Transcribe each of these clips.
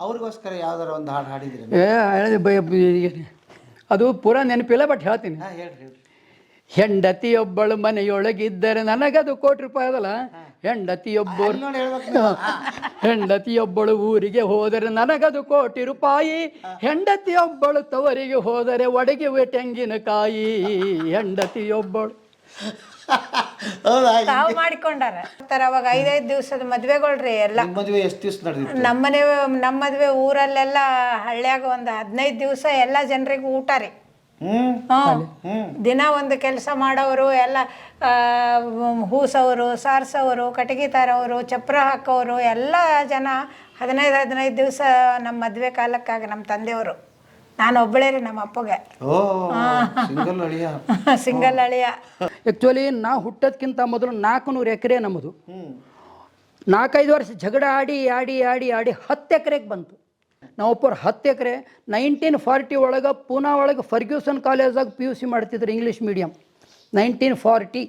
ಅವ್ರಿಗೋಸ್ಕರ ಯಾವ್ದಾರ ಒಂದು ಹಾಡು ಹಾಡಿದ್ರಿ? ಅದು ಪೂರಾ ನೆನಪಿಲ್ಲ, ಬಟ್ ಹೇಳ್ತೀನಿ. ಹೇಳ್ರಿ. ಹೆಂಡತಿಯೊಬ್ಬಳು ಮನೆಯೊಳಗಿದ್ದರೆ ನನಗದು ₹1,00,00,000 ಅದಲ್ಲ. ಹೆಂಡತಿಯೊಬ್ಬಳು ಊರಿಗೆ ಹೋದರೆ ನನಗದು ₹1,00,00,000. ಹೆಂಡತಿಯೊಬ್ಬಳು ತವರಿಗೆ ಹೋದರೆ ಒಡಗಿವೆ ತೆಂಗಿನಕಾಯಿ. ಹೆಂಡತಿಯೊಬ್ಬಳು ತಾವು ಮಾಡಿಕೊಂಡಾರ ಅವಾಗ 5-5 ದಿವಸದ ಮದ್ವೆಗಳ್ರಿ ಎಲ್ಲ. ಮದುವೆ ಎಷ್ಟು ದಿವಸ ನಡೆದಿತ್ತು? ನಮ್ಮ ಮದ್ವೆ ಊರಲ್ಲೆಲ್ಲ ಹಳ್ಳ್ಯಾಗ ಒಂದು 15 ದಿವಸ ಎಲ್ಲ ಜನರಿಗೂ ಊಟ ರೀ. ದಿನ ಒಂದು ಕೆಲಸ ಮಾಡೋರು ಎಲ್ಲ, ಹೂಸವರು, ಸಾರ್ಸವರು, ಕಟಗಿ ತಾರವರು, ಚಪ್ರ ಹಾಕೋರು ಎಲ್ಲ ಜನ 15 ದಿವಸ ನಮ್ಮ ಮದ್ವೆ ಕಾಲಕ್ಕಾಗ ನಮ್ಮ ತಂದೆಯವರು. ನಾನು ಒಬ್ಬಳೇ ರೀ ನಮ್ಮ ಅಪ್ಪಗೆ, ಸಿಂಗಲ್ ಅಳಿಯ. ಆ್ಯಕ್ಚುಲಿ ನಾವು ಹುಟ್ಟೋದಕ್ಕಿಂತ ಮೊದಲು 400 ಎಕರೆ ನಮ್ಮದು. 4-5 ವರ್ಷ ಜಗಳ ಆಡಿ 10 ಎಕರೆಗೆ ಬಂತು. ನಾವೊಬ್ಬರು 10 ಎಕರೆ 1940 ಒಳಗೆ ಪೂನಾ ಒಳಗೆ ಫರ್ಗ್ಯೂಸನ್ ಕಾಲೇಜಾಗ PUC ಮಾಡ್ತಿದ್ರು ಇಂಗ್ಲೀಷ್ ಮೀಡಿಯಮ್. 1940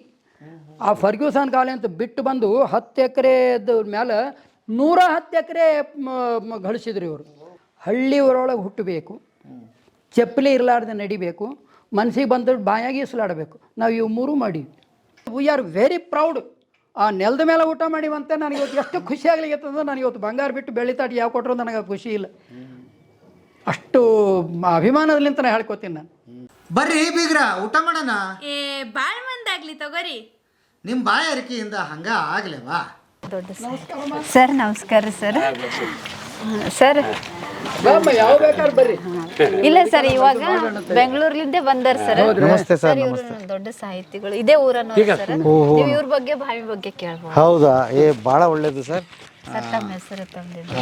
ಆ ಫರ್ಗ್ಯೂಸನ್ ಕಾಲೇಜ್ ಅಂತ ಬಿಟ್ಟು ಬಂದು 10 ಎಕರೆದ ಮೇಲೆ 110 ಎಕರೆ ಗಳಿಸಿದ್ರು ಇವರು. ಹಳ್ಳಿ ಊರೊಳಗೆ ಹುಟ್ಟಬೇಕು, ಚಪ್ಪಲಿ ಇರಲಾರ್ದೆ ನಡಿಬೇಕು, ಮನಸ್ಸಿಗೆ ಬಂದಷ್ಟು ಬಾಯಾಗಿ ಇಸಲಾಡಬೇಕು. ನಾವು ಇವು 3 ಮಾಡಿ ವಿ ಆರ್ ವೆರಿ ಪ್ರೌಡ್. ಆ ನೆಲದ ಮೇಲೆ ಊಟ ಮಾಡಿವಂತೆ ನನಗೆ ಇವತ್ತು ಎಷ್ಟು ಖುಷಿ ಆಗ್ಲಿಕ್ಕೆ. ನನಗೆ ಇವತ್ತು ಬಂಗಾರ ಬಿಟ್ಟು ಬೆಳ್ಳಿತಾಟಿ ಯಾವ ಕೊಟ್ಟರು ನನಗೆ ಖುಷಿ ಇಲ್ಲ. ಅಷ್ಟು ಅಭಿಮಾನದಲ್ಲಿಂತ ಹೇಳ್ಕೊತೀನಿ ನಾನು. ಬರ್ರಿ ಬೀಗ್ರ, ಊಟ ಮಾಡೋಣ. ಬಾಳ ಮಂದಾಗ್ಲಿ ತಗೋರಿ. ನಿಮ್ಮ ಬಾಯ ಅರಿಕೆಯಿಂದ ಹಂಗ ಆಗ್ಲೇವಾ? ಸರ್ ನಮಸ್ಕಾರ ಸರ್. ಸರ್ ಯಾವ ಬೇಕಾದ್ರೆ ಬರ್ರಿ. ಇಲ್ಲ ಸರ್, ಇವಾಗ ಬೆಂಗಳೂರ್ಲಿಂದ ಬಂದಾರ ಸರ್. ನಮಸ್ತೆ ಸರ್. ಇವ್ರು ದೊಡ್ಡ ಸಾಹಿತಿಗಳು, ಇದೇ ಊರನ್ನವರು ಸರ್. ನೀವು ಇವ್ರ ಬಗ್ಗೆ ಭಾವಿ ಬಗ್ಗೆ ಕೇಳ್ಬೋದು. ಹೌದಾ? ಭಾಳ ಒಳ್ಳೇದು ಸರ್. ಸರ್ ತಮ್ಮ ಹೆಸರು ತಂದಿದ್ದು?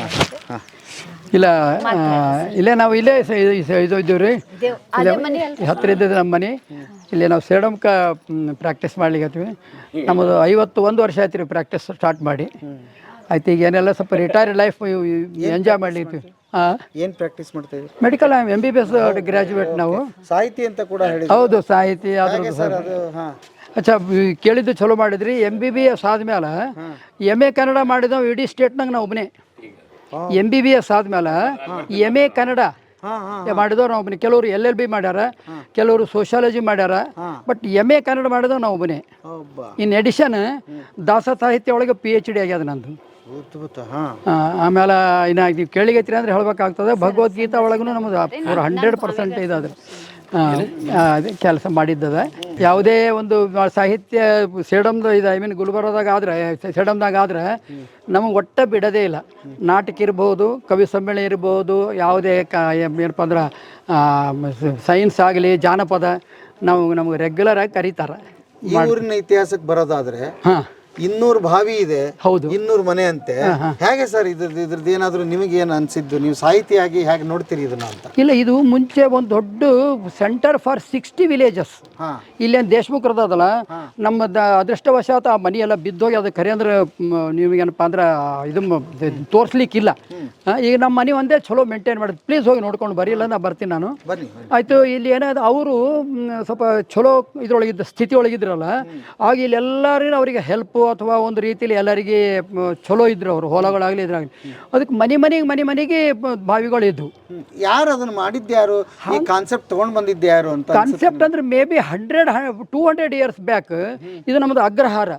ಇಲ್ಲೇ ನಾವು ಇಲ್ಲೇ ಇದು ಇದ್ದೀವಿ ರೀ, ಹತ್ತಿರ ಇದ್ದದ್ದು ನಮ್ಮ ಮನೆ. ಇಲ್ಲಿ ನಾವು ಸೇಡಮ್ಕ ಪ್ರಾಕ್ಟೀಸ್ ಮಾಡ್ಲಿಕ್ಕೆ ನಮ್ಮದು 51 ವರ್ಷ ಆಯ್ತು ರೀ ಪ್ರಾಕ್ಟೀಸ್ ಸ್ಟಾರ್ಟ್ ಮಾಡಿ. ಆಯ್ತು, ಈಗ ಏನೆಲ್ಲ ಸ್ವಲ್ಪ ರಿಟೈರ್ಡ್ ಲೈಫ್ ಎಂಜಾಯ್ ಮಾಡ್ಲಿಕ್ಕೆ. ಏನು ಪ್ರಾಕ್ಟೀಸ್ ಮಾಡ್ತಾ ಇದ್ದೀವಿ? ಮೆಡಿಕಲ್ MBBS ಗ್ರ್ಯಾಜುಯೇಟ್ ನಾವು. ಸಾಹಿತಿ ಅಂತ ಕೂಡ ಹೇಳಿ. ಹೌದು, ಸಾಹಿತಿ. ಅಚ್ಚಾ, ಕೇಳಿದ್ದು ಚಲೋ ಮಾಡಿದ್ರಿ. MBBS ಆದ್ಮೇಲೆ MA ಕನ್ನಡ ಮಾಡಿದವು ಇಡೀ ಸ್ಟೇಟ್ನಾಗ ನಾವು ಒಬ್ಬನೇ. MBBS ಆದ್ಮೇಲೆ MA ಕನ್ನಡ ಮಾಡಿದವ್ರು ನಾವು ಒಬ್ಬನೇ. ಕೆಲವರು LLB ಮಾಡ್ಯಾರ, ಕೆಲವರು ಸೋಷಿಯಾಲಜಿ ಮಾಡ್ಯಾರ, ಬಟ್ MA ಕನ್ನಡ ಮಾಡಿದವ್ ನಾವು ಒಬ್ಬನೇ. ಇನ್ ಎಡಿಷನ್ ದಾಸ ಸಾಹಿತ್ಯ ಒಳಗೆ PhD ಆಗ್ಯದ ನಂದು. ಆಮೇಲೆ ಇನ್ನು ನೀವು ಕೇಳಿಗೈತ್ರಿ ಅಂದ್ರೆ ಹೇಳ್ಬೇಕಾಗ್ತದೆ. ಭಗವದ್ಗೀತಾ ಒಳಗೂ ನಮ್ಮದು 100% ಇದಾದ್ರೆ ಅದೇ ಕೆಲಸ ಮಾಡಿದ್ದದ. ಯಾವುದೇ ಒಂದು ಸಾಹಿತ್ಯ ಸೇಡಮ್ದು ಇದು, ಐ ಮೀನ್ ಗುಲ್ಬರ್ಗದಾಗ ಆದರೆ, ಸೇಡಮ್ದಾಗ ಆದ್ರೆ ನಮಗೆ ಒಟ್ಟ ಬಿಡೋದೇ ಇಲ್ಲ. ನಾಟಕ ಇರ್ಬೋದು, ಕವಿ ಸಮ್ಮೇಳನ ಇರ್ಬೋದು, ಯಾವುದೇ ಏನಪ್ಪ ಅಂದ್ರೆ ಸೈನ್ಸ್ ಆಗಲಿ, ಜಾನಪದ, ನಮಗೆ ರೆಗ್ಯುಲರ್ ಆಗಿ ಕರೀತಾರೆ. ಈ ಊರಿನ ಇತಿಹಾಸಕ್ಕೆ ಬರೋದಾದ್ರೆ 200 ಬಾವಿ ಇದೆ, ಹೌದು, 200 ಮನೆ ಅಂತೆ. ಹೇಗೆ ಸರ್ ಇದ್ರದ್ದು ಏನಾದ್ರು ನಿಮಗೆ ಏನು ಅನ್ಸಿದ್ದು? ನೀವು ಸಾಹಿತಿಯಾಗಿ ಹೇಗೆ ನೋಡ್ತೀರಿ ಇದನ್ನ ಅಂತ? ಇಲ್ಲ, ಇದು ಮುಂಚೆ ಒಂದು ದೊಡ್ಡ ಸೆಂಟರ್ ಫಾರ್ 60 ವಿಲೇಜಸ್. ಇಲ್ಲೇನು ದೇಶಮುಖರದಲ್ಲ, ನಮ್ಮ ಅದೃಷ್ಟವಶಾತ್ ಆ ಮನೆ ಎಲ್ಲ ಬಿದ್ದೋಗಿ ಅದು ಕರೆ ಅಂದ್ರೆ ನೀವೇನಪ್ಪ ಅಂದ್ರೆ ಇದು ತೋರಿಸ್ಲಿಕ್ಕಿಲ್ಲ. ಈಗ ನಮ್ಮ ಮನೆ ಒಂದೇ ಚಲೋ ಮೇಂಟೈನ್ ಮಾಡಿದ್. ಪ್ಲೀಸ್ ಹೋಗಿ ನೋಡ್ಕೊಂಡು ಬರೀ, ಇಲ್ಲ ನಾ ಬರ್ತೀನಿ ನಾನು. ಆಯಿತು. ಇಲ್ಲಿ ಏನಾದ್ರು ಅವರು ಸ್ವಲ್ಪ ಚಲೋ ಇದ್ರೊಳಗಿದ್ದ ಸ್ಥಿತಿ ಒಳಗಿದ್ರಲ್ಲ, ಆಗ ಇಲ್ಲೆಲ್ಲರೂ ಅವರಿಗೆ ಹೆಲ್ಪು ಅಥವಾ ಒಂದು ರೀತಿಯಲ್ಲಿ ಎಲ್ಲರಿಗೆ ಚಲೋ ಇದ್ರು ಅವರು, ಹೊಲಗಳಾಗಲಿ ಇದ್ರಾಗಲಿ. ಅದಕ್ಕೆ ಮನೆಗೆ ಬಾವಿಗಳು ಇದ್ವು. ಯಾರು ಅದನ್ನು ಮಾಡಿದ್ಯಾರು? ಈ ಕಾನ್ಸೆಪ್ಟ್ ತೊಗೊಂಡು ಬಂದಿದ್ಯಾರು ಅಂತ? ಕಾನ್ಸೆಪ್ಟ್ ಅಂದ್ರೆ ಮೇ ಬಿ 100-200 ಇಯರ್ಸ್ ಬ್ಯಾಕ್ ಇದು ನಮ್ಮದು ಅಗ್ರಹಾರ.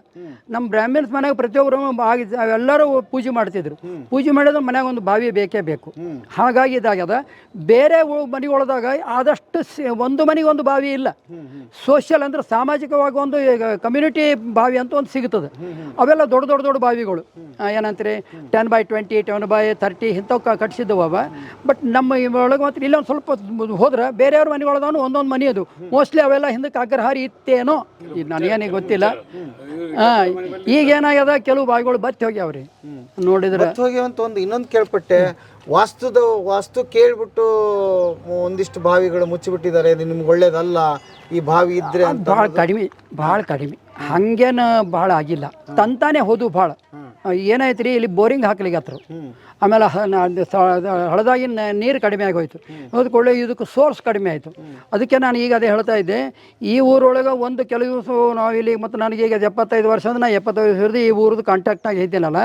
ನಮ್ಮ ಬ್ರಾಹ್ಮಿನ್ಸ್ ಮನೆಯಾಗ ಪ್ರತಿಯೊಬ್ಬರು ಎಲ್ಲರೂ ಪೂಜೆ ಮಾಡ್ತಿದ್ರು. ಪೂಜೆ ಮಾಡಿದ್ರೆ ಮನ್ಯಾಗ ಒಂದು ಬಾವಿ ಬೇಕೇ ಬೇಕು. ಹಾಗಾಗಿ ಇದಾಗ್ಯದ. ಬೇರೆ ಮನೆಗಳದಾಗ ಆದಷ್ಟು ಒಂದು ಮನೆಗೆ ಒಂದು ಬಾವಿ ಇಲ್ಲ. ಸೋಷಿಯಲ್ ಅಂದ್ರೆ ಸಾಮಾಜಿಕವಾಗಿ ಒಂದು ಕಮ್ಯುನಿಟಿ ಬಾವಿ ಅಂತ ಒಂದು ಸಿಗ್ತದೆ. ಅವೆಲ್ಲ ದೊಡ್ಡ ಬಾವಿಗಳು ಏನಂತೀರಿ 10x20, 10x30 ಇಂಥವು ಕಟ್ಸಿದ್ದವು ಅವ. ಬಟ್ ನಮ್ಮ ಒಳಗೆ ಮಾತ್ರ ಇಲ್ಲ ಒಂದು ಸ್ವಲ್ಪ ಹೋದ್ರೆ ಬೇರೆಯವ್ರ ಮನೆಗಳದಾನು ಒಂದೊಂದು ಮನೆ ಅದು. ಮೋಸ್ಟ್ಲಿ ಅವೆಲ್ಲ ಹಿಂದಕ್ಕೆ ಅಗ್ರಹಾರಿ ಇತ್ತೇನೋ, ಇದು ನನಗೇನಿಗೆ ಗೊತ್ತಿಲ್ಲ. ಈಗ ಏನಾಗ್ಯದ, ಕೆಲವು ಬಾವಿಗಳು ಬತ್ತಿ ಹೋಗ್ಯಾವ್ರಿ. ನೋಡಿದ್ರೆ ಹೋಗ್ಯಾವಂತ ಒಂದು ಇನ್ನೊಂದು ಕೇಳ್ಪಟ್ಟೆ. ವಾಸ್ತು ಕೇಳ್ಬಿಟ್ಟು ಒಂದಿಷ್ಟು ಬಾವಿಗಳು ಮುಚ್ಚಿಬಿಟ್ಟಿದ್ದಾರೆ, ಇದು ನಿಮ್ಗೆ ಒಳ್ಳೇದಲ್ಲ ಈ ಬಾವಿ ಇದ್ರೆ ಅಂತ. ಭಾಳ ಕಡಿಮೆ ಹಂಗೇನು ಭಾಳ ಆಗಿಲ್ಲ. ತಂತಾನೆ ಹೋದು ಭಾಳ ಏನಾಯ್ತು ರೀ ಇಲ್ಲಿ ಬೋರಿಂಗ್ ಹಾಕ್ಲಿಕ್ಕೆ ಆಮೇಲೆ ಹಳದಾಗಿ ನೀರು ಕಡಿಮೆ ಆಗೋಯ್ತು. ಅದಕ್ಕೆ ಇದಕ್ಕೆ ಸೋರ್ಸ್ ಕಡಿಮೆ ಆಯಿತು. ಅದಕ್ಕೆ ನಾನು ಈಗ ಅದೇ ಹೇಳ್ತಾ ಇದ್ದೆ, ಈ ಊರೊಳಗೆ ಒಂದು ಕೆಲವು ದಿವಸ ನಾವು ಇಲ್ಲಿ ಮತ್ತು ನನಗೆ ಈಗ 75 ವರ್ಷ ಅಂದ್ರೆ ನಾನು 75 ವರ್ಷದ ಈ ಊರದ್ದು ಕಾಂಟ್ಯಾಕ್ಟ್ನಾಗ ಇದ್ದೀನಲ್ಲ,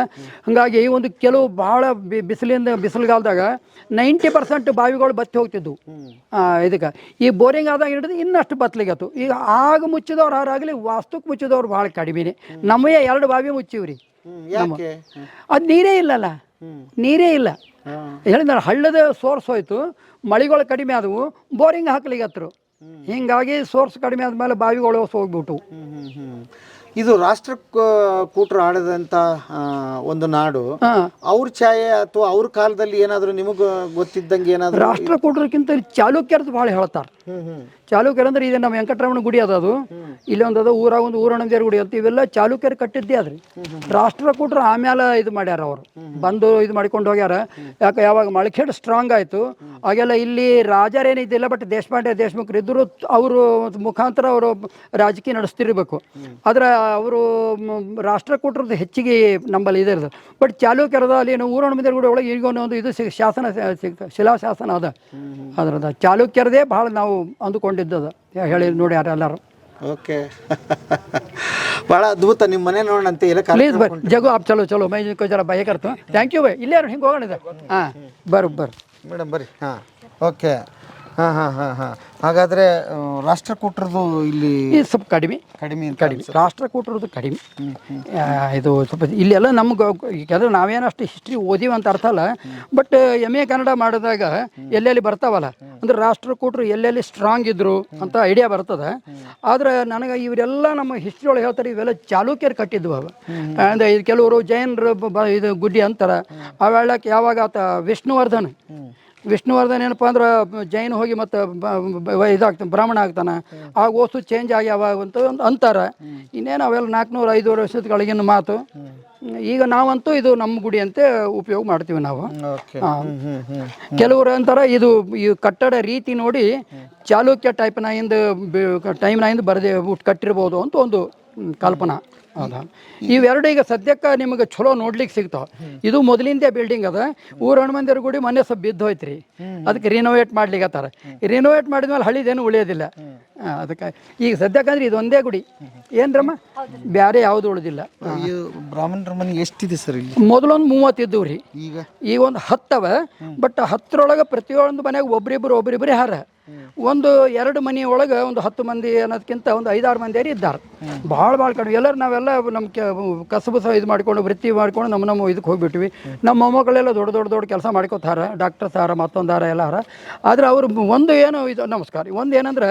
ಹಾಗಾಗಿ ಈ ಒಂದು ಕೆಲವು ಭಾಳ ಬಿಸಿಲುಗಾಲದಾಗ 90% ಬಾವಿಗಳು ಬತ್ತಿ ಹೋಗ್ತಿದ್ವು. ಇದಕ್ಕೆ ಈ ಬೋರಿಂಗ್ ಆದಾಗ ಹಿಡಿದು ಇನ್ನಷ್ಟು ಬತ್ತಲಿಗತ್ತು. ಈಗ ಆಗ ಮುಚ್ಚಿದವ್ರು ಯಾರಾಗಲಿ ವಾಸ್ತುಕ್ಕೆ ಮುಚ್ಚಿದವ್ರು ಭಾಳ ಕಡಿಮೆನೆ. ನಮಗೆ 2 ಬಾವಿ ಮುಚ್ಚಿವ್ರಿ. ಅದು ನೀರೇ ಇಲ್ಲಲ್ಲ, ನೀರೇ ಇಲ್ಲ. ಹೇಳಿದ್ರೆ ಹಳ್ಳದ ಸೋರ್ಸ್ ಹೋಯ್ತು, ಮಳೆಗಳು ಕಡಿಮೆ ಆದವು, ಬೋರಿಂಗ್ ಹಾಕ್ಲಿಗತ್ತರು. ಹಿಂಗಾಗಿ ಸೋರ್ಸ್ ಕಡಿಮೆ ಆದ್ಮೇಲೆ ಬಾವಿಗಳು ಹೋಗ್ಬಿಟ್ಟು. ಇದು ರಾಷ್ಟ್ರಕೂಟರು ಆಡದಂತ ಒಂದು ನಾಡು. ಅವ್ರ ಛಾಯೆ ಅಥವಾ ಅವ್ರ ಕಾಲದಲ್ಲಿ ಏನಾದ್ರು ನಿಮಗೆ ಗೊತ್ತಿದ್ದಂಗೆ ಏನಾದ್ರು? ರಾಷ್ಟ್ರಕೂಟರಕ್ಕಿಂತ ಚಾಲುಕ್ಯರದ್ದು ಭಾಳ ಹೇಳ್ತಾರೆ. ಚಾಲುಕ್ಯರು ಅಂದ್ರೆ ಇದೆ ನಮ್ಮ ವೆಂಕಟರಮಣ ಗುಡಿ ಅದು, ಇಲ್ಲಿ ಒಂದು ಊರಾಗ ಒಂದು ಊರಣದೇವ್ರ ಗುಡಿ ಅಂತ, ಇವೆಲ್ಲ ಚಾಲುಕ್ಯರು ಕಟ್ಟಿದ್ದೇ ಅದ್ರಿ. ರಾಷ್ಟ್ರಕೂಟರು ಆಮೇಲೆ ಇದು ಮಾಡ್ಯಾರ, ಅವರು ಬಂದು ಇದು ಮಾಡ್ಕೊಂಡು ಹೋಗ್ಯಾರ. ಯಾಕೆ ಯಾವಾಗ ಮಳಖೇಡ್ ಸ್ಟ್ರಾಂಗ್ ಆಯಿತು ಆಗೆಲ್ಲ ಇಲ್ಲಿ ರಾಜರೇನಿದ್ದಿಲ್ಲ, ಬಟ್ ದೇಶಮುಖರು ಇದ್ದರು. ಅವರು ಮುಖಾಂತರ ಅವರು ರಾಜಕೀಯ ನಡೆಸ್ತಿರ್ಬೇಕು. ಆದ್ರೆ ಅವರು ರಾಷ್ಟ್ರಕೂಟರದ್ದು ಹೆಚ್ಚಿಗೆ ನಂಬಲ್ಲಿ ಇದೆ ಇರೋದು. ಬಟ್ ಚಾಲುಕ್ಯರದ ಅಲ್ಲಿ ಊರಣದೇವ್ರ ಗುಡಿ ಒಳಗೆ ಈಗ ಒಂದು ಇದು ಶಾಸನ ಸಿಗ್ತದೆ, ಶಿಲಾಶಾಸನ ಅದ ಅದ್ರದ ಚಾಲುಕ್ಯರದೇ ಭಾಳ ನಾವು ಅಂದುಕೊಂಡಿದ್ದದ ಹೇಳಿ ನೋಡಿ ಯಾರೆಲ್ಲರೂ. ಓಕೆ, ಭಾಳ ಅದ್ಭುತ. ನಿಮ್ಮ ಮನೆ ನೋಡೋಣಂತೆ. ಪ್ಲೀಸ್ ಬರ್ರಿ ಜಗು ಆಪ್ ಚಲೋ ಚಲೋ ಮೈ ಜರ ಬಾಯ್ ಕರ್ತು. Thank you bye. ಇಲ್ಲೇ ಹಿಂಗೆ ಹೋಗೋಣ. ಹಾಂ ಬರ್ರಿ ಮೇಡಮ್ ಬರ್ರಿ. ಹಾಂ ಓಕೆ. ಹಾಗಾದ್ರೆ ರಾಷ್ಟ್ರಕೂಟರದು ಇಲ್ಲಿ ಸ್ವಲ್ಪ ಕಡಿಮೆ. ರಾಷ್ಟ್ರಕೂಟರದ್ದು ಕಡಿಮೆ. ಇದು ಸ್ವಲ್ಪ ಇಲ್ಲೆಲ್ಲ ನಮ್ಗೆ ಯಾಕಂದ್ರೆ ನಾವೇನಷ್ಟು ಹಿಸ್ಟ್ರಿ ಓದಿವಿ ಅಂತ ಅರ್ಥ ಅಲ್ಲ, ಬಟ್ MA ಕನ್ನಡ ಮಾಡಿದಾಗ ಎಲ್ಲೆಲ್ಲಿ ಬರ್ತಾವಲ್ಲ ಅಂದ್ರೆ ರಾಷ್ಟ್ರಕೂಟರು ಎಲ್ಲೆಲ್ಲಿ ಸ್ಟ್ರಾಂಗ್ ಇದ್ರು ಅಂತ ಐಡಿಯಾ ಬರ್ತದೆ. ಆದ್ರೆ ನನಗೆ ಇವರೆಲ್ಲ ನಮ್ಮ ಹಿಸ್ಟ್ರಿ ಒಳಗೆ ಹೇಳ್ತಾರೆ, ಇವೆಲ್ಲ ಚಾಲುಕ್ಯರು ಕಟ್ಟಿದ್ವು ಅವು. ಅಂದರೆ ಇದು ಕೆಲವರು ಜೈನರು ಇದು ಗುಡ್ಡಿ ಅಂತಾರೆ. ಅವೆಲ್ಲಕ್ಕೆ ಯಾವಾಗ ಆತ ವಿಷ್ಣುವರ್ಧನ್ ಏನಪ್ಪ ಅಂದ್ರೆ ಜೈನ್ ಹೋಗಿ ಮತ್ತು ಇದಾಗ್ತಾನೆ, ಬ್ರಾಹ್ಮಣ ಆಗ್ತಾನೆ, ಆಗ ವಸ್ತು ಚೇಂಜ್ ಆಗ್ಯಾವ ಅಂತ ಅಂತಾರೆ. ಇನ್ನೇನು ಅವೆಲ್ಲ 400-500 ವರ್ಷದ ಕೆಳಗಿನ ಮಾತು. ಈಗ ನಾವಂತೂ ಇದು ನಮ್ಮ ಗುಡಿ ಅಂತ ಉಪಯೋಗ ಮಾಡ್ತೀವಿ ನಾವು. ಕೆಲವರು ಅಂತಾರೆ ಇದು ಈ ಕಟ್ಟಡ ರೀತಿ ನೋಡಿ ಚಾಲುಕ್ಯ ಟೈಮ್ನಾಯಿಂದ ಬರದೆ ಕಟ್ಟಿರ್ಬೋದು ಅಂತ ಒಂದು ಕಲ್ಪನಾ. ಹೌದಾ? ಇವೆರಡು ಈಗ ಸದ್ಯಕ್ಕೆ ನಿಮಗೆ ಚಲೋ ನೋಡ್ಲಿಕ್ಕೆ ಸಿಗ್ತಾವೆ. ಇದು ಮೊದಲಿಂದೇ ಬಿಲ್ಡಿಂಗ್ ಅದ. ಹನುಮಂದಿರ ಗುಡಿ ಮೊನ್ನೆ ಸ್ವಲ್ಪ ಬಿದ್ದು ಹೋಯ್ತು, ಅದಕ್ಕೆ ರಿನೋವೇಟ್ ಮಾಡ್ಲಿಕ್ಕತ್ತಾರ. ರಿನೋವೇಟ್ ಮಾಡಿದ್ಮೇಲೆ ಹಳಿದೇನು ಉಳಿಯೋದಿಲ್ಲ. ಅದಕ್ಕೆ ಈಗ ಸದ್ಯಕ್ಕಂದ್ರೆ ಇದೊಂದೇ ಗುಡಿ. ಏನ್ರಮ್ಮ ಬೇರೆ ಯಾವುದು ಉಳಿದಿಲ್ಲ. ಬ್ರಾಹ್ಮಣರ ಮನೆ ಎಷ್ಟಿದೆ ಸರ್ ಇಲ್ಲಿ? ಮೊದಲೊಂದು 30 ಇದ್ದವು ರೀ, ಈಗ ಒಂದು 10 ಅವ. ಬಟ್ 10ರೊಳಗೆ ಪ್ರತಿಯೊಂದು ಮನೆಯಾಗ ಒಬ್ರಿಬ್ಬರೇ ಹಾರ. ಒಂದು 2 ಮನೆ ಒಳಗೆ ಒಂದು 10 ಮಂದಿ ಅನ್ನೋದಕ್ಕಿಂತ ಒಂದು 5-6 ಮಂದಿಯರು ಇದ್ದಾರೆ. ಭಾಳ ಕಡಿಮೆ. ಎಲ್ಲರೂ ನಾವೆಲ್ಲ ನಮ್ಮ ಕಸಬು ಇದು ಮಾಡ್ಕೊಂಡು ವೃತ್ತಿ ಮಾಡ್ಕೊಂಡು ನಮ್ಮ ಇದಕ್ಕೆ ಹೋಗ್ಬಿಟ್ವಿ. ನಮ್ಮ ಮೊಮ್ಮಕ್ಕಳೆಲ್ಲ ದೊಡ್ಡ ಕೆಲಸ ಮಾಡ್ಕೋತಾರ, ಡಾಕ್ಟರ್ಸ್ ಹಾರ, ಮತ್ತೊಂದಾರ ಎಲ್ಲ ಹಾರ. ಆದರೆ ಅವರು ಒಂದು ಏನು ಇದು ನಮಸ್ಕಾರ, ಒಂದು ಏನಂದ್ರೆ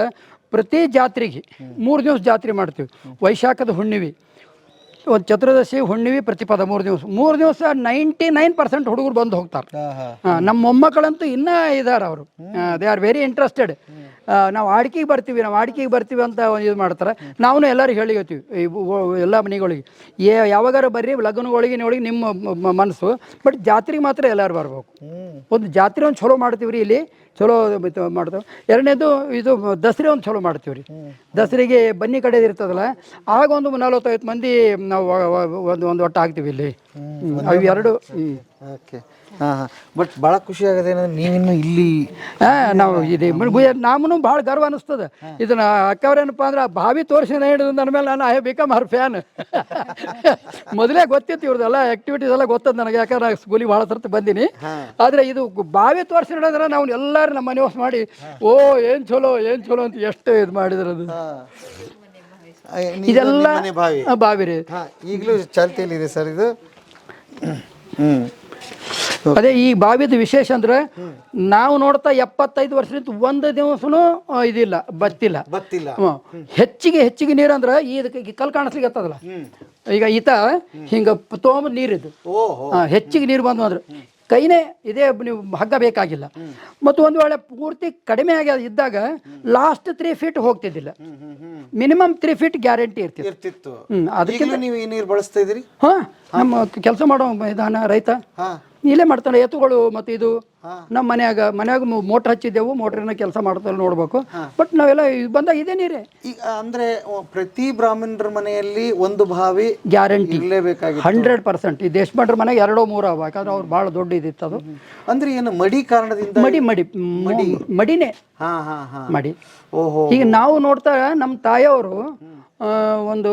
ಪ್ರತಿ ಜಾತ್ರೆಗೆ 3 ದಿವಸ ಜಾತ್ರೆ ಮಾಡ್ತೀವಿ. ವೈಶಾಖದ ಹುಣ್ಣಿಮೆ, ಒಂದು ಚತುರ್ದಶಿ, ಹುಣ್ಣಿಮೆ, ಪ್ರತಿಪದ 3 ದಿವಸ 99% ಹುಡುಗರು ಬಂದು ಹೋಗ್ತಾರೆ. ನಮ್ಮ ಮೊಮ್ಮಕ್ಕಳಂತೂ ಇನ್ನೂ ಇದ್ದಾರೆ. ಅವರು ದೇ ಆರ್ ವೆರಿ ಇಂಟ್ರೆಸ್ಟೆಡ್. ನಾವು ಆಡಿಕೆಗೆ ಬರ್ತೀವಿ ಅಂತ ಇದು ಮಾಡ್ತಾರೆ. ನಾವು ಎಲ್ಲರೂ ಹೇಳಿರ್ತೀವಿ ಎಲ್ಲ ಮನೆಗಳಿಗೆ, ಯಾವಾಗಾರ ಬರ್ರಿ ಲಗ್ನಗಳಿಗೆ ನಿಮ್ಮ ಮನಸ್ಸು, ಬಟ್ ಜಾತ್ರೆಗೆ ಮಾತ್ರ ಎಲ್ಲರೂ ಬರ್ಬೇಕು. ಒಂದು ಜಾತ್ರೆ ಒಂದು ಚಲೋ ಮಾಡ್ತೀವಿ ರೀ ಇಲ್ಲಿ, ಚಲೋ ಮಾಡ್ತೇವೆ. ಎರಡನೇದು ಇದು ದಸರೆ ಒಂದು ಚಲೋ ಮಾಡ್ತೀವಿ ರೀ. ದಸರೆಗೆ ಬನ್ನಿ ಕಡೆದು ಇರ್ತದಲ್ಲ, ಆಗ ಒಂದು 40-50 ಮಂದಿ ನಾವು ಒಂದು ಒಟ್ಟು ಆಗ್ತೀವಿ ಇಲ್ಲಿ. ಅವು ಎರಡು. ಓಕೆ. ಬಟ್ ಭಾಳ ಖುಷಿ ಆಗದೆ ನೀವಿನ್ನು ಇಲ್ಲಿ ನಾವು ಇದೆ ನಮ್ಮನ್ನು ಭಾಳ ಗರ್ವ ಅನಿಸ್ತದೆ. ಇದನ್ನ ಅಕ್ಕವ್ರೇನಪ್ಪ ಅಂದ್ರೆ ಬಾವಿ ತೋರಿಸಿ ಹಿಡಿದು ಅಂದಮೇಲೆ ನಾನು ಐ ಬಿಕಮ್ ಹರ್ ಫ್ಯಾನ್. ಮೊದಲೇ ಗೊತ್ತಿತ್ತು ಇವ್ರದ್ದೆಲ್ಲ ಆ್ಯಕ್ಟಿವಿಟೀಸ್ ಎಲ್ಲ ಗೊತ್ತದ ನನಗೆ, ಯಾಕಂದ್ರೆ ಸ್ಕೂಲಿಗೆ ಭಾಳ ಸರ್ತಿ ಬಂದೀನಿ. ಆದರೆ ಇದು ಬಾವಿ ತೋರಿಸಿ ಹಿಡಿದ್ರೆ ನಾವು ಎಲ್ಲರೂ ನಮ್ಮ ಮನೆ ವಾಸ ಮಾಡಿ ಏನು ಚಲೋ ಅಂತ ಎಷ್ಟು ಇದು ಮಾಡಿದ್ರು. ಅದು ಇದೆಲ್ಲ ಬಾವಿ ರೀ, ಈಗಲೂ ಚಾಲ್ತಿಯಲ್ಲಿದೆ ಸರ್ ಇದು. ಅದೇ ಈ ಬಾವಿದ ವಿಶೇಷ ಅಂದ್ರೆ ನಾವು ನೋಡ್ತಾ 75 ವರ್ಷದಿಂದ ಒಂದು ದಿವಸನೂ ಇದಿಲ್ಲ, ಬತ್ತಿಲ್ಲ. ಹೆಚ್ಚಿಗೆ ನೀರು ಅಂದ್ರೆ ಇದಕ್ಕೆ ಕಲ್ ಕಾಣಿಸ್ಲಿಕ್ಕೆ ಹತ್ತದಲ್ಲ, ಈಗ ಈತ ಹಿಂಗ ತೊಗೊಂಬಂದು ನೀರಿದ್ದು ಹೆಚ್ಚಿಗೆ ನೀರು ಬಂದು ಅಂದ್ರೆ ಕೈನೇ ಇದೇ, ನೀವು ಹಗ್ಗ ಬೇಕಾಗಿಲ್ಲ. ಮತ್ತು ಒಂದು ವೇಳೆ ಪೂರ್ತಿ ಕಡಿಮೆ ಆಗಿ ಇದ್ದಾಗ ಲಾಸ್ಟ್ 3 ಫೀಟ್ ಹೋಗ್ತಿದ್ದಿಲ್ಲ, ಮಿನಿಮಮ್ 3 ಫೀಟ್ ಗ್ಯಾರಂಟಿ ಇರ್ತಿತ್ತು. ಅದಕ್ಕೆ ನೀವು ಈ ನೀರು ಬಳಸ್ತಾ ಇದ್ದೀರಿ? ನಮ್ಮ ಕೆಲಸ ಮಾಡೋ ವಿಧಾನ ರೈತ ಇಲ್ಲೇ ಮಾಡ್ತಾನೆ ಎತ್ತುಗಳು ಮತ್ತು ಇದು ನಮ್ಮ ಮನ್ಯಾಗ ಮೋಟ್ರ್ ಹಚ್ಚಿದ್ದೆವು, ಮೋಟ್ರಿನ ಕೆಲಸ ಮಾಡ್ತಾರೆ ನೋಡ್ಬೇಕು. ಬಟ್ ನಾವೆಲ್ಲ ಬಂದಾಗ ಇದೇ ನೀರೇ. ಈಗ ಅಂದ್ರೆ ಪ್ರತಿ ಬ್ರಾಹ್ಮಣರ ಮನೆಯಲ್ಲಿ ಒಂದು ಬಾವಿ ಗ್ಯಾರಂಟಿ ಇರಲೇಬೇಕಾಗಿತ್ತು. 100%. ಈ ದೇಶಪಾಂಡ್ರ ಮನೆಗೆ 2-3 ಅವ, ಯಾಕಂದ್ರೆ ಅವ್ರು ಭಾಳ ದೊಡ್ಡ ಇದಿತ್ತು ಅದು. ಅಂದ್ರೆ ಏನು ಮಡಿ ಕಾರಣದಿಂದ? ಮಡಿನೇ ಮಡಿ. ಈಗ ನಾವು ನೋಡ್ತಾ ನಮ್ಮ ತಾಯಿಯವರು ಒಂದು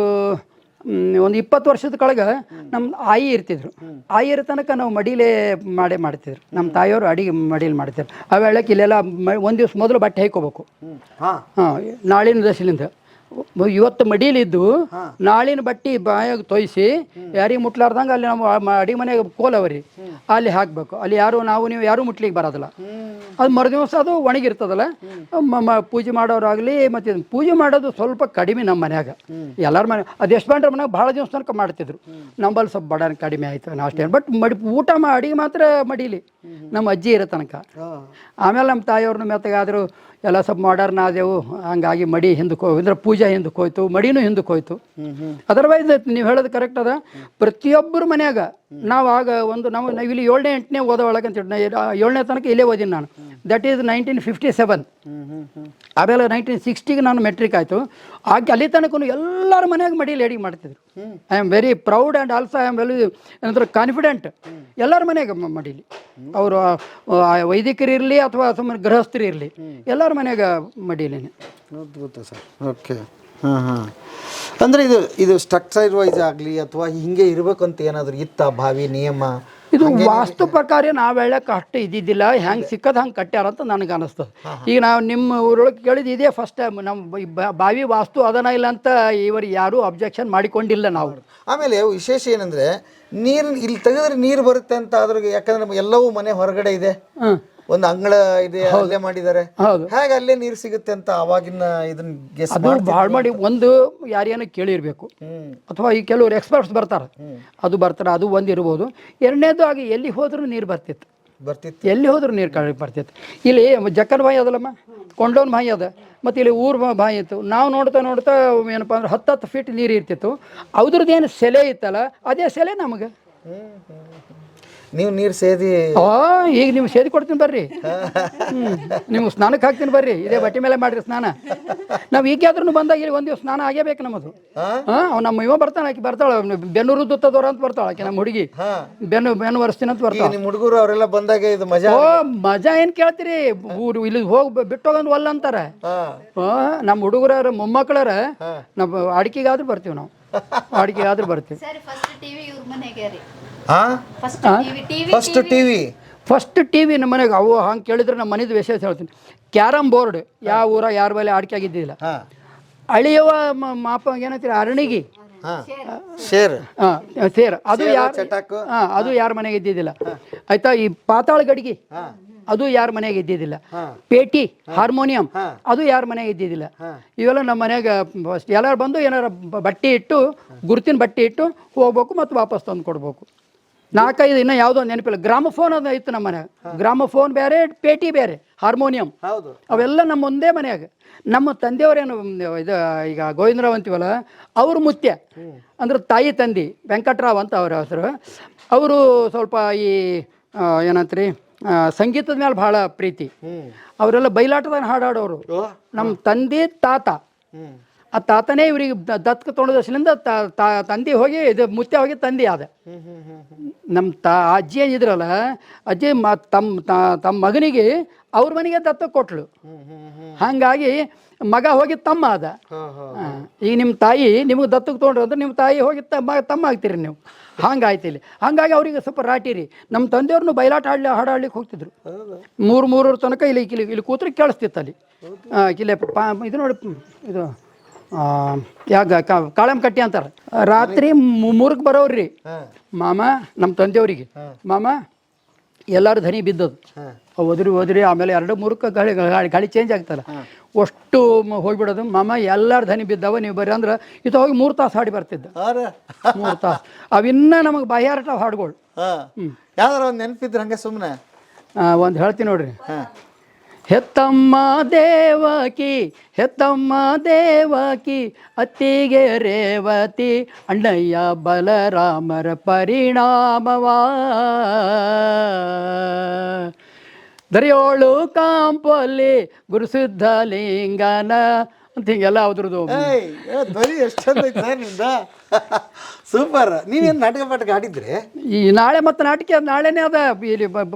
20 ವರ್ಷದ ಕೆಳಗೆ ನಮ್ಮ ಆಯಿ ಇರ್ತಿದ್ರು. ಆಯಿ ಇರೋ ತನಕ ನಾವು ಮಡಿಲೇ ಮಾಡ್ತಿದ್ರು. ನಮ್ಮ ತಾಯಿಯವರು ಅಡಿಗೆ ಮಡಿಲಿ ಮಾಡ್ತಿದ್ರು. ಆ ವೇಳೆಗೆ ಇಲ್ಲೆಲ್ಲ ಒಂದು ದಿವಸ ಮೊದಲು ಬಟ್ಟೆ ಹಾಯ್ಕೋಬೇಕು. ನಾಳಿನ ದಶಲಿಂದ ಇವತ್ತು ಮಡಿಲಿದ್ದು ನಾಳಿನ ಬಟ್ಟೆ ಬಾಯಾಗ ತೊಯ್ಸಿ ಯಾರಿಗೆ ಮುಟ್ಲಾರ್ದಂಗೆ ಅಲ್ಲಿ ನಮ್ಮ ಅಡಿಗೆ ಮನೆಗೆ ಕೋಲವರಿ ಅಲ್ಲಿ ಹಾಕಬೇಕು. ಅಲ್ಲಿ ನೀವು ಯಾರೂ ಮುಟ್ಲಿಕ್ಕೆ ಬರೋದಿಲ್ಲ. ಅದು ಮರುದಿವಸ ಅದು ಒಣಗಿರ್ತದಲ್ಲ. ಪೂಜೆ ಮಾಡೋರಾಗಲಿ ಮತ್ತು ಪೂಜೆ ಮಾಡೋದು ಸ್ವಲ್ಪ ಕಡಿಮೆ ನಮ್ಮ ಮನ್ಯಾಗ. ಎಲ್ಲರ ಮನೆ ಅದು ಎಷ್ಟು ಬಂಡ್ರೆ ಮನ್ಯಾಗ ಭಾಳ ದಿವಸ ತನಕ ಮಾಡ್ತಿದ್ರು. ನಮ್ಮಲ್ಲಿ ಸ್ವಲ್ಪ ಬಡ ಕಡಿಮೆ ಆಯಿತು ನಾಷ್ಟೇ. ಬಟ್ ಊಟ ಅಡಿಗೆ ಮಾತ್ರ ಮಡೀಲಿ ನಮ್ಮ ಅಜ್ಜಿ ಇರೋ ತನಕ. ಆಮೇಲೆ ನಮ್ಮ ತಾಯಿಯವ್ರನ್ನ ಮೆತ್ತಗಾದರೂ ಎಲ್ಲ ಸ್ವಲ್ಪ ಮಾಡರ್ನ್ ಆದೆವು. ಹಂಗಾಗಿ ಮಡಿ ಹಿಂದಕ್ಕೆ ಅಂದ್ರೆ ಪೂಜೆ ಹಿಂದಕ್ಕೆ ಹೋಯ್ತು, ಮಡಿನೂ ಹಿಂದಕ್ಕೆ ಹೋಯ್ತು. ಅದರ್ವೈಸ್ ನೀವು ಹೇಳೋದು ಕರೆಕ್ಟ್ ಅದ. ಪ್ರತಿಯೊಬ್ಬರ ಮನ್ಯಾಗ ನಾವು ಆಗ ನಾವು ಇಲ್ಲಿ 7ನೇ 8ನೇ ಓದೋ ಒಳಗೆ ಅಂತೇಳಿ 7ನೇ ತನಕ ಇಲ್ಲೇ ಓದಿನಿ ನಾನು. That is 1957. ಆಮೇಲೆ 1960ಗೆ ನಾನು ಮೆಟ್ರಿಕ್ ಆಯಿತು. ಆಗ ಅಲ್ಲಿ ತನಕ ಎಲ್ಲರ ಮನ್ಯಾಗ ಮಡಿಯಲ್ಲಿ ಅಡಿಗೆ ಮಾಡ್ತಿದ್ರು. I am very proud and also I am very ಏನಂದ್ರೆ ಕಾನ್ಫಿಡೆಂಟ್. ಎಲ್ಲರ ಮನೆಯಾಗ ಮಡೀಲಿ, ಅವರು ವೈದಿಕರು ಇರಲಿ ಅಥವಾ ಸುಮ್ಮನೆ ಗೃಹಸ್ಥರು ಇರಲಿ, ಎಲ್ಲರ ಮನೆಯಾಗ ಮಡೀಲಿನೇ. ಅದ್ಭುತ ಸರ್. ಓಕೆ. ಅಂದರೆ ಇದು ಸ್ಟ್ರಕ್ಚರ್ ವೈಸ್ ಆಗಲಿ ಅಥವಾ ಹಿಂಗೆ ಇರಬೇಕಂತ ಏನಾದರೂ ಇತ್ತ ಬಾವಿ ನಿಯಮ? ಇದು ವಾಸ್ತು ಪ್ರಕಾರ ನಾವು ಹೇಳಕ್ಕೆ ಅಷ್ಟು ಇದ್ದಿದ್ದಿಲ್ಲ. ಹೆಂಗೆ ಸಿಕ್ಕದು ಹಂಗೆ ಕಟ್ಟ್ಯಾರಂತ ನನಗೆ ಅನಿಸ್ತದೆ. ಈಗ ನಾವು ನಿಮ್ಮ ಊರೊಳಗೆ ಕೇಳಿದ್ದು ಇದೇ ಫಸ್ಟ್ ಟೈಮ್. ನಮ್ಮ ಬಾವಿ ವಾಸ್ತು ಅದನ್ನ ಇಲ್ಲ ಅಂತ ಇವರು ಯಾರೂ ಅಬ್ಜೆಕ್ಷನ್ ಮಾಡಿಕೊಂಡಿಲ್ಲ ನಾವು. ಆಮೇಲೆ ವಿಶೇಷ ಏನಂದರೆ ನೀರು ಇಲ್ಲಿ ತೆಗೆದ್ರೆ ನೀರು ಬರುತ್ತೆ ಅಂತ ಅದ್ರಿಗೆ, ಯಾಕಂದ್ರೆ ಎಲ್ಲವೂ ಮನೆ ಹೊರಗಡೆ ಇದೆ, ಒಂದು ಅಂಗಳ ಇದೆ, ಅಲ್ಲೇ ಮಾಡಿದ್ದಾರೆ. ಹೇಗೆ ಅಲ್ಲೇ ನೀರು ಸಿಗುತ್ತೆ ಅಂತ ಅವಾಗಿನ ಇದನ್ನ ಗೆಸ್ ಭಾಳ ಮಾಡಿ ಒಂದು ಯಾರೇನೋ ಕೇಳಿರ್ಬೇಕು, ಅಥವಾ ಈ ಕೆಲವರು ಎಕ್ಸ್ಪರ್ಟ್ಸ್ ಬರ್ತಾರೆ, ಅದು ಒಂದು ಇರ್ಬೋದು. ಎರಡನೇದು ಆಗಿ ಎಲ್ಲಿ ಹೋದ್ರೂ ನೀರು ಬರ್ತಿತ್ತು. ಎಲ್ಲಿ ಹೋದ್ರೂ ನೀರು ಬರ್ತಿತ್ತು. ಇಲ್ಲಿ ಜಕ್ಕನ್ ಬಾಯಿ ಅದಲ್ಲಮ್ಮ, ಕೊಂಡೋನ್ ಬಾಯಿ ಅದ, ಮತ್ತು ಇಲ್ಲಿ ಬಾಯಿ ಇತ್ತು. ನಾವು ನೋಡ್ತಾ ಏನಪ್ಪ ಅಂದ್ರೆ 10 ಫೀಟ್ ನೀರು ಇರ್ತಿತ್ತು. ಅದ್ರದ್ದೇನು ಸೆಲೆ ಇತ್ತಲ್ಲ, ಅದೇ ಸೆಲೆ ನಮಗೆ. ನೀವು ನೀರು ಸೇದಿ ಈಗ ನೀವು ಸೇದಿ ಕೊಡ್ತೀನಿ ಬರ್ರಿ, ನಿಮ್ಗೆ ಸ್ನಾನಕ್ಕೆ ಹಾಕ್ತೀನಿ ಬರ್ರಿ, ಇದೇ ಬಟ್ಟೆ ಮೇಲೆ ಮಾಡ್ರಿ ಸ್ನಾನ. ನಾವು ಈಗ ಆದ್ರೂ ಬಂದಾಗ ಇಲ್ಲಿ ಒಂದು ದಿವಸ ಸ್ನಾನ ಆಗೇಬೇಕು ನಮ್ಮದು. ನಮ್ಮ ಇವ ಬರ್ತಾಳೆ, ಆಕೆ ಬರ್ತಾಳೆ, ಬೆನ್ನೂರು ದುತ್ತದವ್ರ ಅಂತ ಬರ್ತಾಳೆ ಆಕೆ, ನಮ್ಮ ಹುಡುಗಿ ಬೆನ್ನು ವರ್ಷಿನ ಅಂತ ಬರ್ತಾಳೆ. ನಿಮ್ಮ ಹುಡುಗರು ಅವರೆಲ್ಲ ಬಂದಾಗ ಇದು ಮಜಾ. ಮಜಾ ಏನ್ ಕೇಳ್ತೀರಿ, ಇಲ್ಲಿ ಹೋಗಿ ಬಿಟ್ಟೋಗಂದ್ ಒಲ್ಲ ಅಂತಾರೆ. ನಮ್ಮ ಹುಡುಗರ ಮೊಮ್ಮಕ್ಕಳರ ನಮ್ಮ ಅಡಿಕೆಗಾದ್ರೂ ಬರ್ತೀವಿ, ನಾವು ಅಡಿಕೆಗಾದ್ರೂ ಬರ್ತೀವಿ. ಫಸ್ಟ್ ಟಿವಿ ನಮ್ಮ ಮನೆಗೆ ಅವು ಹಂಗೆ ಕೇಳಿದ್ರೆ ನಮ್ಮ ಮನೇದು ವಿಶೇಷ ಹೇಳ್ತೀನಿ. ಕ್ಯಾರಮ್ ಬೋರ್ಡ್ ಯಾವ ಊರ ಯಾರ ಮೇಲೆ ಆಡಿಕೆ ಆಗಿದ್ದಿಲ್ಲ. ಅಳಿಯವ ಮಾಪ ಏನಂತೀರಿ ಅರಣಿಗಿ ಸೇರ್, ಅದು ಯಾರ ಮನೆಗೆ ಇದ್ದಿದ್ದಿಲ್ಲ ಆಯ್ತಾ. ಈ ಪಾತಾಳ ಗಡಿಗೆ ಅದು ಯಾರ ಮನೆಗೆ ಇದ್ದಿದ್ದಿಲ್ಲ. ಪೇಟಿ ಹಾರ್ಮೋನಿಯಂ ಅದು ಯಾರ ಮನೆಗೆ ಇದ್ದಿದ್ದಿಲ್ಲ. ಇವೆಲ್ಲ ನಮ್ಮ ಮನೆಯಾಗ ಎಲ್ಲರೂ ಬಂದು ಏನಾರ ಬಟ್ಟೆ ಇಟ್ಟು, ಗುರುತಿನ ಬಟ್ಟೆ ಇಟ್ಟು ಹೋಗ್ಬೇಕು ಮತ್ತು ವಾಪಸ್ ತಂದು ಕೊಡ್ಬೇಕು. 4-5 ಇನ್ನೂ ಯಾವುದೋ ನೆನಪಿಲ್ಲ. ಗ್ರಾಮಫೋನ್ ಅದು ಇತ್ತು ನಮ್ಮ ಮನ್ಯಾಗ. ಗ್ರಾಮಫೋನ್ ಬೇರೆ, ಪೇಟಿ ಬೇರೆ, ಹಾರ್ಮೋನಿಯಂ ಅವೆಲ್ಲ ನಮ್ಮ ಒಂದೇ ಮನೆಯಾಗ. ನಮ್ಮ ತಂದೆಯವರೇನು ಇದು ಈಗ ಗೋವಿಂದರಾವ್ ಅಂತೀವಲ್ಲ, ಅವರು ಮುತ್ಯ ಅಂದ್ರೆ ತಾಯಿ ತಂದೆ ವೆಂಕಟರಾವ್ ಅಂತ ಅವ್ರ ಹೆಸರು. ಅವರು ಸ್ವಲ್ಪ ಈ ಏನಂತ್ರಿ ಸಂಗೀತದ ಮೇಲೆ ಭಾಳ ಪ್ರೀತಿ. ಅವರೆಲ್ಲ ಬಯಲಾಟದಾಗ ಹಾಡಾಡೋರು. ನಮ್ಮ ತಂದೆ ತಾತ, ಆ ತಾತನೇ ಇವ್ರಿಗೆ ದತ್ಕ ತೊಗೊಂಡದಸಲಿಂದ ತಂದೆ ಹೋಗಿ ಇದು ಮುತ್ಯ ಹೋಗಿ ತಂದೆ ಆದ. ನಮ್ಮ ಅಜ್ಜಿ ಏನಿದ್ರಲ್ಲ, ಅಜ್ಜಿ ತಮ್ಮ ಮಗನಿಗೆ ಅವ್ರ ಮನೆಗೆ ದತ್ತ ಕೊಟ್ಲು. ಹಾಗಾಗಿ ಮಗ ಹೋಗಿ ತಮ್ಮ ಆದ. ಈಗ ನಿಮ್ಮ ತಾಯಿ ನಿಮಗೆ ದತ್ತಕ್ಕೆ ತೊಗೊಂಡ್ರು ಅಂದ್ರೆ ನಿಮ್ಮ ತಾಯಿ ಹೋಗಿ ತಮ್ಮ ಆಗ್ತೀರಿ ನೀವು. ಹಂಗಾಯ್ತು ಇಲ್ಲಿ. ಹಾಗಾಗಿ ಅವ್ರಿಗೆ ಸ್ವಲ್ಪ ರಾಟಿರಿ. ನಮ್ಮ ತಂದೆಯವ್ರನ್ನು ಬಯಲಾಟ ಹಾಡಾಡ್ಲಿಕ್ಕೆ ಹೋಗ್ತಿದ್ರು. 3 ತನಕ ಇಲ್ಲಿ ಕೂತ್ರೆ ಕೇಳಿಸ್ತಿತ್ತು ಅಲ್ಲಿ. ಇಲ್ಲಿ ಇದು ನೋಡಿ, ಇದು ಕಾಳಂ ಕಟ್ಟಿ ಅಂತಾರೆ. ರಾತ್ರಿ 3ಕ್ಕೆ ಬರೋವ್ರಿ ಮಾಮ, ನಮ್ಮ ತಂದೆಯವ್ರಿಗೆ ಮಾಮ ಎಲ್ಲರೂ ಧನಿ ಬಿದ್ದದು. ಓದ್ರಿ ಆಮೇಲೆ 2-3ಕ್ಕೆ ಗಾಳಿ ಚೇಂಜ್ ಆಗ್ತಲ್ಲ, ಅಷ್ಟು ಹೋಗ್ಬಿಡೋದು. ಮಾಮ ಎಲ್ಲರೂ ಧನಿ ಬಿದ್ದಾವ, ನೀವು ಬರ್ರಿ ಅಂದ್ರೆ ಇದು ಹೋಗಿ 3 ತಾಸು ಹಾಡಿ ಬರ್ತಿದ್ದ. 3 ತಾಸು ಅವಿನ್ನ ನಮಗೆ ಬಾಯಾರಟ ಹಾಡುಗಳು. ಯಾವ್ದಾರ ಒಂದು ನೆನಪಿದ್ರೆ ಹಂಗೆ ಸುಮ್ಮನೆ ಒಂದು ಹೇಳ್ತೀನಿ ನೋಡ್ರಿ. ಹೆತ್ತಮ್ಮ ದೇವಕಿ ಹೆತ್ತಮ್ಮ ದೇವಕಿ ಅತ್ತಿಗೆ ರೇವತಿ ಅಣ್ಣಯ್ಯ ಬಲರಾಮರ ಪರಿಣಾಮವಾ ದರಿಯೋಳು ಕಾಂಪಲ್ಲಿ ಗುರುಸಿದ್ಧ ಲಿಂಗನ ಅಂತ ಹಿಂಗೆಲ್ಲ ಅದ್ರದ್ದು ಧ್ವನಿ ಎಷ್ಟು ಚಂದ ಐತೆ ಸರ್ ನಿಮ್ದ. ಸೂಪರ್. ನೀವೇನು ನಾಟಕ ಪಾಠಕ ಆಡಿದ್ರಿ? ಈ ನಾಳೆ ಮತ್ತು ನಾಟಕ ನಾಳೆನೇ ಅದ ಇಲ್ಲಿ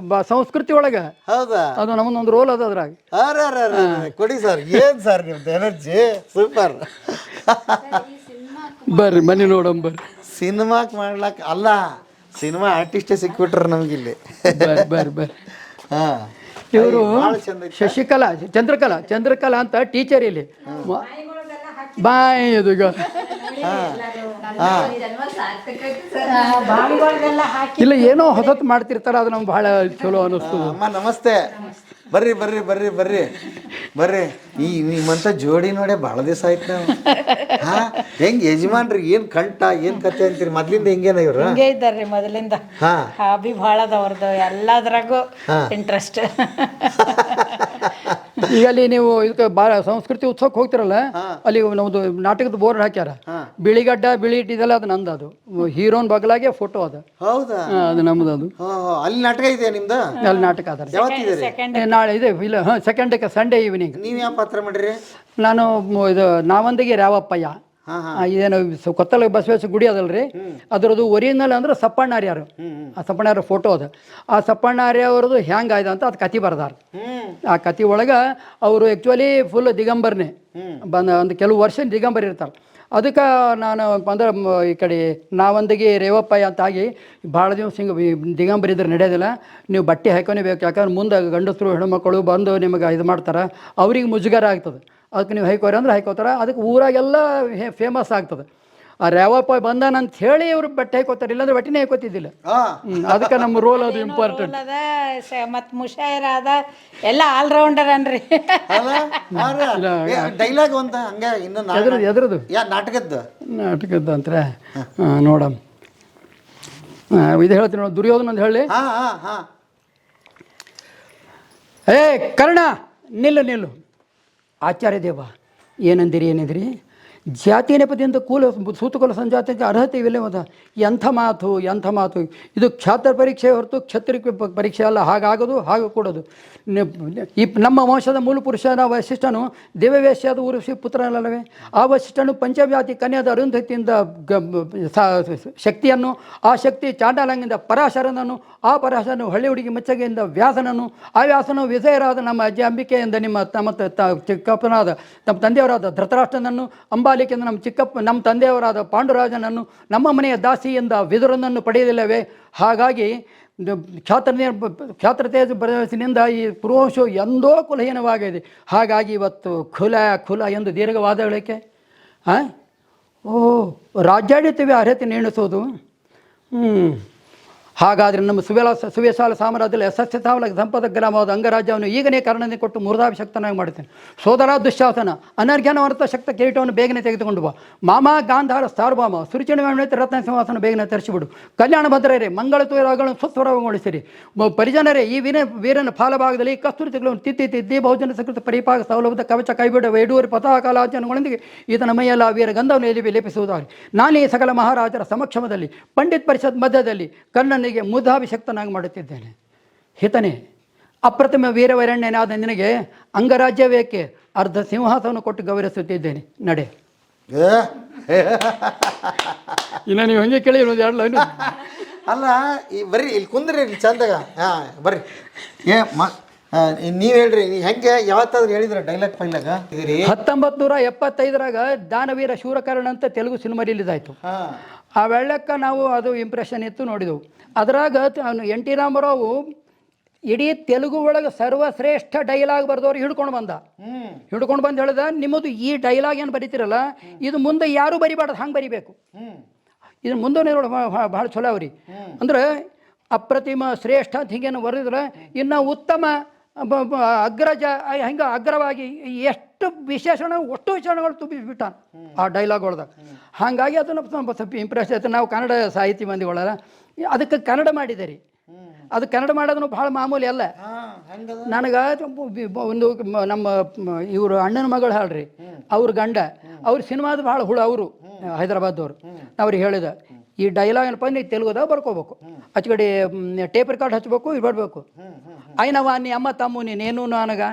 ಸಂಸ್ಕೃತಿ ಒಳಗೆ. ಹೌದಾ? ಅದು ನಮ್ಮದೊಂದು ರೋಲ್ ಅದ ಅದ್ರಾಗ. ಕೊಡಿ ಸರ್. ಏನು ಸರ್ ನಿಮ್ದು ಎನರ್ಜಿ ಸೂಪರ್. ಬರ್ರಿ ಮನೆ ನೋಡಮ್ ಬರ್ರಿ. ಸಿನಿಮಾಕ್ ಮಾಡ್ಲಾಕ ಅಲ್ಲ, ಸಿನಿಮಾ ಆರ್ಟಿಸ್ಟೇ ಸಿಕ್ಬಿಟ್ರ ನಮಗಿಲ್ಲಿ. ಬರ್ರಿ ಬರ್ರಿ. ಹಾಂ, ಇವರು ಶಶಿಕಲಾ ಚಂದ್ರಕಲಾ ಅಂತ ಟೀಚರ್ ಇಲ್ಲಿ. ಬಾಯ್ ಇದು ಈಗ ಇಲ್ಲ ಏನೋ ಹೊಸತು ಮಾಡ್ತಿರ್ತಾರ, ಅದು ನಮ್ಗೆ ಭಾಳ ಚಲೋ ಅನ್ನಿಸ್ತದೆ. ಅಮ್ಮ ನಮಸ್ತೆ. ಬರ್ರಿ ಬರ್ರಿ ಬರ್ರಿ ಬರ್ರಿ ಬರ್ರಿ. ನಿಮ್ಮಂತ ಜೋಡಿ ನೋಡೇ ಭಾಳ ದಿವಸ ಆಯ್ತು ನಾವು. ಹಾ, ಹೆಂಗ್ ಯಜಮಾನ್ರಿ ಏನ್ ಕಂಠ ಏನ್ ಕತೆ ಅಂತೀರಿ? ಮೊದ್ಲಿಂದ ಹೆಂಗೇನ ಇವ್ರು? ಹಿಂಗೆ ಇದ್ದಾರ್ರಿ ಮೊದಲಿಂದ. ಹಾಬಿ ಭಾಳ ಅದಾವ್ರದ್ದು, ಎಲ್ಲದ್ರಾಗೂ ಇಂಟ್ರೆಸ್ಟ್. ಈಗ ಅಲ್ಲಿ ನೀವು ಇದಕ್ಕೆ ಭಾಳ ಸಂಸ್ಕೃತಿ ಉತ್ಸವಕ್ಕೆ ಹೋಗ್ತಿರಲ್ಲ, ಅಲ್ಲಿ ನಮ್ದು ನಾಟಕದ ಬೋರ್ಡ್ ಹಾಕ್ಯಾರ. ಬಿಳಿಗಡ್ಡ ಬಿಳಿ ಇದೆಲ್ಲ ಅದು ನಂದು. ಅದು ಹೀರೋನ್ ಬಗಲಾಗೆ ಫೋಟೋ ಅದ. ಹೌದಾ? ಅದು ನಮ್ದು. ಅದು ಅಲ್ಲಿ ನಾಟಕ ಇದೆಯಾ ನಿಮ್ದು? ಅಲ್ಲಿ ನಾಟಕ ಅದ. ನಾಳೆ ಇದೆ ಇಲ್ಲ. ಸೆಕೆಂಡಕ್ಕೆ ಸಂಡೇ ಈವ್ನಿಂಗ್. ನೀವು ಯಾವ ಪಾತ್ರ ಮಾಡಿರಿ? ನಾನು ಇದು ನಾವಂದಿಗೆ ರಾವಪ್ಪಯ್ಯ. ಇದೇನು ಕೊತ್ತಲ ಬಸವೇಶ್ವರ ಗುಡಿ ಅದಲ್ರಿ, ಅದರದ್ದು ಒರಿಜಿನಲ್ ಅಂದ್ರೆ ಸಪ್ಪಣ್ಣಾರ್ಯಾರು. ಆ ಸಪ್ಪಣ್ಣಾರ ಫೋಟೋ ಅದ. ಆ ಸಪ್ಪಣ್ಣಾರ್ಯ ಅವ್ರದ್ದು ಹ್ಯಾಂಗಾಯ್ದ ಅಂತ ಅದು ಕತೆ ಬರ್ದಾರ. ಆ ಕತೆ ಒಳಗೆ ಅವರು ಆ್ಯಕ್ಚುಲಿ ಫುಲ್ ದಿಗಂಬರ್ನೇ ಒಂದು ಕೆಲವು ವರ್ಷ ದಿಗಂಬರ್ ಇರ್ತಾರೆ. ಅದಕ್ಕೆ ನಾನು ಅಂದ್ರೆ ಈ ಕಡೆ ನಾವಂದಿಗೆ ರೇವಪ್ಪಯ್ಯ ಅಂತ ಆಗಿ ಭಾಳ ದಿವಸ ಹಿಂಗೆ ದಿಗಂಬರ್ ಇದ್ರೆ ನಡೆಯೋದಿಲ್ಲ, ನೀವು ಬಟ್ಟೆ ಹಾಕೋನೇಬೇಕು. ಯಾಕಂದ್ರೆ ಮುಂದೆ ಗಂಡಸರು ಹೆಣ್ಮಕ್ಳು ಬಂದು ನಿಮಗೆ ಇದು ಮಾಡ್ತಾರೆ, ಅವ್ರಿಗೆ ಮುಜುಗರ ಆಗ್ತದೆ. ಅದಕ್ಕೆ ನೀವು ಹೈಕೋರಿ ಅಂದ್ರೆ ಹೈಕೋತಾರೆ. ಅದಕ್ಕೆ ಊರಾಗೆಲ್ಲ ಫೇಮಸ್ ಆಗ್ತದೆ. ಆ ರೇವಪ್ಪ ಬಂದಾನಂತ ಹೇಳಿ ಇವ್ರು ಬಟ್ಟೆ ಹಾಕೋತಾರೆ, ಇಲ್ಲಾಂದ್ರೆ ಬಟ್ಟೆನೇ ಹಾಕೋತಿದ್ದಿಲ್ಲ. ಅದಕ್ಕೆ ನಮ್ಮ ರೋಲ್ ಅದು ಇಂಪಾರ್ಟೆಂಟ್. ಮತ್ತು ಮುಷಾಯರ ಅದ, ಎಲ್ಲ ಆಲ್ರೌಂಡರ್ ಅನ್ರಿ. ಡೈಲಾಗ್ ಅಂತ ಹಂಗೆ ಇನ್ನು ಎದ್ರದ್ದು ನಾಟಕದ್ದು ಅಂತಾರೆ ನೋಡಮ್. ಇದು ಹೇಳ್ತೀನಿ ನೋಡಿ, ದುರ್ಯೋಧನ ಅಂತ ಹೇಳಿ. ಏ ಕರ್ಣ ನಿಲ್ಲು. ಆಚಾರ್ಯ ದೇವ ಏನಂದಿರಿ? ಜಾತಿ ನೆಪದಿಂದ ಸೂತುಕುಲ ಸಂಜಾತಿಗೆ ಅರ್ಹತೆ ಇವೆಲ್ಲ ಮತ. ಎಂಥ ಮಾತು ಇದು ಕ್ಷಾತ್ರ ಪರೀಕ್ಷೆ ಹೊರತು ಕ್ಷತ್ರಿಯ ಪರೀಕ್ಷೆ ಅಲ್ಲ. ಹಾಗಾಗೋದು ಹಾಗೆ ಕೊಡೋದು. ಈ ನಮ್ಮ ವಂಶದ ಮೂಲ ಪುರುಷನ ವಶಿಷ್ಠನು ದೇವವೇಶ್ಯಾದ ಊರ್ವಶಿ ಪುತ್ರನಲ್ಲವೇ? ಆ ವಶಿಷ್ಠನು ಪಂಚವ್ಯಾತಿ ಕನ್ಯಾದ ಅರುಂಧತಿಯಿಂದ ಶಕ್ತಿಯನ್ನು, ಆ ಶಕ್ತಿ ಚಾಂಡಾಲಂಗಿಂದ ಪರಾಶರನನ್ನು, ಆ ಪರಾಶರನು ಹಳ್ಳಿ ಹುಡುಗಿ ಮಚ್ಚಗೆಯಿಂದ ವ್ಯಾಸನನ್ನು, ಆ ವ್ಯಾಸನು ವಿಜಯರಾದ ನಮ್ಮ ಅಜ್ಜಿ ಅಂಬಿಕೆಯಿಂದ ನಮ್ಮ ಚಿಕ್ಕಪ್ಪನಾದ ನಮ್ಮ ತಂದೆಯವರಾದ ಧೃತರಾಷ್ಟ್ರನನ್ನು, ಅಂಬಾಲಿಕೆಯಿಂದ ನಮ್ಮ ತಂದೆಯವರಾದ ಪಾಂಡುರಾಜನನ್ನು, ನಮ್ಮ ಮನೆಯ ದಾಸಿಯಿಂದ ವಿದುರನನ್ನು ಪಡೆಯಲಿಲ್ಲವೇ? ಹಾಗಾಗಿ ಕ್ಷಾತ್ರತೇಜ ಬರಸಿನಿಂದ ಈ ಪುರುವಂಶವು ಎಂದೋ ಕುಲಹೀನವಾಗಿದೆ. ಹಾಗಾಗಿ ಇವತ್ತು ಖುಲ ಎಂದು ದೀರ್ಘವಾದಗಳಕ್ಕೆ ರಾಜ್ಯಾಡಳಿತವೇ ಅರ್ಹತೆ ನಿರ್ಣಯಿಸೋದು. ಹಾಗಾದರೆ ನಮ್ಮ ಸುವೇಶಾಲ ಸಾಮ್ರಾಜ್ಯದಲ್ಲಿ ಸಸ್ಯತಾವಲ ಸಂಪದ ಗ್ರಾಮವಾದ ಅಂಗರಾಜ್ಯವನ್ನು ಈಗನೇ ಕಾರಣದಿಂದ ಕೊಟ್ಟು ಮುರಿದಾಭಿಷಕ್ತನಾಗಿ ಮಾಡುತ್ತೇನೆ. ಸೋದರ ದುಶ್ಯಾಸನ ಅನರ್ಘ್ಯಾನವರ್ತ ಶಕ್ತ ಕಿರೀಟವನ್ನು ಬೇಗನೆ ತೆಗೆದುಕೊಂಡು ಬಾ. ಮಾಮ ಗಾಂಧಾರ ಸಾರ್ವಭೌಮ ಸುರುಚಿನ ರತ್ನ ಸಿಂಹಾಸನ ಬೇಗನೆ ತರಿಸಿಬಿಡು. ಕಲ್ಯಾಣ ಭದ್ರರೇ, ಮಂಗಳ ತುಯರಾಗಳನ್ನು ಸ್ವಸ್ವರಗೊಳಿಸಿರಿ. ಪರಿಜನರೇ, ಈ ವೀರನ ಫಾಲಭಾಗದಲ್ಲಿ ಕಸ್ತೂರಿಗಳನ್ನು ತಿದ್ದಿ ಬಹುಜನ ಸಕೃತ ಪರಿಪಾಕ ಸೌಲಭ್ಯದ ಕವಚ ಕೈಬಿಡ ವೈಡೂರಿ ಪತಾಕಾಲಾಚನಗಳೊಂದಿಗೆ ಈತನ ಮೈಯೆಲ್ಲ ವೀರ ಗಂಧವನ್ನು ಲೇಪಿಸುವುದಾಗಲಿ. ನಾನೇ ಸಕಲ ಮಹಾರಾಜರ ಸಮಕ್ಷಮದಲ್ಲಿ ಪಂಡಿತ್ ಪರಿಷತ್ ಮಧ್ಯದಲ್ಲಿ ಕರ್ಣನಿಗೆ ಮುದಾಭಿಷಕ್ತನಾಗಿ ಮಾಡುತ್ತಿದ್ದೇನೆ. ಹಿತನೇ, ಅಪ್ರತಿಮ ವೀರವೈರಣ್ಯನಾದ ನಿನಗೆ ಅಂಗರಾಜ್ಯವೇಕೆ ಅರ್ಧ ಸಿಂಹಾಸವನ್ನು ಕೊಟ್ಟು ಗೌರವಿಸುತ್ತಿದ್ದೇನೆ. ನಡೆ. ಇನ್ನು ನೀವು ಹಂಗೆ ಕೇಳಿ ಎರಡು ಅಲ್ಲ, ಈ ಬರ್ರಿ ಇಲ್ಲಿ ಕುಂದ್ರಿ ಚಂದಾಗ. ಬರ್ರಿ. ನೀವು ಹೇಳ್ರಿ, ನೀವು ಹೆಂಗೆ ಯಾವತ್ತಾದ್ರೂ ಹೇಳಿದ್ರೆ ಡೈಲಾಗ್ ಫೈಲಾಗ 1975 ದಾನವೀರ ಶೂರಕರ್ಣ ಅಂತ ತೆಲುಗು ಸಿನಿಮಾ ರಿಲೀಸ್ ಆಯಿತು. ಆ ವೆಳ್ಳಕ್ಕೆ ನಾವು ಅದು ಇಂಪ್ರೆಷನ್ ಇತ್ತು ನೋಡಿದೆವು. ಅದರಾಗ ಎನ್ ಟಿ ರಾಮರಾವು ಇಡೀ ತೆಲುಗು ಒಳಗೆ ಸರ್ವಶ್ರೇಷ್ಠ ಡೈಲಾಗ್ ಬರೆದವ್ರು ಹಿಡ್ಕೊಂಡು ಬಂದು ಹೇಳ್ದ, ನಿಮ್ಮದು ಈ ಡೈಲಾಗ್ ಏನು ಬರೀತಿರಲ್ಲ, ಇದು ಮುಂದೆ ಯಾರೂ ಬರಿಬಾರ್ದು, ಹಂಗೆ ಬರಿಬೇಕು. ಇದು ಮುಂದೆ ನೋಡಿ ಭಾಳ ಚಲೋ ಅವ್ರಿ. ಅಂದ್ರೆ ಅಪ್ರತಿಮ ಶ್ರೇಷ್ಠ ಅಂತ ಹಿಂಗೇನು ಬರೆದಿದ್ರೆ ಇನ್ನು ಉತ್ತಮ ಅಗ್ರಜ ಹಿಂಗೆ ಅಗ್ರವಾಗಿ ಎಷ್ಟು ಒಟ್ಟು ವಿಶೇಷಣಗಳು ತುಂಬಿಬಿಟ್ಟ ಆ ಡೈಲಾಗ್ ಒಳ್ದಾಗ. ಹಾಗಾಗಿ ಅದನ್ನು ಸ್ವಲ್ಪ ಇಂಪ್ರೆಸ್ ಆಯ್ತು. ನಾವು ಕನ್ನಡ ಸಾಹಿತಿ ಮಂದಿಗಳಲ್ಲ, ಅದಕ್ಕೆ ಕನ್ನಡ ಮಾಡಿದೆ ರೀ. ಅದು ಕನ್ನಡ ಮಾಡೋದನ್ನು ಭಾಳ ಮಾಮೂಲಿ ಅಲ್ಲ. ನನಗೆ ಒಂದು ನಮ್ಮ ಇವರು ಅಣ್ಣನ ಮಗಳು ಹೇಳ್ರಿ ಅವ್ರ ಗಂಡ ಅವ್ರ ಸಿನಿಮಾದ ಭಾಳ ಹುಳು ಅವರು ಹೈದರಾಬಾದವ್ರು ಅವ್ರಿಗೆ ಹೇಳಿದ ಈ ಡೈಲಾಗ್ ಏನಪ್ಪ ನೀ ತೆಲುಗುದಾಗ ಬರ್ಕೋಬೇಕು ಕಡೆ ಟೇಪ್ ರೆಕಾರ್ಡ್ ಹಚ್ಬೇಕು ಇದು ಬರಬೇಕು అయినవా నీ అమ్మ తమ్ముని నేను నానగా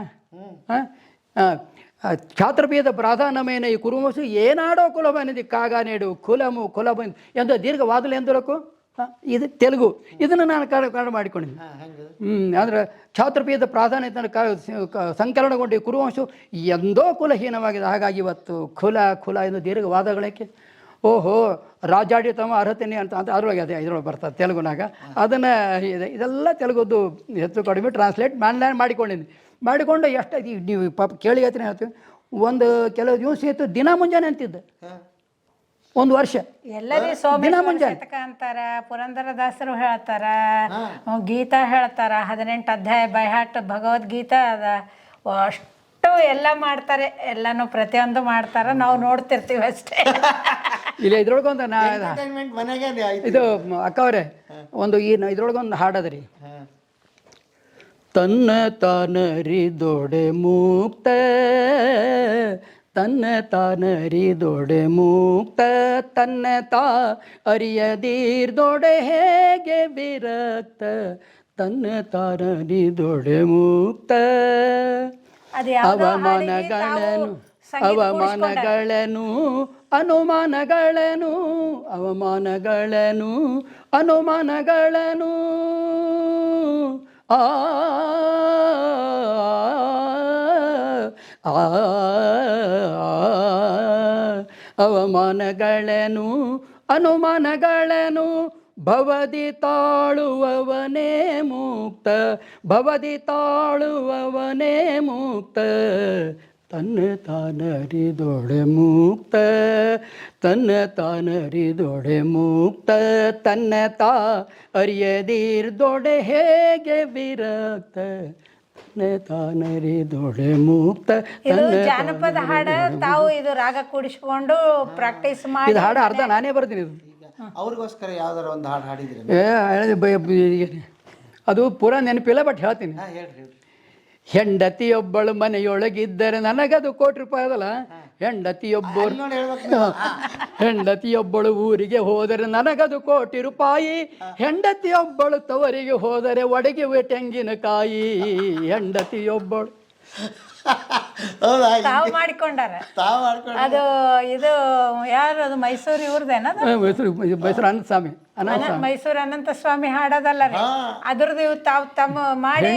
ఛాత్రపీద ప్రాధాన్యమైన ఈ కురుమసు ఏనాడో కులమైనది కాగా నేడు కులము కులము ಎಂದ ದೀರ್ಘವಾದಲು ಎಂದರಕು ಇದು ತೆಲುಗು ಇದನ್ನು ನಾನು ಕನ್ನಡ ಮಾಡಿಕೊಂಡಿದ್ದೀನಿ ಅಂದರೆ ಛಾತ್ರಪೀಠದ ಪ್ರಾಧಾನ್ಯತೆ ಸಂಕಲನಗೊಂಡು ಈ ಕುರುವಂಶವು ಎಂದೋ ಕುಲಹೀನವಾಗಿದೆ ಹಾಗಾಗಿ ಇವತ್ತು ಕುಲ ಎಂದು ದೀರ್ಘವಾದಗಳಕ್ಕೆ ಓಹೋ ರಾಜ್ಯಾಡಳಿತ ಅರ್ಹತೆನೇ ಅಂತ ಅದ್ರೊಳಗೆ ಇದ್ರೊಳಗೆ ಬರ್ತದೆ ತೆಲುಗುನಾಗ ಅದನ್ನು ಇದೆಲ್ಲ ತೆಲುಗುದು ಹೆಚ್ಚು ಕಡಿಮೆ ಟ್ರಾನ್ಸ್ಲೇಟ್ ಮಾಡಿಕೊಂಡು ಎಷ್ಟು ನೀವು ಪಾಪ ಕೇಳಿ ಹೇಳ್ತೀವಿ ಒಂದು ಕೆಲವು ದಿವಸ ಇತ್ತು ದಿನ ಮುಂಜಾನೆ ಅಂತಿದ್ದೆ ಒಂದು ವರ್ಷ ಎಲ್ಲರೂ ಸೋಮೇಶ್ವರ ಅಂತಾರ ಪುರಂದರದಾಸರು ಹೇಳ್ತಾರ ಗೀತಾ ಹೇಳ್ತಾರ 18 ಅಧ್ಯಾಯ ಬೈಹಾಟ್ ಭಗವದ್ಗೀತಾ ಅದ ಅಷ್ಟು ಎಲ್ಲ ಮಾಡ್ತಾರೆ ಎಲ್ಲಾನು ಪ್ರತಿಯೊಂದು ಮಾಡ್ತಾರ ನಾವು ನೋಡ್ತಿರ್ತೀವಿ ಅಷ್ಟೇ ಇಲ್ಲ ಇದ್ರೊಳಗೊಂದು ಇದು ಅಕ್ಕವ್ರೆ ಒಂದು ಇದ್ರೊಳಗೊಂದು ಹಾಡದ್ರಿ ತನ್ನ ತಾನರಿದೊಡೆ ಮುಕ್ತ ತನ್ನ ತಾನರಿದೊಡೆ ಮುಕ್ತ ತನ್ನ ತಾ ಅರಿಯದೀರ್ದೊಡೆ ಹೇಗೆ ವಿರಕ್ತ ತನ್ನ ತಾನರಿದೊಡೆ ಮುಕ್ತ ಅವಮಾನಗಳನ್ನು ಅನುಮಾನಗಳನ್ನು ಅನುಮಾನಗಳನ್ನು ಭವದಿ ತಾಳುವವನೇ ಮುಕ್ತ ತನ್ನ ತಾನರಿದೊಡೆ ಮುಕ್ತ ತನ್ನ ತಾ ಅರಿಯದಿರ್ದೊಡೆ ಹೇಗೆ ವಿರಕ್ತ ತಾನರಿದೊಡೆ ಮುಕ್ತ. ಇದು ಜಾನಪದ ಹಾಡ ತಾವು ಇದು ರಾಗ ಕೂಡಿಸ್ಕೊಂಡು ಪ್ರಾಕ್ಟೀಸ್ ಮಾಡಿ ಇದು ಹಾಡು ಅರ್ಧ ನಾನೇ ಬರ್ತೀನಿ. ಇದು ಅವ್ರಿಗೋಸ್ಕರ ಯಾವ್ದಾರ ಒಂದು ಹಾಡು ಹಾಡಿದ್ರಿ? ಅದು ಪೂರಾ ನೆನಪಿಲ್ಲ, ಬಟ್ ಹೇಳ್ತೀನಿ. ಹೇಳ್ರಿ. ಹೆಂಡತಿಯೊಬ್ಬಳು ಮನೆಯೊಳಗಿದ್ದರೆ ನನಗದು ₹1,00,00,000 ಅದಲ್ಲ. ಹೆಂಡತಿಯೊಬ್ಬಳು ಊರಿಗೆ ಹೋದರೆ ನನಗದು ₹1,00,00,000. ಹೆಂಡತಿಯೊಬ್ಬಳು ತವರಿಗೆ ಹೋದರೆ ಒಡಗಿವೆ ತೆಂಗಿನಕಾಯಿ. ಹೆಂಡತಿಯೊಬ್ಬಳು ತಾವು ಮಾಡಿಕೊಂಡಾರ. ಅದು ಇದು ಯಾರು ಅದು ಮೈಸೂರು ಇವ್ರದೇನದು? ಮೈಸೂರು ಅನಂತಸ್ವಾಮಿ. ಮೈಸೂರು ಅನಂತ ಸ್ವಾಮಿ ಹಾಡೋದಲ್ಲ ರೀ, ಅದ್ರದ್ದು ಇವು ತಾವು ತಮ್ಮ ಮಾಡಿ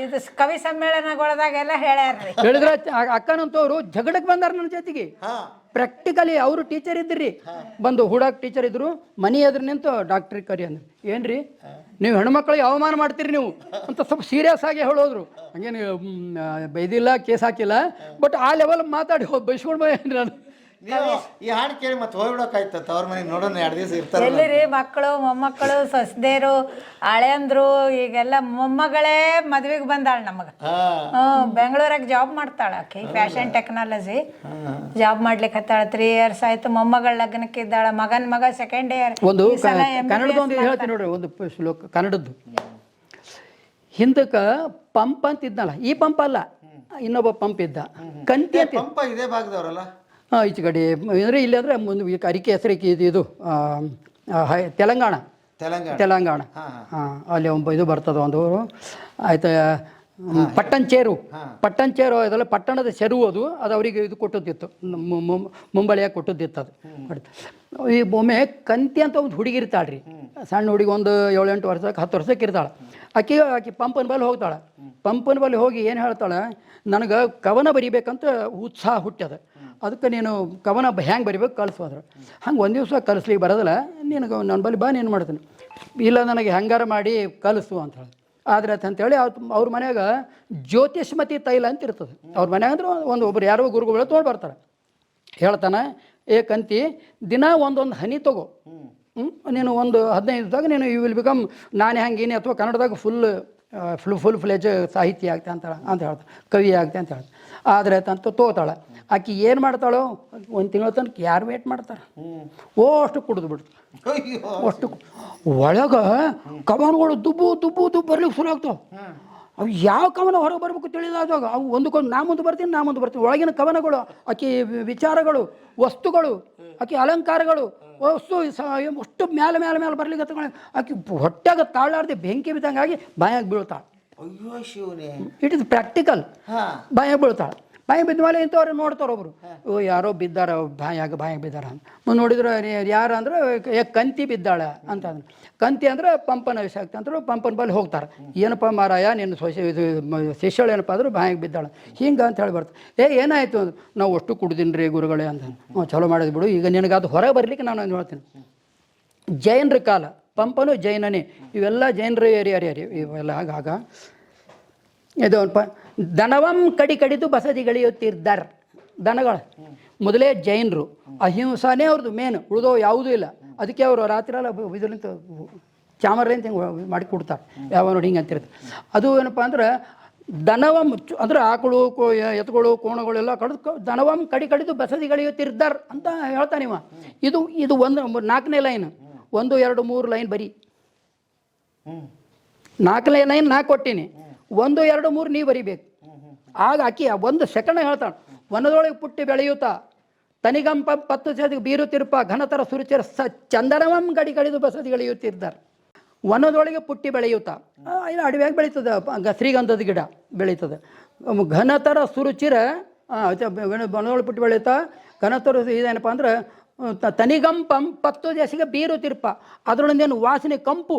ಇದು ಕವಿ ಸಮ್ಮೇಳನಗಳದಾಗೆಲ್ಲ ಹೇಳ್ಯಾರ್ರಿ. ಹೇಳಿದ್ರೆ ಅಕ್ಕನಂತವ್ರು ಜಗಳಕ್ಕೆ ಬಂದಾರ ನನ್ನ ಜೊತೆಗೆ. ಪ್ರಾಕ್ಟಿಕಲಿ ಅವರು ಟೀಚರ್ ಇದ್ರಿ, ಬಂದು ಹುಡಾಕ್ ಟೀಚರ್ ಇದ್ರು. ಮನೆ ಎದುರು ನಿಂತು ಡಾಕ್ಟ್ರಿಗೆ ಕರಿ ಅಂದ್ರೆ, ಏನ್ರಿ ನೀವು ಹೆಣ್ಮಕ್ಳಿಗೆ ಅವಮಾನ ಮಾಡ್ತೀರಿ ನೀವು ಅಂತ ಸ್ವಲ್ಪ ಸೀರಿಯಸ್ ಆಗಿ ಹೇಳೋದ್ರು. ಹಂಗೇನು ಬೈದಿಲ್ಲ, ಕೇಸ್ ಹಾಕಿಲ್ಲ, ಬಟ್ ಆ ಲೆವೆಲ್ ಮಾತಾಡಿ ಬೈಸ್ಕೊಂಡು ಏನ್ರಿ ನಾನು ಈ ಹಾಡು ಕೇಳಿ ಮತ್ತೆ ಹೋಗ್ಬಿಡೋಕಾಯ್ತು ಅವ್ರ ಮನೆಗೆ ನೋಡೋಣ. 2 ದಿವಸ ಇರ್ತಾರೆ ಎಲ್ಲಿರಿ ಮಕ್ಕಳು ಮೊಮ್ಮಕ್ಕಳು ಸೊಸೆದೇರು ಹಳೆಯಂದ್ರು ಈಗೆಲ್ಲ ಮೊಮ್ಮಗಳೇ ಮದ್ವೆಗೆ ಬಂದಾಳ ನಮಗ. ಬೆಂಗಳೂರಾಗ ಜಾಬ್ ಮಾಡ್ತಾಳ ಆಕಿ, ಫ್ಯಾಷನ್ ಟೆಕ್ನಾಲಜಿ ಜಾಬ್ ಮಾಡ್ಲಿಕ್ಕೆ ಹತ್ತಾಳ. 3 years ಆಯ್ತು. ಮೊಮ್ಮಗಳ ಲಗ್ನಕ್ಕೆ ಇದ್ದಾಳ. ಮಗ 2nd year. ಒಂದು ಕನ್ನಡದ ಒಂದು ಹೇಳ್ತೀನಿ ನೋಡ್ರಿ, ಒಂದು ಶ್ಲೋಕ ಕನ್ನಡದ್ದು. ಹಿಂದಕ್ಕೆ ಪಂಪ್ ಅಂತ ಇದ್ನಲ್ಲ, ಈ ಪಂಪ್ ಅಲ್ಲ, ಇನ್ನೊಬ್ಬ ಪಂಪ್ ಇದ್ದ, ಕಂತಿ ಅಂತ. ಪಂಪ ಇದೇ ಭಾಗದವರಲ್ಲ? ಈಚೆ ಕಡೆ ಅಂದರೆ ಇಲ್ಲಿ ಅಂದರೆ ಮುಂದೆ ಅರಿಕೆ ಹೆಸರಿಗೆ ಇದು ತೆಲಂಗಾಣ. ಅಲ್ಲಿ ಇದು ಬರ್ತದೆ ಒಂದು ಆಯ್ತು, ಪಟ್ಟಂಚೇರು ಅದೆಲ್ಲ ಪಟ್ಟಣದ ಚೆರು. ಅದು ಅವರಿಗೆ ಇದು ಕೊಟ್ಟದ್ದಿತ್ತು, ಮುಂಬಳಿಯಾಗಿ ಕೊಟ್ಟದ್ದಿತ್ತು. ಅದು ಈ ಒಮ್ಮೆ ಕಂತಿ ಅಂತ ಒಂದು ಹುಡುಗಿ ಇರ್ತಾಳ್ರಿ, ಸಣ್ಣ ಹುಡುಗಿ, ಒಂದು 7-8 ವರ್ಷಕ್ಕೆ 10 ವರ್ಷಕ್ಕೆ ಇರ್ತಾಳೆ. ಆಕಿ ಪಂಪನ ಬಲ್ಲಿ ಹೋಗ್ತಾಳೆ. ಪಂಪನ ಬಲ್ಲಿ ಹೋಗಿ ಏನು ಹೇಳ್ತಾಳೆ, ನನಗೆ ಕವನ ಬರಿಬೇಕಂತ ಉತ್ಸಾಹ ಹುಟ್ಟ್ಯದ, ಅದಕ್ಕೆ ನೀನು ಕವನ ಹೆಂಗೆ ಬರಿಬೇಕು ಕಳಿಸೋದ್ರ. ಹಂಗೆ ಒಂದು ದಿವಸ ಕಲಿಸ್ಲಿಕ್ಕೆ ಬರೋದಿಲ್ಲ, ನಿನಗೆ ನನ್ನ ಬಳಿ ಬಾ, ನೀನು ಮಾಡ್ತೀನಿ. ಇಲ್ಲ ನನಗೆ ಹೆಂಗಾರ ಮಾಡಿ ಕಲಿಸು ಅಂತ ಹೇಳಿ. ಆದರೆ ಅಂತೇಳಿ ಅವ್ರ ಮನ್ಯಾಗ ಜ್ಯೋತಿಷ್ಮತಿ ತೈಲ ಅಂತ ಇರ್ತದೆ ಅವ್ರ ಮನ್ಯಾಗ. ಅಂದ್ರೆ ಒಬ್ಬರು ಯಾರೋ ಗುರುಗಳು ತೊಗೊಂಡು ಬರ್ತಾರೆ. ಹೇಳ್ತಾನೆ, ಕಂತಿ ದಿನ ಒಂದೊಂದು ಹನಿ ತಗೋ, ನೀನು ಒಂದು 15 ದಿವಸದಾಗ ನೀನು ಯು ವಿಲ್ ಬಿಕಮ್ ನಾನೇ ಹಂಗೇನೆ ಅಥವಾ ಕನ್ನಡದಾಗ ಫುಲ್ ಫ್ಲೆಜ್ ಸಾಹಿತ್ಯ ಆಗ್ತೆ ಅಂತ ಹೇಳ್ತಾಳೆ, ಕವಿ ಆಗ್ತೆ ಅಂತ ಹೇಳ್ತಾಳೆ. ಆದರೆ ಅಂತ ತೋತಾಳೆ. ಆಕೆ ಏನು ಮಾಡ್ತಾಳೋ, 1 ತಿಂಗಳ ತನಕ ಯಾರು ವೇಟ್ ಮಾಡ್ತಾರೆ, ಅಷ್ಟು ಕುಡಿದು ಬಿಡ್ತಾಳೆ. ಅಷ್ಟು ಒಳಗೆ ಕವನಗಳು ದುಬ್ಬು ಬರ್ಲಿಕ್ಕೆ ಶುರು ಆಗ್ತಾವೆ. ಅವು ಯಾವ ಕವನ ಹೊರಗೆ ಬರ್ಬೇಕು ತಿಳಿದಾಗ ಅವು ಒಂದಕ್ಕೊಂದು ನಾ ಮುಂದೆ ಬರ್ತೀನಿ ಒಳಗಿನ ಕವನಗಳು, ಆಕೆ ವಿಚಾರಗಳು, ವಸ್ತುಗಳು, ಆಕೆ ಅಲಂಕಾರಗಳು, ಅಷ್ಟು ಮೇಲೆ ಬರ್ಲಿಕ್ಕೆ ಆಕೆ ಹೊಟ್ಟಾಗ ತಾಳಾರ್ದೆ ಬೆಂಕಿ ಬಿದ್ದಂಗಾಗಿ ಬಾಯಾಗಿ ಬೀಳ್ತಾಳೆ. ಅಯ್ಯೋ ಶಿವನೇ, ಇಟ್ ಇಸ್ ಪ್ರಾಕ್ಟಿಕಲ್. ಬಾಯಾಗಿ ಬೀಳ್ತಾಳೆ. ಬಾಯಿಗೆ ಬಿದ್ದ ಮೇಲೆ ಇಂಥವ್ರು ನೋಡ್ತಾರೆ ಒಬ್ರು, ಯಾರೋ ಬಿದ್ದಾರ ಬಾಯಾಗಿ ಬಿದ್ದಾರ ಅಂತ ನೋಡಿದ್ರು. ಯಾರು ಅಂದ್ರೆ ಕಂತಿ ಬಿದ್ದಾಳ ಅಂತ ಅಂದ್ರು. ಕಂತಿ ಅಂದ್ರೆ ಪಂಪನ ಶಕ್ತಿ ಅಂತಂದ್ರು. ಪಂಪನ ಬಳಿ ಹೋಗ್ತಾರೆ. ಏನಪ್ಪ ಮಾರಾಯ ನಿನ್ನ ಶಿಷ್ಯಳು ಏನಪ್ಪ ಅಂದ್ರೆ ಬಾಯಿಗೆ ಬಿದ್ದಾಳ ಹಿಂಗೆ ಅಂತ ಹೇಳಿ ಬರ್ತಾರೆ. ಏನಾಯಿತು ಅಂದ್ರೆ ನಾವು ಅಷ್ಟು ಕುಡ್ದೀನಿ ರೀ ಗುರುಗಳೇ ಅಂತ. ಚಲೋ ಮಾಡಿದ್ ಬಿಡು, ಈಗ ನಿನಗದು ಹೊರಗೆ ಬರಲಿಕ್ಕೆ ನಾನು ಹೇಳ್ತೀನಿ. ಜೈನರ ಕಾಲ, ಪಂಪನು ಜೈನನೇ, ಇವೆಲ್ಲ ಜೈನರ ಏರಿಯಾ ಇವೆಲ್ಲ. ಆಗಾಗ ಇದು ದನವಂ ಕಡಿದು ಬಸದಿಗಳಿಯುತ್ತಿದ್ದಾರೆ. ದನಗಳು ಮೊದಲೇ ಜೈನರು, ಅಹಿಂಸಾನೇ ಅವ್ರದ್ದು ಮೇನ್, ಉಳಿದೋ ಯಾವುದೂ ಇಲ್ಲ. ಅದಕ್ಕೆ ಅವರು ರಾತ್ರಿ ಎಲ್ಲ ಇದರಿಂದ ಚಾಮರ್ಲಿಂತ ಹಿಂಗೆ ಮಾಡಿ ಕೊಡ್ತಾರೆ. ಯಾವ ನೋಡಿ ಹಿಂಗೆ ಅಂತಿರುತ್ತೆ. ಅದು ಏನಪ್ಪ ಅಂದ್ರೆ ದನವಂ ಅಂದ್ರೆ ಆಕಳು ಎತ್ತುಗಳು ಕೋಣಗಳೆಲ್ಲ ಕಡಿದು ದನವಂ ಕಡಿದು ಬಸದಿಗಳಿಯುತ್ತಿದ್ದಾರೆ ಅಂತ ಹೇಳ್ತಾನೆ ಇವ. ಇದು ಒಂದು 4ನೇ ಲೈನ್, 1 2 3 ಲೈನ್ ಬರೀ. 4ನೇ ಲೈನ್ ನಾ ಕೊಟ್ಟೀನಿ, 1 2 3 ನೀ ಬರಿಬೇಕು. ಆಗ ಆಕಿ 1 ಸೆಕೆಂಡ್ ಹೇಳ್ತಾಳೆ. ವನದೊಳಗೆ ಪುಟ್ಟಿ ಬೆಳೆಯುತ್ತಾ ತನಿಗಂಪ 10 ಸದಿಗೆ ಬೀರುತ್ತಿರ್ಪ ಘನತರ ಸುರುಚಿರ ಚಂದನವಂ ಕಡಿದು ಬಸದಿಗಳಿಯುತ್ತಿದ್ದಾರೆ. ವನದೊಳಗೆ ಪುಟ್ಟಿ ಬೆಳೆಯುತ್ತಾ, ಇಲ್ಲ ಅಡವಿಯಾಗಿ ಬೆಳೀತದೆ, ಶ್ರೀಗಂಧದ ಗಿಡ ಬೆಳೀತದೆ. ಘನತರ ಸುರುಚಿರ ವನದೊಳಗೆ ಪುಟ್ಟಿ ಬೆಳೆಯುತ್ತಾ ಘನತರ ಇದೇನಪ್ಪ ಅಂದ್ರೆ ತನಿಗಂಪಂ 10 ದೇಶಿಗೆ ಬೀರುತ್ತಿರ್ಪ, ಅದರೊಳಂದೇನು ವಾಸನೆ ಕಂಪು.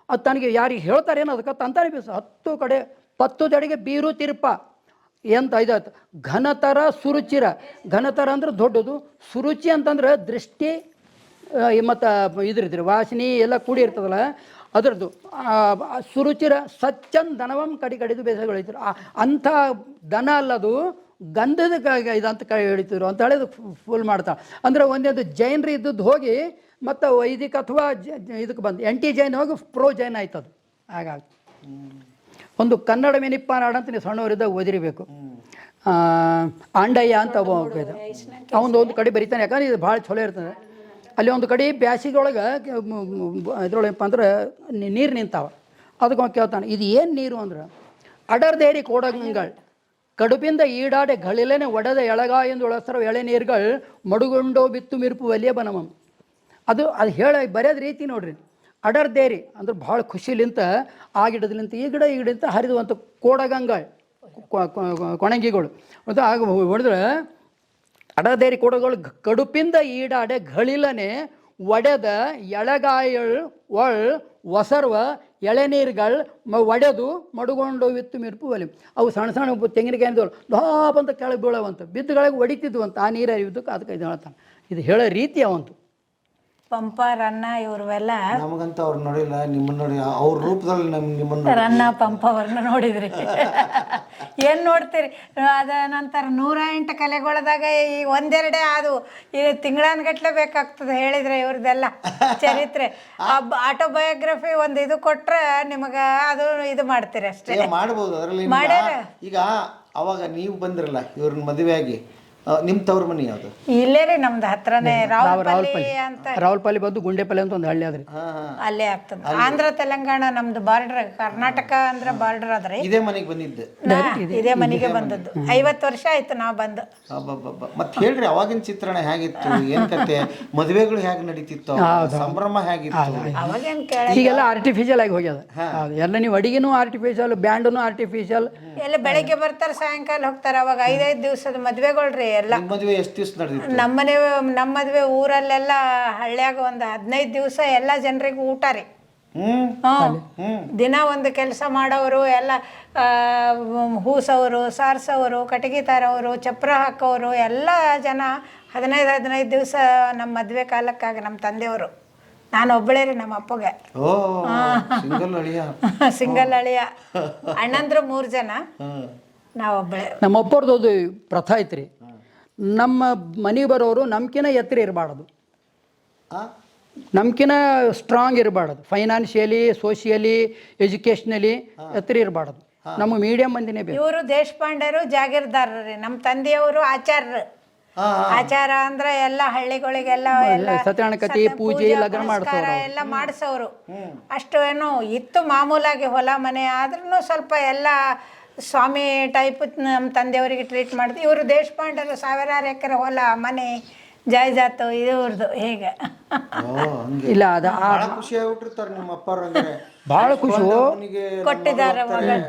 ಅದು ತನಗೆ ಯಾರಿಗೆ ಹೇಳ್ತಾರೇನೋ ಅದಕ್ಕೆ ತಂತಾನೆ ಬೀಸ 10 ಕಡೆ 10 ದಡಿಗೆ ಬೀರುತ್ತಿರ್ಪ ಎಂತ ಇದಾಯ್ತು. ಘನತರ ಸುರುಚಿರ, ಘನತರ ಅಂದ್ರೆ ದೊಡ್ಡದು, ಸುರುಚಿ ಅಂತಂದ್ರೆ ದೃಷ್ಟಿ ಮತ್ತು ಇದ್ರಿದ್ರಿ ವಾಸನೆ ಎಲ್ಲ ಕೂಡಿ ಇರ್ತದಲ್ಲ ಅದರದ್ದು. ಸುರುಚಿರ ಸಚ್ಚನ್ ದನವಂ ಕಡಿದು ಬೇಸಗಳಿದ್ರು. ಅಂಥ ದನ ಅಲ್ಲದು, ಗಂಧದ ಇದಂತ ಹಿಡಿತಿದ್ರು ಅಂತ ಹೇಳಿದು ಫುಲ್ ಮಾಡ್ತಾಳೆ. ಅಂದರೆ ಒಂದೇದು ಜೈನರು ಇದ್ದದ್ದು ಹೋಗಿ ಮತ್ತು ವೈದಿಕ ಅಥವಾ ಇದಕ್ಕೆ ಬಂದು ಎಂಟಿ ಜೈನ್ ಹೋಗಿ ಪ್ರೋ ಜೈನ್ ಆಯ್ತದು. ಹಾಗಾಗಿ ಒಂದು ಕನ್ನಡ ಮಿನಿಪ್ಪ ನಾಡಂತ ನೀವು ಸಣ್ಣವರಿದ್ದಾಗ ಓದಿರಬೇಕು. ಆಂಡಯ್ಯ ಅಂತ ಅವನು ಒಂದು ಕಡೆ ಬರೀತಾನೆ. ಯಾಕಂದ್ರೆ ಇದು ಭಾಳ ಚಲೋ ಇರ್ತದೆ. ಅಲ್ಲಿ ಒಂದು ಕಡೆ ಬ್ಯಾಸಿಗೊಳಗೆ ಇದ್ರೊಳಗಪ್ಪ ಅಂದ್ರೆ ನೀರು ನಿಂತಾವ. ಅದಕ್ಕೆ ಕೇಳ್ತಾನೆ, ಇದು ಏನು ನೀರು ಅಂದ್ರೆ ಅಡರ್ದೇರಿ ಕೋಡಗಂಗಳು ಕಡುಬಿಂದ ಈಡಾಡೆ ಗಳಿಲೇನೆ ಒಡೆದ ಎಳಗಾಯಂದು ಒಳಸರ ಎಳೆ ನೀರುಗಳು ಮಡುಗೊಂಡೋ ಬಿತ್ತು ಮಿರುಪು ಒಲಿಯ ಬನಮಂ. ಅದು ಹೇಳ ಬರೆಯೋದು ರೀತಿ ನೋಡ್ರಿ. ಅಡರ್ದೇರಿ ಅಂದ್ರೆ ಭಾಳ ಖುಷಿಲಿಂತ ಆ ಗಿಡದಲಿಂತ ಈ ಗಿಡದಿಂದ ಹರಿದುವಂಥ ಕೋಡಗಂಗಳು ಕೊಣಂಗಿಗಳು ಮತ್ತು ಆಗ ಹೊಡೆದ್ರೆ ಅಡರ್ದೇರಿ ಕೋಡಗಳು ಕಡುಪಿಂದ ಈಡಾಡೆ ಗಳಿಲನೆ ಒಡೆದ ಎಳಗಾಯಳ್ ಒಸರ್ವ ಎಳೆನೀರುಗಳು ಒಡೆದು ಮಡುಗೊಂಡು ವಿತ್ತು ಮಿರುಪು ಒಲಿ. ಅವು ಸಣ್ಣ ಸಣ್ಣ ತೆಂಗಿನಕಾಯಿ ಲಾಪ್ ಅಂತ ಕೆಳಗೆ ಬೀಳವಂತ ಬಿದ್ದುಗಳಿಗೆ ಹೊಡಿತಿದ್ವು ಅಂತ. ಆ ನೀರು ಹರಿಯುವುದಕ್ಕೆ ಅದಕ್ಕೆ ಇದು ಹೇಳ್ತಾನೆ. ಇದು ಹೇಳೋ ರೀತಿ ಅವಂತು. ಪಂಪ ರನ್ನ ಇವ್ರವೆಲ್ಲ ನಮಗಂತ ಅವ್ರು ನೋಡಿಲ್ಲ, ನಿಮ್ಮನ್ನ ನೋಡಿ ಅವ್ರ ರೂಪದಲ್ಲಿ ನಿಮ್ಮನ್ನ ರನ್ನ ಪಂಪ ಅವ್ರನ್ನ ನೋಡಿದ್ರಿ. ಏನು ನೋಡ್ತೀರಿ? ಅದ ನಂತರ 108 ಕಲೆಗಳದಾಗ ಈ 1-2 ಅದು ಈ ತಿಂಗಳಾನ್ಗಟ್ಲೆ ಬೇಕಾಗ್ತದೆ ಹೇಳಿದ್ರೆ ಇವ್ರದ್ದೆಲ್ಲ ಚರಿತ್ರೆ. ಆಟೋಬಯೋಗ್ರಫಿ ಒಂದು ಇದು ಕೊಟ್ರೆ ನಿಮಗೆ ಅದು ಇದು ಮಾಡ್ತೀರಿ ಅಷ್ಟೇ. ಮಾಡ್ಬೋದು ಅದರಲ್ಲಿ. ಈಗ ಅವಾಗ ನೀವು ಬಂದ್ರಲ್ಲ ಇವ್ರನ್ನ ಮದುವೆಯಾಗಿ, ನಿಮ್ಮ ತವ್ರ ಮನೆ ಯಾವುದು? ಇಲ್ಲೇ ರೀ ನಮ್ದು ಹತ್ರನೇ ರಾವಲಪಲ್ಲಿ ಅಂತ. ರಾವಲಪಲ್ಲಿ ಬಂದು ಗುಂಡೆಪಲ್ಲಿ ಅಂತ ಒಂದು ಹಳ್ಳಿ ಆದ್ರಿ, ಅಲ್ಲೇ ಆಗ್ತದೆ. ಆಂಧ್ರ ತೆಲಂಗಾಣ ನಮ್ದು ಬಾರ್ಡರ್, ಕರ್ನಾಟಕ ಆಂಧ್ರ ಬಾರ್ಡರ್ ಆದ್ರಿ. ಇದೇ ಮನೆಗೆ ಬಂದಿದ್ದೆ, ಇದೇ ಮನೆಗೆ ಬಂದದ್ದು. 50 ವರ್ಷ ಆಯ್ತು ನಾವು ಬಂದು. ಮತ್ತೆ ಹೇಳ್ರಿ ಅವಾಗಿನ ಚಿತ್ರಣ ಹೇಗಿತ್ತು, ಏನ್ ಕತೆ, ಮದುವೆಗಳು ಹೇಗೆ ನಡೀತಿತ್ತು, ಸಂಭ್ರಮ ಹೇಗಿತ್ತು ಅವಾಗೇನ್ ಕೇಳ. ಈಗೆಲ್ಲ ಆರ್ಟಿಫಿಷಿಯಲ್ ಆಗಿ ಹೋಗ್ಯದ ಎಲ್ಲ. ನೀವು ಅಡಿಗೆನೂ ಆರ್ಟಿಫಿಷಿಯಲ್, ಬ್ಯಾಂಡನು ಆರ್ಟಿಫಿಷಿಯಲ್. ಎಲ್ಲ ಬೆಳಗ್ಗೆ ಬರ್ತಾರೆ ಸಾಯಂಕಾಲ ಹೋಗ್ತಾರೆ. ಅವಾಗ 5-5 ದಿವಸದ ಮದ್ವೆಗಳ್ರಿ ಎಲ್ಲ. ಮದುವೆ ಎಷ್ಟು ದಿವಸ ನಡೆದಿತ್ತು? ನಮ್ಮ ಮದುವೆ ಊರಲ್ಲೆಲ್ಲ ಹಳ್ಳಿಯಾಗ ಒಂದು 15 ದಿವಸ ಎಲ್ಲ ಜನರಿಗೂ ಊಟ ರೀ. ದಿನ ಒಂದು ಕೆಲಸ ಮಾಡೋರು ಎಲ್ಲ, ಹೂಸವರು, ಸಾರ್ಸವರು, ಕಟಗಿ ತಾರವರು, ಚಪ್ರ ಹಾಕೋರು ಎಲ್ಲ ಜನ 15 ದಿವಸ ನಮ್ಮ ಮದುವೆ ಕಾಲಕ್ಕಾಗ ನಮ್ಮ ತಂದೆಯವರು. ನಾನು ಒಬ್ಬಳೇ ರೀ ನಮ್ಮ ಅಪ್ಪಗೆ. ಸಿಂಗಲ್ ಅಳಿಯ. ಅಣ್ಣಂದ್ರು 3 ಜನ, ನಾವೊಬ್ಬಳೇ. ನಮ್ಮ ಅಪ್ಪರದೊಂದು ಪ್ರಥಾ ಐತ್ರಿ, ನಮ್ಮ ಮನೆಗೆ ಬರೋರು ನಮ್ಕಿನ ಎತ್ತರ ಇರಬಾರ್ದು, ನಮ್ಕಿನ ಸ್ಟ್ರಾಂಗ್ ಇರಬಾರ್ದು. ಫೈನಾನ್ಷಿಯಲಿ, ಸೋಷಿಯಲಿ, ಎಜುಕೇಷ್ನಲಿ ಎತ್ತರ ಇರಬಾರ್ದು. ನಮ್ಮ ಮೀಡಿಯಂ ಮಂದಿನೇ ಬೇಕು. ಇವರು ದೇಶಪಾಂಡೆರು ಜಾಗೀರ್ದಾರರು ರೀ. ನಮ್ಮ ತಂದೆಯವರು ಆಚಾರ್ಯರು. ಆಚಾರ ಅಂದ್ರೆ ಎಲ್ಲ ಹಳ್ಳಿಗಳಿಗೆಲ್ಲ ಎಲ್ಲ ಸತ್ಯನಾರಾಯಣ ಪೂಜೆ ಲಗ್ನ ಪುನಸ್ಕಾರ ಎಲ್ಲ ಮಾಡಿಸೋರು. ಅಷ್ಟು ಏನೋ ಇತ್ತು ಮಾಮೂಲಾಗಿ ಹೊಲ ಮನೆ ಆದ್ರೂ ಸ್ವಲ್ಪ ಎಲ್ಲ ಸ್ವಾಮಿ ಟೈಪ್ ನಮ್ಮ ತಂದೆಯವರಿಗೆ ಟ್ರೀಟ್ ಮಾಡಿದ್ವಿ. ಇವರು ದೇಶಪಾಂಡರು ಸಾವಿರಾರು ಎಕರೆ ಹೊಲ ಮನೆ ಜಾಯ್ಜಾತು ಇವ್ರದ್ದು ಹೇಗೆ. ಇಲ್ಲ ಅದ ಬಹಳ ಖುಷಿ ಆಗ್ಬಿಟ್ಟಿರ್ತಾರೆ ನಿಮ್ಮ ಅಪ್ಪಾರ. ಭಾಳ ಖುಷಿ ಕೊಟ್ಟಿದ್ದಾರೆ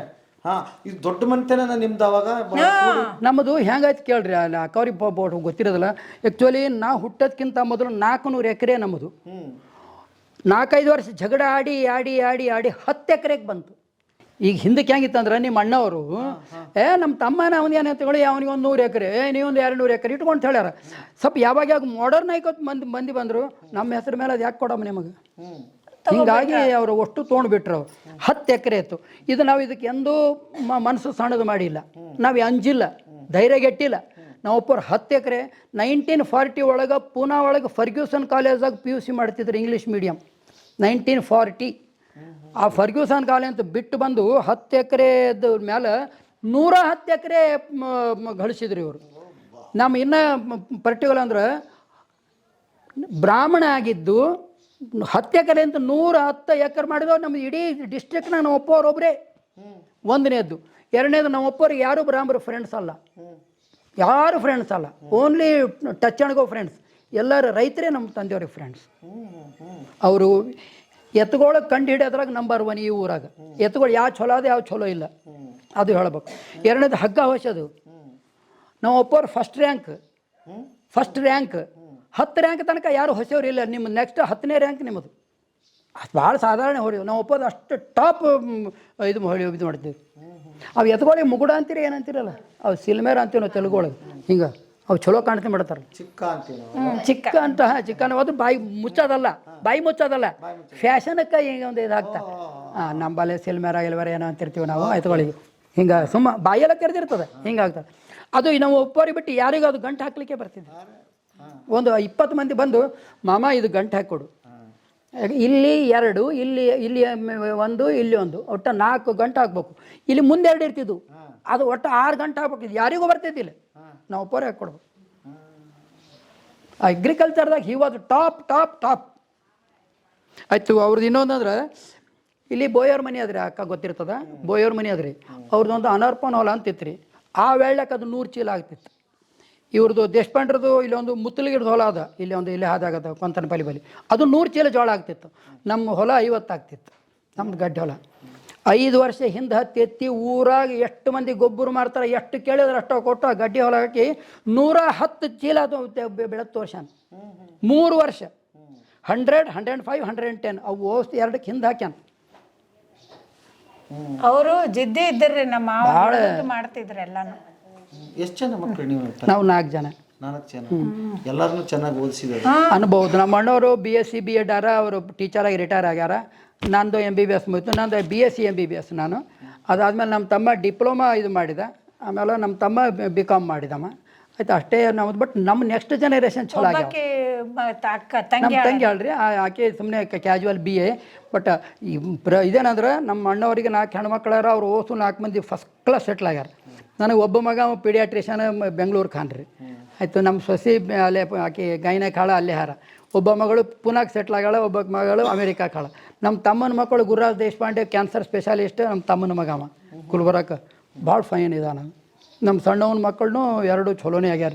ಹಾ, ಇದು ದೊಡ್ಡ ಮನೆತನ ನಿಮ್ದು ಅವಾಗ. ನಮ್ಮದು ಹೆಂಗಾಯ್ತು ಕೇಳ್ರಿ, ಅಲ್ಲಿ ಅಕ್ಕವ್ರಿಗೆ ಗೊತ್ತಿರೋದಿಲ್ಲ. ಆ್ಯಕ್ಚುಲಿ ನಾವು ಹುಟ್ಟೋದ್ಕಿಂತ ಮೊದಲು 400 ಎಕರೆ ನಮ್ಮದು. 4-5 ವರ್ಷ ಜಗಳ ಆಡಿ ಆಡಿ ಆಡಿ ಆಡಿ 10 ಎಕರೆಗೆ ಬಂತು. ಈಗ ಹಿಂದಕ್ಕೆ ಹೆಂಗಿತ್ತಂದ್ರೆ ನಿಮ್ಮ ಅಣ್ಣವರು ನಮ್ಮ ತಮ್ಮನ ಅವನೇನು ತಗೊಳ್ಳಿ, ಅವನಿಗೆ ಒಂದು 100 ಎಕರೆ, ನೀವೊಂದು 200 ಎಕರೆ ಇಟ್ಕೊಂಡು ಹೇಳ್ಯಾರ. ಸ್ವಲ್ಪ ಯಾವಾಗ ಮಾಡರ್ನ್ ಆಯ್ಕೋತ್ ಮಂದಿ ಬಂದರು, ನಮ್ಮ ಹೆಸರು ಮೇಲೆ ಅದು ಯಾಕೆ ಕೊಡಮ್ಮ ನಿಮಗೆ. ಹೀಗಾಗಿ ಅವರು ಅಷ್ಟು ತೊಗೊಂಡ್ಬಿಟ್ರು. 10 ಎಕರೆ ಇತ್ತು. ಇದು ನಾವು ಇದಕ್ಕೆ ಎಂದೂ ಮನಸ್ಸು ಸಣ್ಣದು ಮಾಡಿಲ್ಲ, ನಾವು ಅಂಜಿಲ್ಲ, ಧೈರ್ಯಗೆಟ್ಟಿಲ್ಲ. ನಾವು ಒಬ್ಬರು 10 ಎಕರೆ 1940 ಒಳಗೆ ಪೂನಾ ಒಳಗೆ ಫರ್ಗ್ಯೂಸನ್ ಕಾಲೇಜಾಗ PUC ಮಾಡ್ತಿದ್ರು ಇಂಗ್ಲೀಷ್ ಮೀಡಿಯಮ್. 1940 ಆ ಫರ್ಗ್ಯೂಸನ್ ಕಾಲೇಜ್ ಅಂತ ಬಿಟ್ಟು ಬಂದು 10 ಎಕರೆದ ಮೇಲೆ 110 ಎಕರೆ ಗಳಿಸಿದ್ರು ಇವರು. ನಮ್ಮ ಇನ್ನೂ ಪರ್ಟಿಕ್ಯುಲರ್ ಅಂದ್ರೆ ಬ್ರಾಹ್ಮಣ ಆಗಿದ್ದು 10 ಎಕರೆ ಅಂತ 110 ಎಕರೆ ಮಾಡಿದವು. ನಮ್ಮ ಇಡೀ ಡಿಸ್ಟ್ರಿಕ್ಟ್ನಾಗ ನಾವು ಒಬ್ಬರೊಬ್ಬರೇ. ಒಂದನೇದು. ಎರಡನೇದು ನಾವು ಒಬ್ಬರಿಗೆ ಯಾರು ಬ್ರಾಹ್ಮಣರು ಫ್ರೆಂಡ್ಸ್ ಅಲ್ಲ, ಯಾರು ಫ್ರೆಂಡ್ಸ್ ಅಲ್ಲ, only touch and go friends. ಎಲ್ಲರೂ ರೈತರೇ ನಮ್ಮ ತಂದೆಯವ್ರಿಗೆ ಫ್ರೆಂಡ್ಸ್. ಅವರು ಎತ್ತುಗಳಿಗೆ ಕಂಡು ಹಿಡಿಯೋದ್ರಾಗ ನಂಬರ್ 1 ಈ ಊರಾಗ. ಎತ್ತುಗಳು ಯಾವ ಚಲೋ ಅದು ಯಾವ ಚಲೋ ಇಲ್ಲ ಅದು ಹೇಳ್ಬೇಕು. ಎರಡನೇದು ಹಗ್ಗ ಹೊಸದು. ನಾವು ಒಬ್ಬರು ಫಸ್ಟ್ ರ್ಯಾಂಕ್ 10 ರ್ಯಾಂಕ್ ತನಕ ಯಾರು ಹೊಸವ್ರು ಇಲ್ಲ. ನಿಮ್ಮ ನೆಕ್ಸ್ಟ್ 10ನೇ ರ್ಯಾಂಕ್ ನಿಮ್ಮದು. ಅಷ್ಟು ಭಾಳ ಸಾಧಾರಣ ಹೊಡೆಯೋದು ನಾವು ಒಪ್ಪೋದು. ಅಷ್ಟು ಟಾಪ್ ಇದು ಮಾಡ್ತೀವಿ. ಅವು ಎತ್ಕೊಳ್ಳಿ ಮುಗುಡ ಅಂತೀರಿ ಏನಂತೀರಲ್ಲ, ಅವು ಸಿಲ್ಮೇರ ಅಂತೀವಿ ನಾವು ತೆಲುಗೊಳಗೆ. ಹಿಂಗೆ ಅವು ಚಲೋ ಕಾಣ್ತಿ ಮಾಡ್ತಾರೆ. ಚಿಕ್ಕ ಅಂತ ಚಿಕ್ಕನ ಅದು ಬಾಯಿ ಮುಚ್ಚೋದಲ್ಲ, ಫ್ಯಾಷನಕ್ಕೆ ಹಿಂಗೆ ಒಂದು ಇದಾಗ್ತಾ. ನಂಬಲ್ಲಿ ಸಿಲ್ಮೇರ ಇಲ್ವೇರ ಏನೋ ಅಂತಿರ್ತೀವಿ ನಾವು ಎತ್ಕೊಳ್ಳಿಗೆ. ಹಿಂಗೆ ಸುಮ್ಮ ಬಾಯೆಲ್ಲ ಕರೆದಿರ್ತದೆ, ಹಿಂಗಾಗ್ತದೆ. ಅದು ನಾವು ಒಪ್ಪೋರಿಗೆ ಬಿಟ್ಟು ಯಾರಿಗೂ ಅದು ಗಂಟು ಹಾಕ್ಲಿಕ್ಕೆ ಬರ್ತಿದ್ದೆ. ಒಂದು 20 ಮಂದಿ ಬಂದು ಮಾಮ ಇದು ಗಂಟು ಹಾಕಿಕೊಡು, ಇಲ್ಲಿ 2, ಇಲ್ಲಿ 1, ಇಲ್ಲಿ 1, ಒಟ್ಟು 4 ಗಂಟೆ ಹಾಕ್ಬೇಕು. ಇಲ್ಲಿ ಮುಂದೆ 2 ಇರ್ತಿದ್ವು, ಅದು ಒಟ್ಟು 6 ಗಂಟೆ ಹಾಕ್ಬೇಕು. ಯಾರಿಗೂ ಬರ್ತಿದ್ದಿಲ್ಲ, ನಾವು ಒಪ್ಪೋರೆ ಹಾಕ್ಕೊಡ್ಬೇಕು. ಅಗ್ರಿಕಲ್ಚರ್ದಾಗ ಹಿ ವಾಸ್ ಟಾಪ್. ಆಯ್ತು. ಅವ್ರದ್ದು ಇನ್ನೊಂದಂದ್ರೆ ಇಲ್ಲಿ ಬೋಯವ್ರ ಮನೆ ಅದ್ರಿ, ಅಕ್ಕ ಗೊತ್ತಿರ್ತದ, ಬೋಯವ್ರ ಮನೆ ಅದ್ರಿ. ಅವ್ರದ್ದೊಂದು ಅನರ್ಪಣ ಹೊಲ ಅಂತಿತ್ತು. ಆ ವೇಳಕ್ಕೆ ಅದು 100 ಚೀಲ ಆಗ್ತಿತ್ತು. ಇವ್ರದ್ದು ದೇಶಪಾಂಡ್ರದ್ದು ಇಲ್ಲೊಂದು ಮುತ್ತಲಿಗಿಡ್ದು ಹೊಲ ಅದ, ಇಲ್ಲಿ ಹಾದಾಗದ ಕೊಂತನಪಲ್ಲಿ ಬಲಿ, ಅದು 100 ಚೀಲ ಜೋಳ ಆಗ್ತಿತ್ತು. ನಮ್ಮ ಹೊಲ 50 ಆಗ್ತಿತ್ತು, ನಮ್ದು ಗಡ್ಡೆ ಹೊಲ. 5 ವರ್ಷ ಹಿಂದೆ ಎತ್ತಿ ಊರಾಗ ಎಷ್ಟು ಮಂದಿ ಗೊಬ್ಬರ ಮಾಡ್ತಾರೆ, ಎಷ್ಟು ಕೇಳಿದ್ರೆ ಅಷ್ಟು ಕೊಟ್ಟು ಆ ಗಡ್ಡೆ ಹೊಲ ಹಾಕಿ 110 ಚೀಲ ಅದು ಬೆಳೆದು ತೋರ್ಸಾನ. 3 ವರ್ಷ 100, 105, 110 ಅವು 2ಕ್ಕೆ ಹಿಂದೆ ಹಾಕ್ಯಾನ. ಅವರು ಜಿದ್ದಿ ಇದ್ರಿ, ನಮ್ಮ ಮಾಡ್ತಿದ್ರು ಎಲ್ಲಾನು. ಎಷ್ಟು ಜನ ಮಕ್ಕಳು ನೀವು? ನಾವು 4 ಜನ. ಎಲ್ಲರನ್ನೂ ಚೆನ್ನಾಗಿ ಓದಿಸಿದ್ದಾರೆ ಅನ್ಬೋದು. ನಮ್ಮ ಅಣ್ಣವರು BSc B.Ed ಅವರು ಟೀಚರಾಗಿ ರಿಟೈರ್ ಆಗ್ಯಾರ. ನಂದು MBBS ಮುಗಿತು. ನಂದು BSc MBBS ನಾನು. ಅದಾದಮೇಲೆ ನಮ್ಮ ತಮ್ಮ ಡಿಪ್ಲೊಮಾ ಇದು ಮಾಡಿದ. ಆಮೇಲೆ ನಮ್ಮ ತಮ್ಮ BCom ಮಾಡಿದಮ್ಮ. ಆಯ್ತು, ಅಷ್ಟೇ ನಮ್ಮದು. ಬಟ್ ನಮ್ಮ ನೆಕ್ಸ್ಟ್ ಜನರೇಷನ್ ಚಲೋ ಆಗ್ಯಾವ. ನಮ್ಮ ತಂಗಿ ಹೇಳ್ರಿ, ಆಕೆ ಸುಮ್ಮನೆ ಕ್ಯಾಜುವಲ್ BA. ಬಟ್ ಇದೇನಂದ್ರೆ ನಮ್ಮ ಅಣ್ಣವರಿಗೆ 4 ಹೆಣ್ಮಕ್ಳಾರ. ಅವ್ರು ಓಸು 4 ಮಂದಿ ಫಸ್ಟ್ ಕ್ಲಾಸ್ ಸೆಟ್ಲ್ ಆಗ್ಯಾರ. ನನಗೆ ಒಬ್ಬ ಮಗ ಪೀಡಿಯಾಟ್ರಿಷನ್ ಬೆಂಗಳೂರು ಖಾನ್ರಿ. ಆಯಿತು. ನಮ್ಮ ಸೊಸಿ ಅಲ್ಲೇ ಆಕೆ ಗೈನಕಾಳ ಅಲ್ಲೇ ಹಾರ. ಒಬ್ಬ ಮಗಳು ಪುನಾಗೆ ಸೆಟ್ಲ್ ಆಗ್ಯಾಳ, ಒಬ್ಬ ಮಗಳು ಅಮೇರಿಕಾಕ್ಕೆ ಹಾಳ. ನಮ್ಮ ತಮ್ಮನ ಮಕ್ಕಳು ಗುರುರಾಜ್ ದೇಶಪಾಂಡೆ ಕ್ಯಾನ್ಸರ್ ಸ್ಪೆಷಲಿಸ್ಟ್. ನಮ್ಮ ತಮ್ಮನ ಮಗಮ್ಮ ಗುಲ್ಬರ್ಗಕ್ಕೆ ಭಾಳ ಫೈನ್ ಇದಾನ. ನಮ್ಮ ಸಣ್ಣವನ ಮಕ್ಕಳನ್ನೂ 2 ಚಲೋನೇ ಆಗ್ಯಾರ.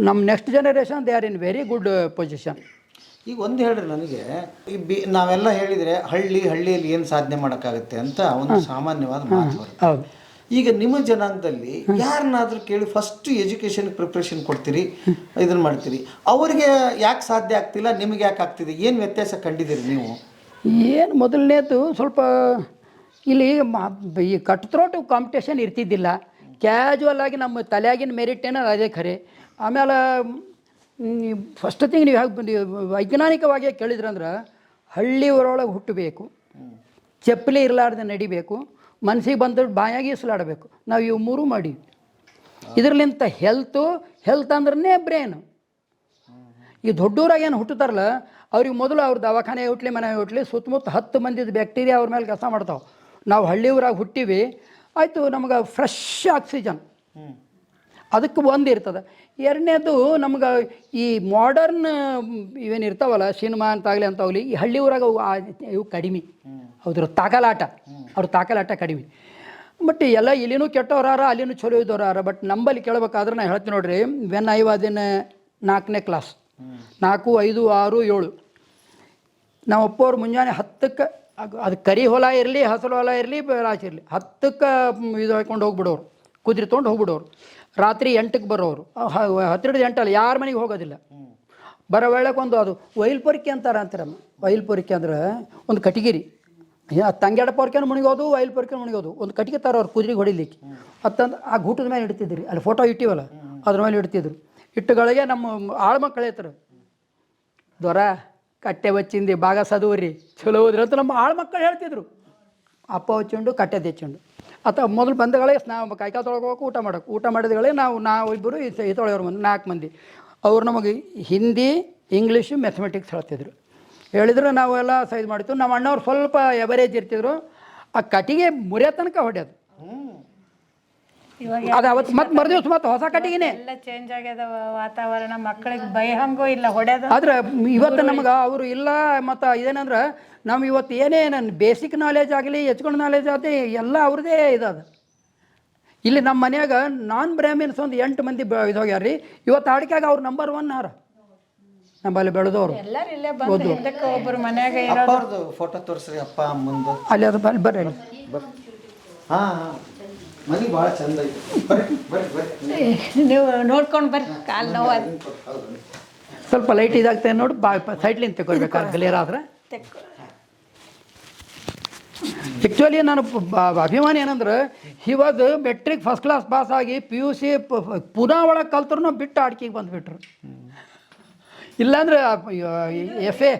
ನಮ್ಮ next generation they are in very good position. ಈಗ ಒಂದು ಹೇಳ್ರಿ ನನಗೆ, ನಾವೆಲ್ಲ ಹೇಳಿದರೆ ಹಳ್ಳಿಯಲ್ಲಿ ಏನು ಸಾಧನೆ ಮಾಡೋಕ್ಕಾಗುತ್ತೆ ಅಂತ ಒಂದು ಸಾಮಾನ್ಯವಾದ ಮಾತು. ಹೌದು. ಈಗ ನಿಮ್ಮ ಜನಾಂಗದಲ್ಲಿ ಯಾರನ್ನಾದ್ರೂ ಕೇಳಿ ಫಸ್ಟ್ ಎಜುಕೇಷನ್ ಪ್ರಿಪ್ರೇಷನ್ ಕೊಡ್ತೀರಿ, ಇದನ್ನು ಮಾಡ್ತೀರಿ, ಅವ್ರಿಗೆ ಯಾಕೆ ಸಾಧ್ಯ ಆಗ್ತಿಲ್ಲ, ನಿಮಗೆ ಯಾಕೆ ಆಗ್ತಿದೆ, ಏನು ವ್ಯತ್ಯಾಸ ಕಂಡಿದ್ದೀರಿ ನೀವು? ಏನು ಮೊದಲನೇದು ಸ್ವಲ್ಪ ಇಲ್ಲಿ ಈ ಕಟ್ ಥ್ರೋಟ್ ಕಾಂಪಿಟೇಷನ್ ಇರ್ತಿದ್ದಿಲ್ಲ. ಕ್ಯಾಜುವಲ್ ಆಗಿ ನಮ್ಮ ತಲೆಯಾಗಿನ ಮೆರಿಟ್ ಏನೋ ಅದೇ ಖರೆ. ಆಮೇಲೆ ಫಸ್ಟ್ ಥಿಂಗ್ ನೀವು ವೈಜ್ಞಾನಿಕವಾಗಿ ಕೇಳಿದ್ರಂದ್ರೆ ಹಳ್ಳಿ ಊರೊಳಗೆ ಹುಟ್ಟಬೇಕು, ಚಪ್ಪಲಿ ಇರಲಾರ್ದೆ ನಡಿಬೇಕು, ಮನಸ್ಸಿಗೆ ಬಂದ ಬಾಯಾಗಿ ಇಸಲಾಡಬೇಕು. ನಾವು ಇವು 3 ಮಾಡೀವಿ. ಇದರಲ್ಲಿಂತ ಹೆಲ್ತ್ ಅಂದ್ರೆ ಬ್ರೇನು. ಈ ದೊಡ್ಡೂರಾಗ ಏನು ಹುಟ್ಟುತ್ತಾರಲ್ಲ ಅವ್ರಿಗೆ ಮೊದಲು ಅವ್ರ ದವಾಖಾನೆ ಹುಟ್ಲಿ, ಮನೆ ಹುಟ್ಲಿ, ಸುತ್ತಮುತ್ತ 10 ಮಂದಿದ ಬ್ಯಾಕ್ಟೀರಿಯಾ ಅವ್ರ ಮೇಲೆ ಕೆಲಸ ಮಾಡ್ತಾವೆ. ನಾವು ಹಳ್ಳಿ ಊರಾಗ ಹುಟ್ಟಿವಿ, ಆಯಿತು, ನಮಗೆ ಫ್ರೆಶ್ ಆಕ್ಸಿಜನ್. ಅದಕ್ಕೆ ಒಂದು ಇರ್ತದೆ. ಎರಡನೇದು ನಮ್ಗೆ ಈ ಮಾಡರ್ನ್ ಇವೇನು ಇರ್ತಾವಲ್ಲ ಸಿನಿಮಾ ಅಂತಾಗಲಿ ಅಂತಾಗಲಿ ಈ ಹಳ್ಳಿ ಊರಾಗ ಇವು ಕಡಿಮೆ, ಹೌದ್ರ ತಾಕಲಾಟ, ಅವ್ರ ತಾಕಲಾಟ ಕಡಿಮೆ. ಬಟ್ ಎಲ್ಲ ಇಲ್ಲಿನೂ ಕೆಟ್ಟವ್ರಾರ ಅಲ್ಲಿನೂ ಚಲೋ ಇದ್ದವ್ರಾರ. ಬಟ್ ನಂಬಲ್ಲಿ ಕೇಳ್ಬೇಕಾದ್ರೆ ನಾನು ಹೇಳ್ತೀನಿ ನೋಡ್ರಿ, ವೆನ್ ಐ ವಾಸ್ ಇನ್ 4ನೇ ಕ್ಲಾಸ್, 4, 5, 6, 7 ನಾವು ಅಪ್ಪವ್ರು ಮುಂಜಾನೆ 10ಕ್ಕೆ, ಅದು ಕರಿ ಹೊಲ ಇರಲಿ ಹಸಿರು ಹೊಲ ಇರಲಿ ರಾಶಿ ಇರಲಿ 10ಕ್ಕೆ ಇದು ಹಾಕೊಂಡು ಹೋಗ್ಬಿಡೋರು, ಕುದುರೆ ತೊಗೊಂಡು ಹೋಗ್ಬಿಡೋರು. ರಾತ್ರಿ 8ಕ್ಕೆ ಬರೋರು, 10-8 ಅಲ್ಲ, ಯಾರ ಮನೆಗೆ ಹೋಗೋದಿಲ್ಲ. ಬರೋ ವೇಳೆಗೆ ಒಂದು ಅದು ಒಯ್ಲ್ ಪೊರಿಕೆ ಅಂತಾರಮ್ಮ. ಒಯ್ಲ್ ಪೊರಿಕೆ ಅಂದ್ರೆ ಒಂದು ಕಟಿಗಿರಿ, ತಂಗ್ಯಾಡ ಪೊರ್ಕೆನ ಮುಣಿಗೋದು, ಒಯ್ಲ್ ಪೊರ್ಕೆನ ಮುಣಿಗೋದು, ಒಂದು ಕಟ್ಟಿಗೆ ತರೋರು ಕುದುರೆಗೆ ಹೊಡಿಲಿಕ್ಕೆ. ಅತ್ತಂದು ಆ ಗೂಟದ ಮೇಲೆ ಇಡ್ತಿದ್ರಿ, ಅಲ್ಲಿ ಫೋಟೋ ಇಟ್ಟಿವಲ್ಲ ಅದ್ರ ಮೇಲೆ ಇಡ್ತಿದ್ರು. ಇಟ್ಟುಗಳಿಗೆ ನಮ್ಮ ಆಳ್ಮಕ್ಳು ಹೇಳ್ತಾರೆ, ದೊರ ಕಟ್ಟೆ ಬಚ್ಚಿಂದಿ ಭಾಗ ಸದುವರಿ ಚಲೋ ಹೋದ್ರಿ ಅಂತ ನಮ್ಮ ಆಳ್ಮಕ್ಳು ಹೇಳ್ತಿದ್ರು. ಅಪ್ಪ ಹಚ್ಚಿಂಡು ಕಟ್ಟೆ ತೆಚ್ಚಿಂಡು ಅಥವಾ ಮೊದಲು ಬಂದಗಳೇ ನಾವು ಕೈಕಾಲ ತೊಳ್ಕೋಬೇಕು, ಊಟ ಮಾಡಿದಗಳೇ ನಾವು ಇಬ್ಬರು ತೊಳೆಯೋರು 4 ಮಂದಿ. ಅವ್ರು ನಮಗೆ ಹಿಂದಿ, ಇಂಗ್ಲೀಷು, ಮ್ಯಾಥಮೆಟಿಕ್ಸ್ ಹೇಳ್ತಿದ್ರು. ಹೇಳಿದ್ರು ನಾವೆಲ್ಲ ಸೈಜ್ ಮಾಡಿತ್ತು. ನಮ್ಮ ಅಣ್ಣವ್ರು ಸ್ವಲ್ಪ ಎವರೇಜ್ ಇರ್ತಿದ್ರು. ಆ ಕಟ್ಟಿಗೆ ಮುರಿಯೋ ತನಕ ಹೊಡೆಯೋದು. ಅದು ಅವತ್ತು ಮತ್ತೆ ಮರುದಿವ್ಸ ಮತ್ತೆ ಹೊಸ ಕಟ್ಟಿಗೆನೇ. ಎಲ್ಲ ಚೇಂಜ್ ಆಗ್ಯದ ವಾತಾವರಣ, ಮಕ್ಕಳಿಗೆ ಬೈಹಂಗೂ ಇಲ್ಲ ಹೊಡೆಯೋದು. ಆದ್ರೆ ಇವತ್ತು ನಮ್ಗೆ ಅವರು ಇಲ್ಲ. ಮತ್ತು ಇದೇನಂದ್ರೆ ನಾವು ಇವತ್ತು ಏನೇ ನನ್ನ ಬೇಸಿಕ್ ನಾಲೆಜ್ ಆಗಲಿ, ಹೆಚ್ಕೊಂಡು ನಾಲೆಜ್ ಆಗಲಿ ಎಲ್ಲ ಅವ್ರದ್ದೇ ಇದಾದ. ಇಲ್ಲಿ ನಮ್ಮ ಮನ್ಯಾಗ ನಾನ್ ಬ್ರಾಹ್ಮಿನ್ಸ್ ಒಂದು 8 ಮಂದಿ ಇದಾಗ್ಯಾರ ರೀ. ಇವತ್ತು ಆಡಿಕೆಯಾಗ ಅವ್ರು ನಂಬರ್ 1 ಆರ ನಮ್ಮಲ್ಲಿ ಬೆಳೆದವರು. ಎಲ್ಲರೂ ಇಲ್ಲೇ ಬಂದು ಹಿಂದಕ್ಕೆ ಒಬ್ಬರು ಮನ್ಯಾಗ ಅಪ್ಪವ್ರದ್ದು ಫೋಟೋ ತೋರಿಸ್ರಿ, ಅಪ್ಪ ಅಮ್ಮಂದು. ಅಲ್ಲಿ ಅದು ಬರ್ರಿ ಹಾಂ, ಮನೆ ಭಾಳ ಚಂದ ಐತೆ. ಬರ್ರಿ ನೀವು ನೋಡ್ಕೊಂಡು ಬರ್ರಿ. ಕಾಲು ನೋವು ಸ್ವಲ್ಪ ಲೈಟ್ ಇದಾಗ್ತದೆ ನೋಡಿ, ಸೈಡ್ಲಿಂದ ತಗೊಳ್ಬೇಕಾದ್ರೆ ಕ್ಲಿಯರ್ ಆದ್ರೆ. ಆ್ಯಕ್ಚುಲಿ ನಾನು ಅಭಿಮಾನಿ ಏನಂದ್ರೆ, he was metric first class pass ಆಗಿ PUC ಪುನಃ ಒಳಗೆ ಕಲ್ತ್ರು ಬಿಟ್ಟು ಆಡ್ಕಿಗೆ ಬಂದುಬಿಟ್ರು. ಇಲ್ಲಾಂದ್ರೆ FA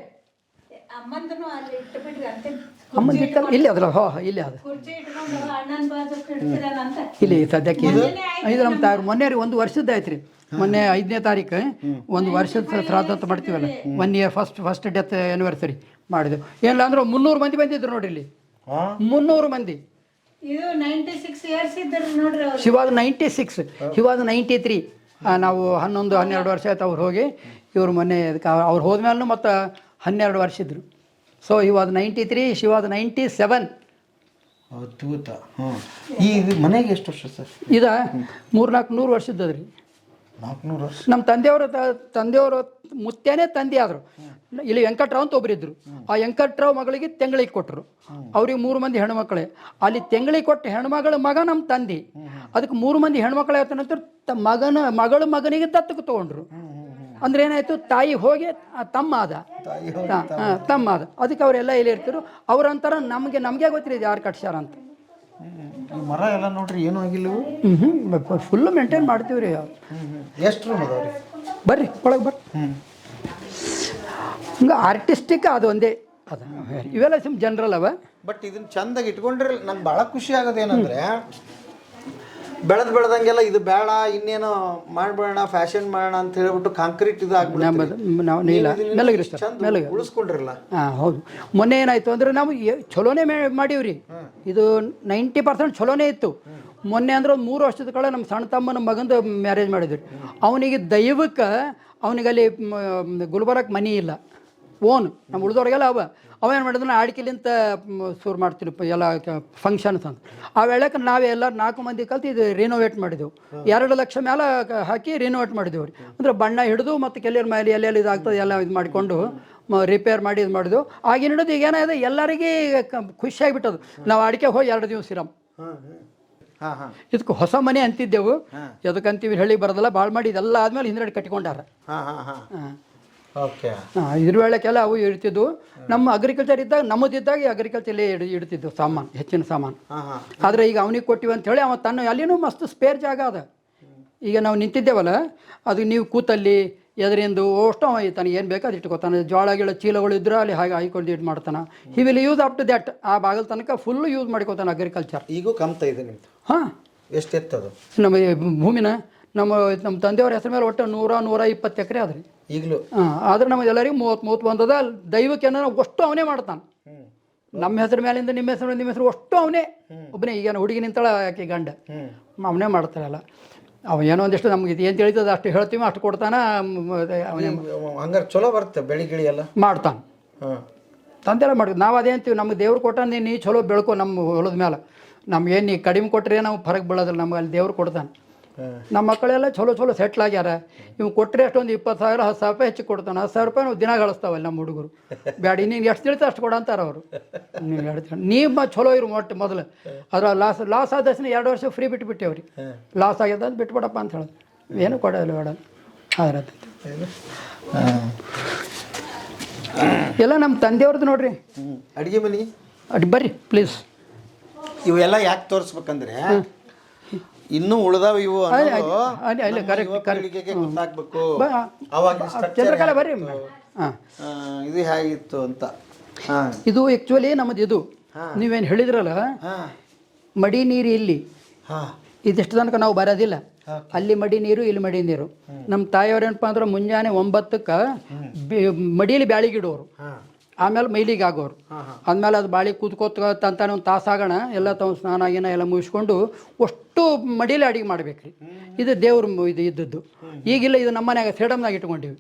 ಅಮ್ಮನ ಇತ್ತಲ್ಲ ಇಲ್ಲಿ ಅದ್ರ ಇಲ್ಲಿ ಅದು ಇಲ್ಲಿ ಸದ್ಯಕ್ಕೆ ಇದು ನಮ್ಮ ತಾಯಿ ಮೊನ್ನೆ ರೀ 1 ವರ್ಷದ ಆಯ್ತು ರೀ. ಮೊನ್ನೆ 5ನೇ ತಾರೀಕು 1 ವರ್ಷದ ಶ್ರಾದ್ದ ಅಂತ ಮಾಡ್ತೀವಲ್ಲ, 1 ಇಯರ್ ಫಸ್ಟ್ ಡೆತ್ ಆ್ಯನಿವರ್ಸರಿ ಮಾಡಿದೆವು. ಏನಿಲ್ಲ ಅಂದ್ರೆ 300 ಮಂದಿ ಬಂದಿದ್ರು ನೋಡ್ರಿ ಇಲ್ಲಿ, 300 ಮಂದಿ. ಇದು 96 ಇಯರ್ಸ್ ಇದ್ದರು ನೋಡ್ರಿ. She was 96, he was 93. ನಾವು 11-12 ವರ್ಷ ಆಯ್ತು ಅವ್ರು ಹೋಗಿ. ಇವರು ಮೊನ್ನೆ ಅವ್ರು ಹೋದ್ಮೇಲೂ ಮತ್ತು 12 ವರ್ಷ ಇದ್ದರು. So he was 93, she was 97. ಅದ್ಭುತ. ಈ ಮನೆಗೆ ಎಷ್ಟು ವರ್ಷ ಸರ್? ಇದು 300-400 ವರ್ಷದ್ದದ್ರಿ. 400 ವರ್ಷ. ನಮ್ಮ ತಂದೆಯವರು ಮುತ್ತೇನೆ ತಂದೆ ಆದರು. ಇಲ್ಲಿ ವೆಂಕಟರಾವ್ ಅಂತ ಒಬ್ಬರಿದ್ದರು. ಆ ವೆಂಕಟರಾವ್ ಮಗಳಿಗೆ ತೆಂಗಳಿಗೆ ಕೊಟ್ಟರು. ಅವ್ರಿಗೆ 3 ಮಂದಿ ಹೆಣ್ಮಕ್ಳೇ. ಅಲ್ಲಿ ತೆಂಗಳಿಗೆ ಕೊಟ್ಟ ಹೆಣ್ಮಗಳ ಮಗ ನಮ್ಮ ತಂದೆ. ಅದಕ್ಕೆ 3 ಮಂದಿ ಹೆಣ್ಮಕ್ಳು ಆಯ್ತು ನಂತರ ಮಗನಿಗೆ ದತ್ತಕ್ಕೆ ತೊಗೊಂಡ್ರು. ಅಂದ್ರೆ ಏನಾಯ್ತು, ತಾಯಿ ಹೋಗಿ ತಮ್ಮ ಆದ. ಅದಕ್ಕೆ ಅವರೆಲ್ಲ ಇಲ್ಲಿ ಇರ್ತಿರು. ಅವ್ರಂತಾರ ನಮಗೆ ಗೊತ್ತಿದೆ ಯಾರು ಕಟ್ಸ್ಯಾರ ಅಂತ. ಮರ ಎಲ್ಲ ನೋಡ್ರಿ ಏನೂ ಆಗಿಲ್ಲ. ಫುಲ್ಲು ಮೇಂಟೈನ್ ಮಾಡ್ತೀವಿ ರೀ. ಎಷ್ಟು ರೂಮ್ ಅದಾವ್ರಿ? ಬರ್ರಿ ಒಳಗೆ ಬರ್ರಿ. ಹಿಂಗೆ ಆರ್ಟಿಸ್ಟಿಕ್ ಅದು ಒಂದೇ ಅದ, ಇವೆಲ್ಲ ಸುಮ್ ಜನರಲ್ ಅವ. ಬಟ್ ಇದನ್ನ ಚಂದಾಗಿ ಇಟ್ಕೊಂಡ್ರೆ ನಂಗೆ ಭಾಳ ಖುಷಿ ಆಗೋದೇನಂದ್ರೆ, ಬೆಳೆದಂಗೆಲ್ಲ ಇದು ಬೇಡ ಇನ್ನೇನು ಮಾಡಬೇಡ ಫ್ಯಾಷನ್ ಮಾಡೋಣ ಅಂತ ಹೇಳ್ಬಿಟ್ಟು ಕಾಂಕ್ರೀಟ್ ಇದು ಆಗ್ಬಿಟ್ಟು ಉಳಿಸ್ಕೊಂಡ್ರಲ್ಲ. ಹಾಂ ಹೌದು. ಮೊನ್ನೆ ಏನಾಯ್ತು ಅಂದ್ರೆ ನಾವು ಚಲೋನೇ ಮಾಡೀವ್ರಿ. ಇದು 90% ಚಲೋನೇ ಇತ್ತು. ಮೊನ್ನೆ ಅಂದ್ರೆ 3 ವರ್ಷದ ಕಡೆ ನಮ್ಮ ಸಣ್ಣ ತಮ್ಮನ ಮಗಂದು ಮ್ಯಾರೇಜ್ ಮಾಡಿದ್ವಿ. ಅವನಿಗೆ ದೈವಕ್ಕೆ ಅವನಿಗಲ್ಲಿ ಗುಲ್ಬರ್ಗಕ್ಕೆ ಮನೆ ಇಲ್ಲ, ಓನ್. ನಮ್ಮ ಉಳಿದವ್ರಿಗೆಲ್ಲ ಅವೇನು ಮಾಡಿದ್ರೆ ಆಡಿಕೆಲಿಂತ ಶುರು ಮಾಡ್ತೀವಿ ಎಲ್ಲ ಫಂಕ್ಷನ್ಸ್ ಅಂತ. ಆ ವೇಳೆಗೆ ನಾವೆಲ್ಲ 4 ಮಂದಿ ಕಲ್ತು ಇದು ರಿನೋವೇಟ್ ಮಾಡಿದೆವು. 2 ಲಕ್ಷ ಮೇಲೆ ಹಾಕಿ ರಿನೋವೇಟ್ ಮಾಡಿದೆವು ರೀ. ಅಂದರೆ ಬಣ್ಣ ಹಿಡಿದು ಮತ್ತು ಕೆಲವ್ರ ಮೇಲೆ ಎಲ್ಲೆಲ್ಲಿ ಇದಾಗ್ತದೆ ಎಲ್ಲ ಇದು ಮಾಡಿಕೊಂಡು ರಿಪೇರ್ ಮಾಡಿ ಇದು ಮಾಡಿದೆವು. ಆಗಿನ ಹಿಡಿದು ಈಗ ಏನಾಗಿದೆ ಎಲ್ಲರಿಗೆ ಖುಷಿಯಾಗಿಬಿಟ್ಟದು. ನಾವು ಅಡಿಕೆ ಹೋಗಿ 2 ದಿವಸ ಇರಮ್. ಇದಕ್ಕೆ ಹೊಸ ಮನೆ ಅಂತಿದ್ದೆವು. ಎದಕ್ಕಂತೀವಿ ಹೇಳಿ ಬರೋದಲ್ಲ, ಭಾಳ ಮಾಡಿ ಇದೆಲ್ಲ ಆದ್ಮೇಲೆ ಹಿಂದ್ಗಡೆ ಕಟ್ಕೊಂಡಾರ. ಇದ್ರ ವೇಳೆಗೆಲ್ಲ ಅವು ಇಡ್ತಿದ್ವು. ನಮ್ಮ ಅಗ್ರಿಕಲ್ಚರ್ ಇದ್ದಾಗ ನಮ್ಮದಿದ್ದಾಗ ಅಗ್ರಿಕಲ್ಚರ್ಲಿ ಇಡ್ತಿದ್ವು ಸಾಮಾನು, ಹೆಚ್ಚಿನ ಸಾಮಾನು. ಆದರೆ ಈಗ ಅವನಿಗೆ ಕೊಟ್ಟಿವಿ ಅಂತ ಹೇಳಿ ಅವ ತನ್ನ ಅಲ್ಲಿನೂ ಮಸ್ತ್ ಸ್ಪೇರ್ ಜಾಗ ಅದ. ಈಗ ನಾವು ನಿಂತಿದ್ದೇವಲ್ಲ, ಅದು ನೀವು ಕೂತಲ್ಲಿ ಎದರಿಂದ ಅಷ್ಟು ಅವ ತನಗೆ ಏನು ಬೇಕು ಅದು ಇಟ್ಕೋತಾನೆ. ಜೋಳ ಗಿಳ ಚೀಲಗಳು ಇದ್ರೆ ಅಲ್ಲಿ ಹಾಗೆ ಹಾಕೊಂಡು ಇದು ಮಾಡ್ತಾನೆ. He will use up to that. ಆ ಬಾಗಲ್ ತನಕ ಫುಲ್ಲು ಯೂಸ್ ಮಾಡ್ಕೋತಾನೆ ಅಗ್ರಿಕಲ್ಚರ್. ಈಗೂ ಕಮ್ತಾ ಇದೆ ನಿಮ್ದು? ಹಾಂ. ಎಷ್ಟು ಎತ್ತದು ನಮ್ಮ ಭೂಮಿನ? ನಮ್ಮ ತಂದೆಯವ್ರ ಹೆಸರು ಮೇಲೆ ಒಟ್ಟು 100-120 ಎಕರೆ ಅದ್ರಿ ಈಗಲೂ. ಆದ್ರೆ ನಮಗೆ ಎಲ್ಲರಿಗೂ 30 ಬಂದದ. ದೈವಕ್ಕೆ ಏನೋ ಅಷ್ಟು ಅವನೇ ಮಾಡ್ತಾನೆ. ನಮ್ಮ ಹೆಸರು ಮೇಲಿಂದ ನಿಮ್ಮ ಹೆಸರು ಅಷ್ಟು ಅವನೇ ಒಬ್ಬನೇ. ಈಗ ಹುಡುಗಿ ನಿಂತಾಳ ಆಕೆ ಗಂಡ ಅವನೇ ಮಾಡ್ತಾರಲ್ಲ. ಅವ ಏನೋ ಒಂದಿಷ್ಟು ನಮ್ಗೆ ಇದು ಏನು ತಿಳಿತದೆ ಅಷ್ಟು ಹೇಳ್ತೀವಿ, ಅಷ್ಟು ಕೊಡ್ತಾನೆ, ಹಂಗಾರೆ ಚಲೋ ಬರುತ್ತೆ ಬೆಳಿ ಗಿಳಿ ಎಲ್ಲ ಮಾಡ್ತಾನೆ. ಹಾಂ ತಂದೆಲ್ಲ ಮಾಡಿದ್ವಿ ನಾವು. ಅದೇ ಅಂತೀವಿ, ನಮ್ಗೆ ದೇವ್ರು ಕೊಟ್ಟ ನೀ ಚಲೋ ಬೆಳ್ಕೊ ನಮ್ಮ ಹೊಲದ ಮೇಲೆ. ನಮ್ಗೇನು ನೀ ಕಡಿಮೆ ಕೊಟ್ಟರೆ ನಾವು ಹೊರಗೆ ಬೀಳೋದಿಲ್ಲ, ನಮ್ಗೆ ಅಲ್ಲಿ ದೇವ್ರು ಕೊಡ್ತಾನೆ. ನಮ್ಮ ಮಕ್ಕಳೆಲ್ಲ ಚಲೋ ಸೆಟ್ಲ್ ಆಗ್ಯಾರ. ಇವು ಕೊಟ್ಟರೆ ಅಷ್ಟೊಂದು 20,000 10,000 ರೂಪಾಯಿ ಹೆಚ್ಚು ಕೊಡ್ತಾನೆ. 10,000 ರೂಪಾಯಿ ನಾವು ದಿನ ಗಳಿಸ್ತಾವಲ್ಲ ನಮ್ಮ ಹುಡುಗರು. ಬ್ಯಾಡಿ ನೀನು ಎಷ್ಟು ತಿಳಿತ ಅಷ್ಟು ಕೊಡ ಅಂತಾರೆ ಅವರು. ನೀವು ಹೇಳ್ತೀನಿ ನೀವು ಚಲೋ ಇರು ಒಟ್ಟು ಮೊದಲು. ಅದ್ರ ಲಾಸ್ ಆದ ತಕ್ಷಣ 2 ವರ್ಷ ಫ್ರೀ ಬಿಟ್ಬಿಟ್ಟೆ ಅವ್ರಿಗೆ. ಲಾಸ್ ಆಗ್ಯದ ಅಂತ ಬಿಟ್ಬಿಡಪ್ಪ ಅಂತ ಹೇಳೋದು. ಏನು ಕೊಡೋಲ್ಲ ಬೇಡ ಆದ್ರೆ ಎಲ್ಲ ನಮ್ಮ ತಂದೆಯವ್ರದ್ದು ನೋಡ್ರಿ. ಅಡುಗೆ ಮನೆ ಬರ್ರಿ ಪ್ಲೀಸ್. ಇವೆಲ್ಲ ಯಾಕೆ ತೋರಿಸ್ಬೇಕಂದ್ರೆ ಇನ್ನೂ ಉಳ್ದಾವ ಇವು ಗೊತ್ತಾಗ್ಬೇಕು. ಚಂದ್ರಕಲಾ ಬರ್ರಿ. ಹಾಂ ಇದು ಹೇಗಿತ್ತು ಅಂತ. ಇದು ಆ್ಯಕ್ಚುಲಿ ನಮ್ಮದು ಇದು ನೀವೇನು ಹೇಳಿದ್ರಲ್ಲ ಮಡಿ ನೀರು ಇಲ್ಲಿ ಇದಿಷ್ಟು ತನಕ ನಾವು ಬರೋದಿಲ್ಲ. ಅಲ್ಲಿ ಮಡಿ ನೀರು ಇಲ್ಲಿ ಮಡಿ ನೀರು. ನಮ್ಮ ತಾಯಿಯವ್ರು ಏನಪ್ಪ ಅಂದ್ರೆ ಮುಂಜಾನೆ 9ಕ್ಕೆ ಮಡೀಲಿ ಬ್ಯಾಳಿಗಿಡೋರು, ಆಮೇಲೆ ಮೈಲಿಗೆ ಆಗೋರು. ಆದ್ಮೇಲೆ ಅದು ಬಾಳಿ ಕೂತ್ಕೋತ ತಂತಾನೆ ಒಂದು ತಾಸಾಗೋಣ ಎಲ್ಲ ತಾವು ಸ್ನಾನ ಗೀನ ಎಲ್ಲ ಮುಗಿಸ್ಕೊಂಡು ಅಷ್ಟು ಮಡೀಲಿ ಅಡುಗೆ ಮಾಡ್ಬೇಕ್ರಿ. ಇದು ದೇವ್ರ ಇದು ಇದ್ದದ್ದು. ಈಗಿಲ್ಲ, ಇದು ನಮ್ಮ ಮನ್ಯಾಗ ಸೇಡಮ್ನಾಗ ಇಟ್ಕೊಂಡಿವಿ.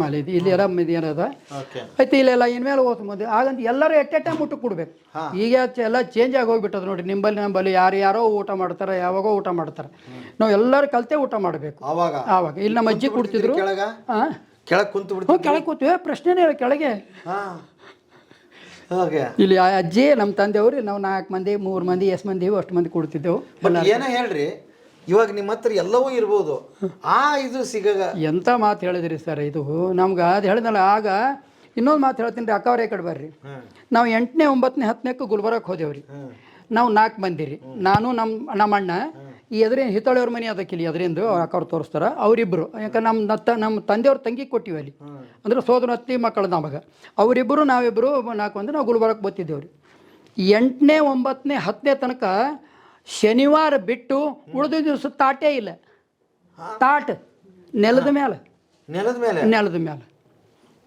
ಅಲ್ಲಿ ಇಲ್ಲಿ ಎಲ್ಲ ಏನದ ಆಯ್ತು ಇಲ್ಲೆಲ್ಲ ಇನ್ಮೇಲೆ ಓದ್ಬೋದು. ಆಗಂತ ಎಲ್ಲರೂ ಎಟ್ಟೆಟ್ಟ ಊಟಕ್ಕೆ ಕೊಡ್ಬೇಕು. ಈಗ ಎಲ್ಲ ಚೇಂಜ್ ಆಗಿ ಹೋಗ್ಬಿಟ್ಟದು ನೋಡಿರಿ. ನಂಬಲ್ಲಿ ಯಾರೋ ಊಟ ಮಾಡ್ತಾರೆ, ಯಾವಾಗೋ ಊಟ ಮಾಡ್ತಾರೆ. ನಾವು ಎಲ್ಲರೂ ಕಲ್ತೆ ಊಟ ಮಾಡಬೇಕು. ಆವಾಗ ಇಲ್ಲಿ ನಮ್ಮ ಅಜ್ಜಿ ಕೊಡ್ತಿದ್ರು. ಹಾಂ ಕೆಳಗೆ ಕುಂತು ಕೆಳಗೆ ಕೂತೀವಿ, ಪ್ರಶ್ನೆನೇ ಇಲ್ಲ ಕೆಳಗೆ. ಇಲ್ಲಿ ಅಜ್ಜಿ ನಮ್ಮ ತಂದೆಯವ್ರು ನಾವು 4 ಮಂದಿ 3 ಮಂದಿ ಎಷ್ಟು ಮಂದಿ ಅಷ್ಟು ಮಂದಿ ಕೊಡ್ತಿದ್ದೆವು. ಏನೋ ಹೇಳ್ರಿ, ಇವಾಗ ನಿಮ್ಮ ಹತ್ರ ಎಲ್ಲವೂ ಇರ್ಬೋದು, ಇದು ಸಿಗಾಗ ಎಂಥ ಮಾತು ಹೇಳಿದ್ರಿ ಸರ್. ಇದು ನಮ್ಗೆ ಅದು ಹೇಳಿದ್ನಲ್ಲ. ಆಗ ಇನ್ನೊಂದು ಮಾತು ಹೇಳ್ತೀನಿ ರೀ, ಅಕ್ಕವ್ರೆ ಕಡೆ ಬರ್ರಿ. ನಾವು 8ನೇ 9ನೇ 10ನೇಕ್ಕೆ ಗುಲ್ಬರ್ಗಕ್ಕೆ ಹೋದೇವ್ರಿ. ನಾವು 4 ಮಂದಿ ರೀ. ನಾನು ನಮ್ಮ ಅಣ್ಣ ಈ ಎದುರೇನು ಹಿತ್ತಳೆಯವ್ರ ಮನೆ ಅದಕ್ಕಿಲ್ಲಿ ಅದರಿಂದ ಅಕ್ಕವ್ರು ತೋರಿಸ್ತಾರೆ. ಅವರಿಬ್ಬರು ಯಾಕಂದ್ರೆ ನಮ್ಮ ತಂದೆಯವ್ರ ತಂಗಿ ಕೊಟ್ಟಿವಿ ಅಲ್ಲಿ, ಅಂದ್ರೆ ಸೋದರ ಅತ್ತಿ ಮಕ್ಕಳು ನಮಗೆ. ಅವರಿಬ್ಬರು ನಾವಿಬ್ಬರು 4 ಮಂದಿ ನಾವು ಗುಲ್ಬರ್ಗಕ್ಕೆ ಬರ್ತಿದ್ದೇವ್ರಿ. 8ನೇ 9ನೇ 10ನೇ ತನಕ ಶನಿವಾರ ಬಿಟ್ಟು ಉಳಿದ ದಿವಸ ತಾಟೇ ಇಲ್ಲ. ತಾಟ್ ನೆಲದ ಮೇಲೆ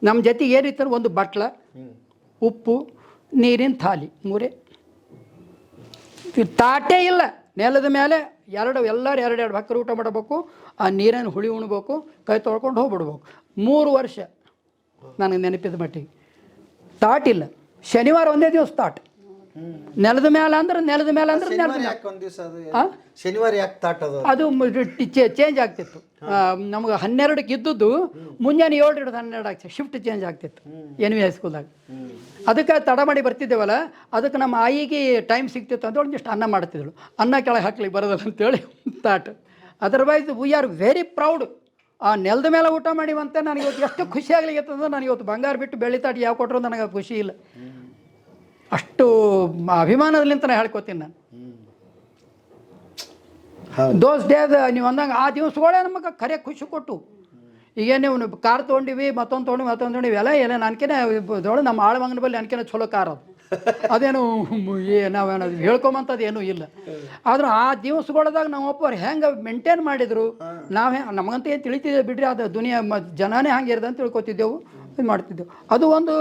ನಮ್ಮ ಜೊತೆಗೆ ಏನಿತ್ತು, ಒಂದು ಬಟ್ಲ, ಉಪ್ಪು, ನೀರಿನ ಥಾಲಿ, 3 ತಾಟೇ ಇಲ್ಲ. ನೆಲದ ಮೇಲೆ ಎಲ್ಲರೂ 2 ಭಕ್ತರು ಊಟ ಮಾಡಬೇಕು. ಆ ನೀರನ್ನು ಹುಳಿ ಉಣ್ಬೇಕು, ಕೈ ತೊಳ್ಕೊಂಡು ಹೋಗ್ಬಿಡ್ಬೇಕು. 3 ವರ್ಷ ನನಗೆ ನೆನಪಿದ ಮಟ್ಟಿಗೆ ತಾಟಿಲ್ಲ. ಶನಿವಾರ ಒಂದೇ ದಿವಸ ತಾಟ್. ನೆಲದ ಮೇಲೆ ಅಂದ್ರೆ ಶನಿವಾರ ಯಾಕೆ ತಾಟದು? ಅದು ಚೇಂಜ್ ಆಗ್ತಿತ್ತು. ನಮ್ಗೆ 12ಕ್ಕೆ ಇದ್ದದ್ದು ಮುಂಜಾನೆ 7 ಹಿಡಿದು 12 ಆಗ್ತಿತ್ತು. ಶಿಫ್ಟ್ ಚೇಂಜ್ ಆಗ್ತಿತ್ತು NV ಹೈಸ್ಕೂಲ್ದಾಗ. ಅದಕ್ಕೆ ತಡ ಮಾಡಿ ಬರ್ತಿದ್ದೇವಲ್ಲ, ಅದಕ್ಕೆ ನಮ್ಮ ಆಯಿಗೆ ಟೈಮ್ ಸಿಗ್ತಿತ್ತು ಅಂತ ಒಂದಿಷ್ಟು ಅನ್ನ ಮಾಡ್ತಿದ್ಳು. ಅನ್ನ ಕೆಳಗೆ ಹಾಕ್ಲಿಕ್ಕೆ ಬರೋದಲ್ಲ ಅಂತೇಳಿ thought. Otherwise we are very proud. ಆ ನೆಲದ ಮೇಲೆ ಊಟ ಮಾಡಿವಂತ ನನಗೆ ಇವತ್ತು ಎಷ್ಟು ಖುಷಿ ಆಗ್ಲಿಕ್ಕೆ ಅಂದ್ರೆ, ನನಗೆ ಇವತ್ತು ಬಂಗಾರ ಬಿಟ್ಟು ಬೆಳ್ಳಿ ತಾಟಿ ಯಾವ ಕೊಟ್ಟರು ನನಗೆ ಖುಷಿ ಇಲ್ಲ. ಅಷ್ಟು ಅಭಿಮಾನದಲ್ಲಿಂತ ಹೇಳ್ಕೊತೀನಿ ನಾನು. ದೋಸ್ ಡೇದ ನೀವು ಅಂದಂಗೆ ಆ ದಿವಸಗಳೇ ನಮಗೆ ಖರೆ ಖುಷಿ ಕೊಟ್ಟು. ಈಗ ನೀವು ಕಾರ್ ತೊಗೊಂಡಿವಿ, ಮತ್ತೊಂದು ತೊಗೊಂಡಿವಿ ಎಲ್ಲ ನನಕೇನೆ ನಮ್ಮ ಆಳ್ವಂಗನ ಬಲ್ಲಿ ನನಕೇನೆ ಚಲೋ ಕಾರ್ ಅದು. ಅದೇನು ನಾವೇನು ಹೇಳ್ಕೊಂಬಂಥದ್ದು ಏನೂ ಇಲ್ಲ. ಆದ್ರೆ ಆ ದಿವಸಗಳದಾಗ ನಾವು ಒಬ್ಬರು ಹೆಂಗೆ ಮೇಂಟೈನ್ ಮಾಡಿದ್ರು, ನಾವೇ ನಮಗಂತ ಏನು ತಿಳಿತಿದ್ದೇವೆ ಬಿಡ್ರಿ. ಅದು ದುನಿಯಾ ಜನನೇ ಹಂಗೆ ಇರೋದು ಅಂತ ತಿಳ್ಕೊತಿದ್ದೆವು, ಇದು ಮಾಡ್ತಿದ್ದೆವು. ಅದು ಒಂದು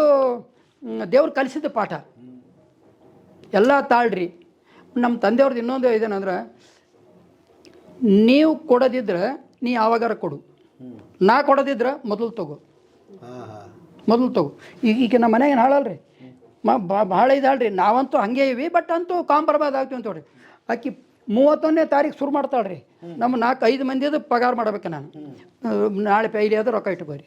ದೇವ್ರು ಕಲಿಸಿದ ಪಾಠ. ಎಲ್ಲ ತಾಳ್ರಿ. ನಮ್ಮ ತಂದೆಯವ್ರದ್ದು ಇನ್ನೊಂದು ಇದೇನಂದ್ರೆ, ನೀವು ಕೊಡೋದಿದ್ರೆ ನೀ ಯಾವಾಗಾರ ಕೊಡು, ನಾ ಕೊಡೋದಿದ್ರೆ ಮೊದಲು ತಗೋ. ಈಗ ನಮ್ಮ ಮನೆಗೆ ಏನು ಹಾಳಲ್ರಿ, ಭಾಳ ಇದಾಳ್ರಿ. ನಾವಂತೂ ಹಂಗೆ ಇವಿ, ಬಟ್ ಅಂತೂ ಕಾಂಪ್ರಮೈಸ್ ಆಗ್ತೀವಿ ಅಂತ ನೋಡ್ರಿ. ಆಕಿ 31ನೇ ತಾರೀಕು ಶುರು ಮಾಡ್ತಾಳ್ರಿ. ನಮ್ಮ 4-5 ಮಂದಿದು ಪಗಾರ ಮಾಡ್ಬೇಕು ನಾನು. ನಾಳೆ ಪೈಲಿ ಆದ್ರೆ ರೊಕ್ಕ ಇಟ್ಕೋರಿ.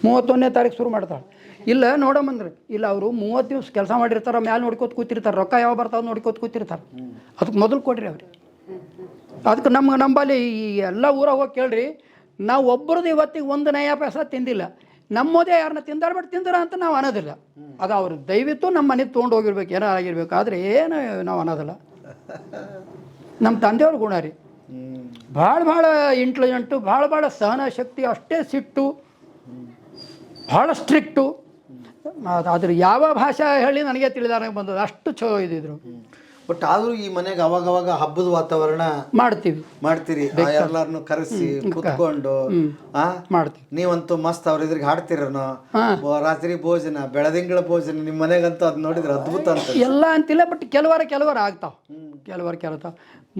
31ನೇ ತಾರೀಕು ಶುರು ಮಾಡ್ತಾಳೆ. ಇಲ್ಲ ನೋಡಮ್ಮಂದ್ರೆ ಇಲ್ಲ, ಅವರು 30 ದಿವಸ ಕೆಲಸ ಮಾಡಿರ್ತಾರೆ, ಮ್ಯಾಲೆ ನೋಡ್ಕೋತ ಕೂತಿರ್ತಾರೆ. ರೊಕ್ಕ ಯಾವ ಬರ್ತಾವೆ ನೋಡ್ಕೋತ ಕೂತಿರ್ತಾರೆ. ಅದಕ್ಕೆ ಮೊದಲು ಕೊಡ್ರಿ ಅವ್ರಿಗೆ. ಅದಕ್ಕೆ ನಂಬಲ್ಲಿ ಈ ಎಲ್ಲ ಊರಾಗ ಹೋಗಿ ಕೇಳ್ರಿ, ನಾವು ಒಬ್ಬರದ್ದು ಇವತ್ತಿಗೆ 1 ನಯ ಪೈಸಾ ತಿಂದಿಲ್ಲ. ನಮ್ಮದೇ ಯಾರನ್ನ ತಿಂದಾಡ್ಬಿಟ್ಟು ತಿಂದಾರ ಅಂತ ನಾವು ಅನ್ನೋದಿಲ್ಲ. ಅದು ಅವ್ರು ದಯವಿಟ್ಟು ನಮ್ಮ ಮನೆಗೆ ತೊಗೊಂಡು ಹೋಗಿರ್ಬೇಕು, ಏನೋ ಆಗಿರ್ಬೇಕು. ಆದರೆ ಏನು ನಾವು ಅನ್ನೋದಿಲ್ಲ. ನಮ್ಮ ತಂದೆಯವ್ರ ಗುಣ ರೀ, ಭಾಳ ಇಂಟೆಲಿಜೆಂಟು, ಭಾಳ ಸಹನ ಶಕ್ತಿ, ಅಷ್ಟೇ ಸಿಟ್ಟು, ಭಾಳ ಸ್ಟ್ರಿಕ್ಟು. ಅದ್ರ ಯಾವ ಭಾಷೆ ಹೇಳಿ ನನಗೆ ತಿಳಿದಾರ ಬಂದದ್ದು, ಅಷ್ಟು ಚಲೋ ಇದ್ದಿದ್ರು. ಬಟ್ ಆದ್ರೂ ಈ ಮನೆಗೆ ಅವಾಗ ಹಬ್ಬದ ವಾತಾವರಣ ಮಾಡ್ತೀವಿ ಮಾಡ್ತೀರಿ, ಎಲ್ಲಾರನ್ನು ಕರೆಸಿ ಕುತ್ಕೊಂಡು ಮಾಡ್ತೀವಿ. ನೀವಂತೂ ಮಸ್ತ್ ಅವ್ರ ಇದ್ರಿಗೆ ಹಾಡ್ತಿರನೋ, ರಾತ್ರಿ ಭೋಜನ, ಬೆಳದಿಂಗಳ ಭೋಜನ, ನಿಮ್ಮ ಮನೆಗಂತೂ ಅದ್ ನೋಡಿದ್ರೆ ಅದ್ಭುತ ಅಂತ. ಎಲ್ಲ ಅಂತಿಲ್ಲ, ಬಟ್ ಕೆಲವರು ಆಗ್ತಾವ, ಕೆಲವು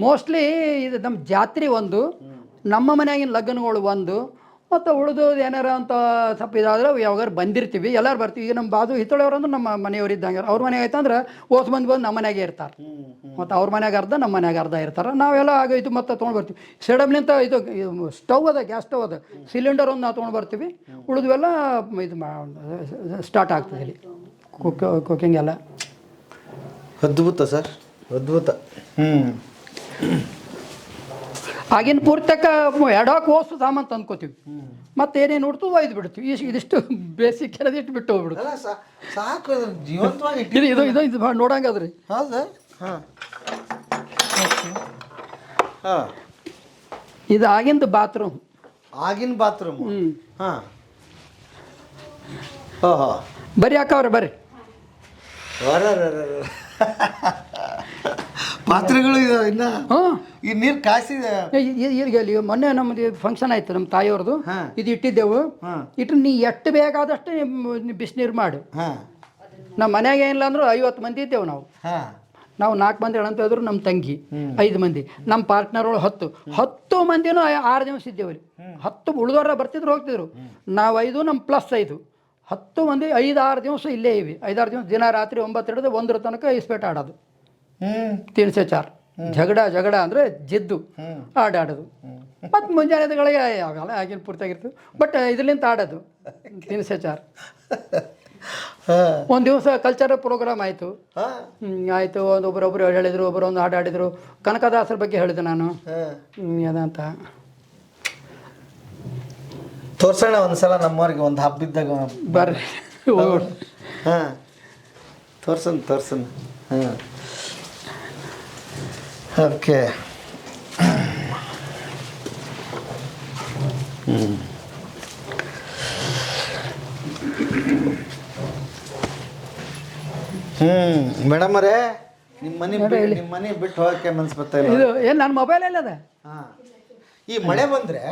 ಮೋಸ್ಟ್ಲಿ ಇದು ನಮ್ಮ ಜಾತ್ರೆ ಒಂದು, ನಮ್ಮ ಮನೆಯಾಗಿನ ಲಗ್ನಗಳು ಒಂದು, ಮತ್ತು ಉಳಿದು ಏನಾರ ಅಂತ ಸ್ವಲ್ಪ ಇದಾದ್ರೆ ಯಾವಾಗಾರು ಬಂದಿರ್ತೀವಿ, ಎಲ್ಲರೂ ಬರ್ತೀವಿ. ಈಗ ನಮ್ಮ ಬಾಜು ಹಿತ್ತಳವ್ರಂದ್ರೆ ನಮ್ಮ ಮನೆಯವ್ರು ಇದ್ದಂಗೆ, ಅವ್ರ ಮನೆಗೆ ಆಯ್ತಂದ್ರೆ ಓಸ್ ಬಂದು ನಮ್ಮ ಮನೆಯಾಗೆ ಇರ್ತಾರೆ, ಮತ್ತು ಅವ್ರ ಮನೆಯಾಗ ಅರ್ಧ ನಮ್ಮ ಮನೆಯಾಗ ಅರ್ಧ ಇರ್ತಾರೆ. ನಾವೆಲ್ಲ ಆಗೋಯ್ತು ಮತ್ತು ತೊಗೊಂಡು ಬರ್ತೀವಿ. ಸೆಡಮ್ಲಿಂತ ಇದು ಸ್ಟವ್ ಅದ, ಗ್ಯಾಸ್ ಸ್ಟವ್ ಅದ, ಸಿಲಿಂಡರ್ ಒಂದು ನಾವು ತೊಗೊಂಡು ಬರ್ತೀವಿ. ಉಳಿದ್ವೆಲ್ಲ ಇದು ಸ್ಟಾರ್ಟ್ ಆಗ್ತದೆ ಇಲ್ಲಿ ಕುಕಿಂಗ್ ಎಲ್ಲ. ಅದ್ಭುತ ಸರ್, ಅದ್ಭುತ. ಆಗಿನ ಪೂರ್ತಕ ಎಡೋಕೆ ಹೋಸು ಸಾಮಾನು ತಂದ್ಕೋತೀವಿ, ಮತ್ತೆ ಏನೇನು ನೋಡ್ತು ಒಯ್ದು ಬಿಡ್ತೀವಿ. ಇದಿಷ್ಟು ಬೇಸಿಕ್ ಎಲ್ಲ ಇಟ್ಟು ಬಿಟ್ಟು ಹೋಗ್ಬಿಡ್ತು. ಸಾಕು, ಜೀವಂತವಾಗಿ ಇದು ನೋಡಂಗದ್ರಿ. ಹೌದಾ? ಇದು ಆಗಿಂದು ಬಾತ್ರೂಮ್. ಆಗಿನ ಬಾತ್ರೂಮ್. ಬರ್ರಿ ಅಕ್ಕವ್ರೆ ಬರ್ರಿ. ಪಾತ್ರೆಗಳು ಇದಾವೆ ಇನ್ನ. ಈ ನೀರು ಕಾಯಿಸಿದೆ. ಇಲ್ಲಿ ಮೊನ್ನೆ ನಮ್ದು ಫಂಕ್ಷನ್ ಆಯ್ತು ನಮ್ಮ ತಾಯಿಯವ್ರದ್ದು, ಇದು ಇಟ್ಟಿದ್ದೆವು. ಇಟ್ಟು ನೀ ಎಷ್ಟು ಬೇಕಾದಷ್ಟು ಬಿಸಿನೀರು ಮಾಡು. ನಮ್ಮ ಮನ್ಯಾಗ ಏನಿಲ್ಲ ಅಂದ್ರು 50 ಮಂದಿ ಇದ್ದೇವೆ ನಾವು. ನಾವು 4 ಮಂದಿ ಹೇಳಂತ ಹೇಳಿದ್ರು, ನಮ್ಮ ತಂಗಿ 5 ಮಂದಿ, ನಮ್ಮ ಪಾರ್ಟ್ನರ್ಗಳು 10 ಮಂದಿನೂ 6 ದಿವಸ ಇದ್ದೇವೆ ಅಲ್ಲಿ. 10 ಉಳಿದವ್ರ ಬರ್ತಿದ್ರು ಹೋಗ್ತಿದ್ರು, ನಾವು 5 ನಮ್ಮ ಪ್ಲಸ್ 5, 10 ಮಂದಿ 5-6 ದಿವಸ ಇಲ್ಲೇ ಇವಿ. 5-6 ದಿವಸ ದಿನ ರಾತ್ರಿ 9 ಹಿಡಿದು 1 ತನಕ ಇಸ್ಪೇಟ್ ಆಡೋದು. 3 से 4 ಜಗಡ ಅಂದರೆ ಜಿದ್ದು ಆಡೋದು. ಮತ್ತು ಮುಂಜಾನೆಗಳಿಗೆ ಆಗಲ್ಲ, ಆಗಿನ ಪೂರ್ತಿಯಾಗಿರ್ತದೆ. ಬಟ್ ಇದರಿಂದ ಆಡೋದು 3 से 4. ಒಂದು ದಿವಸ ಕಲ್ಚರಲ್ ಪ್ರೋಗ್ರಾಮ್ ಆಯಿತು. ಆಯಿತು, ಒಬ್ಬರೊಬ್ಬರು ಹೇಳಿದರು, ಒಬ್ಬರೊಂದು ಹಾಡು ಆಡಿದರು. ಕನಕದಾಸರ ಬಗ್ಗೆ ಹೇಳಿದೆ ನಾನು. ಅದಂತ ತೋರ್ಸೋಣ ಒಂದ್ಸಲ ನಮ್ಮವ್ರಿಗೆ, ಒಂದು ಹಬ್ಬಿದ್ದಾಗ ಬರ್ರಿ. ತೋರ್ಸನ್. ಓಕೆ. ಮೇಡಮ್ ಅವರೇ, ನಿಮ್ಮ ಮನೆ ಬಿಟ್ಟು ಹೋಗಕ್ಕೆ ಮನ್ಸು ಬರ್ತಾ ಇಲ್ಲ. ಇದು ಏನು ನನ್ನ ಮೊಬೈಲಲ್ಲಿ ಅದ. ಈ ಮಳೆ ಬಂದ್ರೆ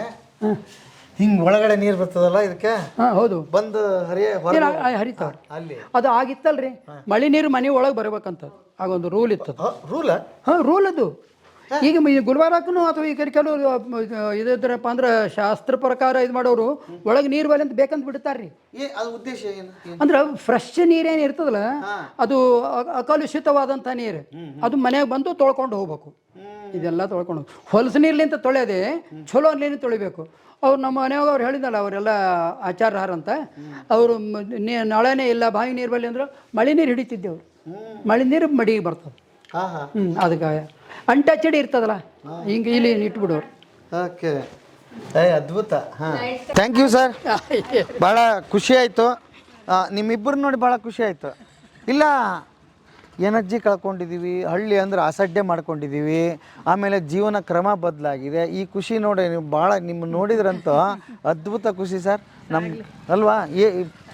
ಹಿಂಗೆ ಒಳಗಡೆ ನೀರು ಬರ್ತದಲ್ಲ, ಇದಕ್ಕೆ ಹೌದು ಬಂದು ಹರಿತಾವ ಅಲ್ಲಿ. ಅದು ಆಗಿತ್ತಲ್ರಿ, ಮಳೆ ನೀರು ಮನೆ ಒಳಗೆ ಬರ್ಬೇಕಂತ ಆಗೊಂದು ರೂಲ್ ಇತ್ತು. ರೂಲ್? ರೂಲ್ ಅದು. ಈಗ ಗುಲ್ಬರ್ಗಕ್ಕೂ ಅಥವಾ ಈಗ ಕೆಲವರು ಇದ್ರಪ್ಪ ಅಂದ್ರೆ ಶಾಸ್ತ್ರ ಪ್ರಕಾರ ಇದು ಮಾಡೋರು ಒಳಗೆ ನೀರು ಬರಲಿ ಅಂತ ಬೇಕಂತ ಬಿಡ್ತಾರ್ರಿ. ಉದ್ದೇಶ ಏನು ಅಂದ್ರೆ ಫ್ರೆಶ್ ನೀರೇನು ಇರ್ತದಲ್ಲ, ಅದು ಅಕಲುಷಿತವಾದಂಥ ನೀರು, ಅದು ಮನೆಗೆ ಬಂದು ತೊಳ್ಕೊಂಡು ಹೋಗ್ಬೇಕು. ಇದೆಲ್ಲ ತೊಳ್ಕೊಂಡು ಹೊಲಸು ನೀರ್ಲಿಂತ ತೊಳೆಯೋದೆ ಚಲೋ ನೀರಿನ ತೊಳಿಬೇಕು. ಅವ್ರು ನಮ್ಮ ಮನೆಯಾಗ ಅವ್ರು ಹೇಳಿದಲ್ಲ, ಅವರೆಲ್ಲ ಆಚಾರ್ಯರು ಅಂತ, ಅವರು ನಾಳೆನೇ ಇಲ್ಲ ಬಾವಿ ನೀರು ಬರಲಿ ಅಂದ್ರೆ ಮಳೆ ನೀರು ಹಿಡಿತಿದ್ದೆವ್ರು. ಮಳೆ ನೀರು ಮಡಿಗೆ ಬರ್ತದೆ. ಅದಕ್ಕೆ ಅಂಟಚಡಿ ಇರ್ತದಲ್ಲ, ಹಿಂಗೆ ಇಲ್ಲಿ ಇಟ್ಬಿಡೋರು. ಓಕೆ, ಅದ್ಭುತ. ಥ್ಯಾಂಕ್ ಯು ಸರ್, ಭಾಳ ಖುಷಿ ಆಯಿತು. ನಿಮ್ಮಿಬ್ಬರು ನೋಡಿ ಭಾಳ ಖುಷಿ ಆಯಿತು. ಇಲ್ಲ, ಎನರ್ಜಿ ಕಳ್ಕೊಂಡಿದ್ದೀವಿ, ಹಳ್ಳಿ ಅಂದ್ರೆ ಅಸಡ್ಡೆ ಮಾಡ್ಕೊಂಡಿದ್ದೀವಿ, ಆಮೇಲೆ ಜೀವನ ಕ್ರಮ ಬದಲಾಗಿದೆ. ಈ ಖುಷಿ ನೋಡಿ ನೀವು ಭಾಳ, ನಿಮ್ಮ ನೋಡಿದ್ರಂತೂ ಅದ್ಭುತ ಖುಷಿ ಸರ್. ನಮ್ಗೆ ಅಲ್ವಾ,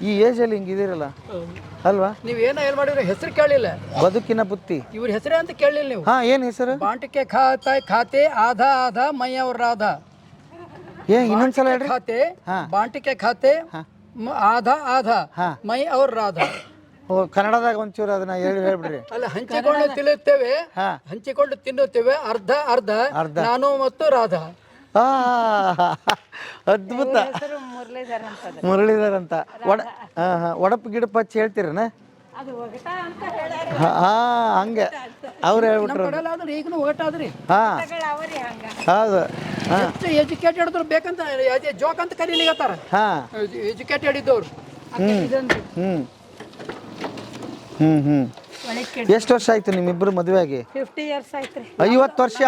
ಈ ಏಜಲ್ಲಿ ಹಿಂಗಿದ್ದೀರಲ್ಲ ಅಲ್ವಾ. ನೀವು ಏನು ಮಾಡಿದ್ರೆ ಹೆಸರು ಕೇಳಿಲ್ಲ, ಬದುಕಿನ ಬುತ್ತಿ. ಇವ್ರ ಹೆಸರೇ ಅಂತ ಕೇಳಿಲ್ಲ ನೀವು. ಏನು ಹೆಸರು? ಬಾಂಟಿಕೆ ಖಾತೆ ಆಧಾ ಮೈ ಅವ್ರ ರಾಧಾ. ಇನ್ನೊಂದ್ಸಲ ಹೇಳ್ರಿ. ಖಾತೆ ಬಾಂಟಿಕೆ ಖಾತೆ ಆಧಾ ಮೈ ಅವ್ರ ರಾಧಾ. ಕನ್ನಡದಾಗ ಒಂಚೂರು ಅದನ್ನ ಹೇಳ್ಬಿಡ್ರಿ. ಅಲ್ಲ, ಹಂಚಿಕೊಂಡು ತಿನ್ನುತ್ತೇವೆ, ಹಂಚಿಕೊಂಡು ತಿನ್ನುತ್ತೇವೆ, ಅರ್ಧ ನಾನು ಮತ್ತು ರಾಧಾ. ಅದ್ಭುತ. ಮುರಳೀಧರ್ ಅಂತ. ಒಡಪು ಗಿಡಪ ಹಚ್ಚಿ ಹೇಳ್ತೀರನ? ಹಂಗೆ ಅವ್ರು ಹೇಳ್ಬಿಟ್ರು. ಈಗಲೂ ಒಗಟಾದ್ರಿ. ಹೌದು. ಎಜುಕೇಟೆಡ್ ಬೇಕಂತ ಜೋಕ್ ಅಂತ ಕರೀಲಿಗತ್ತಾರ. ಎಜುಕೇಟೆಡ್ ಇದ್ದವ್ರು. ಎಷ್ಟು ವರ್ಷ ಆಯ್ತು ನಿಮ್ಮಿಬ್ರು ಮದುವೆ ಆಗಿ? 50 years ಆಯ್ತ್ರಿ. 50 ವರ್ಷ?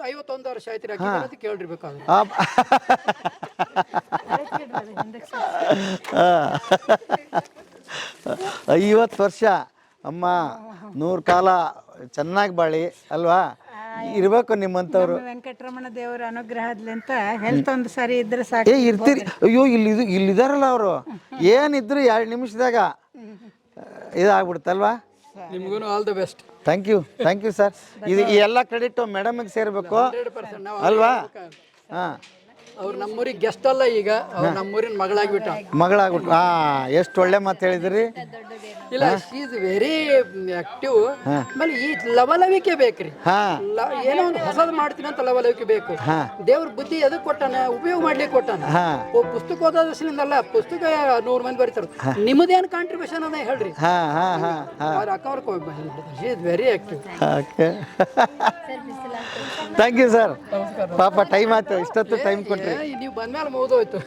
51 ವರ್ಷ ಆಯ್ತು. ಕೇಳಿರ್ಬೇಕಾದ್ರೆ 50 ವರ್ಷ. ಅಮ್ಮ 100 ಕಾಲ ಚೆನ್ನಾಗಿ ಬಾಳಿ ಅಲ್ವಾ, ಇರ್ಬೇಕು ನಿಮ್ಮಂಥವ್ರು. ವೆಂಕಟರಮಣ ದೇವರ ಅನುಗ್ರಹದ್ಲಿಂತ ಹೆಲ್ತ್ ಒಂದು ಸರಿ ಇದ್ರೆ ಸಾಕು. ಇರ್ತೀರಿ. ಅಯ್ಯೋ, ಇಲ್ಲಿದಾರಲ್ಲ ಅವರು, ಏನಿದ್ರು 2 ನಿಮಿಷದಾಗ ಇದಾಗ್ಬಿಡುತ್ತಲ್ವಾ. ನಿಮಗೂ all the best. Thank you sir. ಇದು ಈ ಎಲ್ಲ ಕ್ರೆಡಿಟ್ ಮೇಡಮಿಗೆ ಸೇರಬೇಕು ಅಲ್ವಾ? ಹಾಂ, ಅವ್ರು ನಮ್ಮೂರಿಗೆ ಗೆಸ್ಟ್ ಅಲ್ಲ, ಈಗ ಅವ್ರು ನಮ್ಮೂರಿನ ಮಗಳಾಗ್ಬಿಟ್ಟ. ಮಗಳಾಗ್ಬಿಟ್ಟು ಎಷ್ಟು ಒಳ್ಳೆ ಮಾತು ಹೇಳಿದ್ರಿ. ಇಲ್ಲ, ಶಿ ಇಸ್ ವೆರಿ ಆಕ್ಟಿವ್. ಆಮೇಲೆ ಈ ಲವಲವಿಕೆ ಬೇಕ್ರಿ. ಏನೋ ಒಂದು ಹೊಸದು ಮಾಡ್ತೀನಿ ಅಂತ ಲವಲವಿಕೆ ಬೇಕು. ದೇವ್ರ ಬುದ್ಧಿ ಎದಕ್ಕೆ ಕೊಟ್ಟಾನ? ಉಪಯೋಗ ಮಾಡ್ಲಿಕ್ಕೆ ಕೊಟ್ಟಾನ. ಪುಸ್ತಕ ಓದೋದ್ರಿಂದಲ್ಲ, ಪುಸ್ತಕ 100 ಮಂದಿ ಬರೀತಾರ. ನಿಮ್ಮದೇನು ಕಾಂಟ್ರಿಬ್ಯೂಷನ್ ಅದ ಹೇಳ್ರಿ. ಅವ್ರ ಅಕ್ಕ ಅವ್ರ she is very active. Thank you sir. ಪಾಪ ಟೈಮ್ ಆಯ್ತು, ಇಷ್ಟೊತ್ತು ಟೈಮ್ ಕೊಟ್ಟರೆ ನೀವು ಬಂದ್ಮೇಲೆ ಮುಗಿದೋಯ್ತು.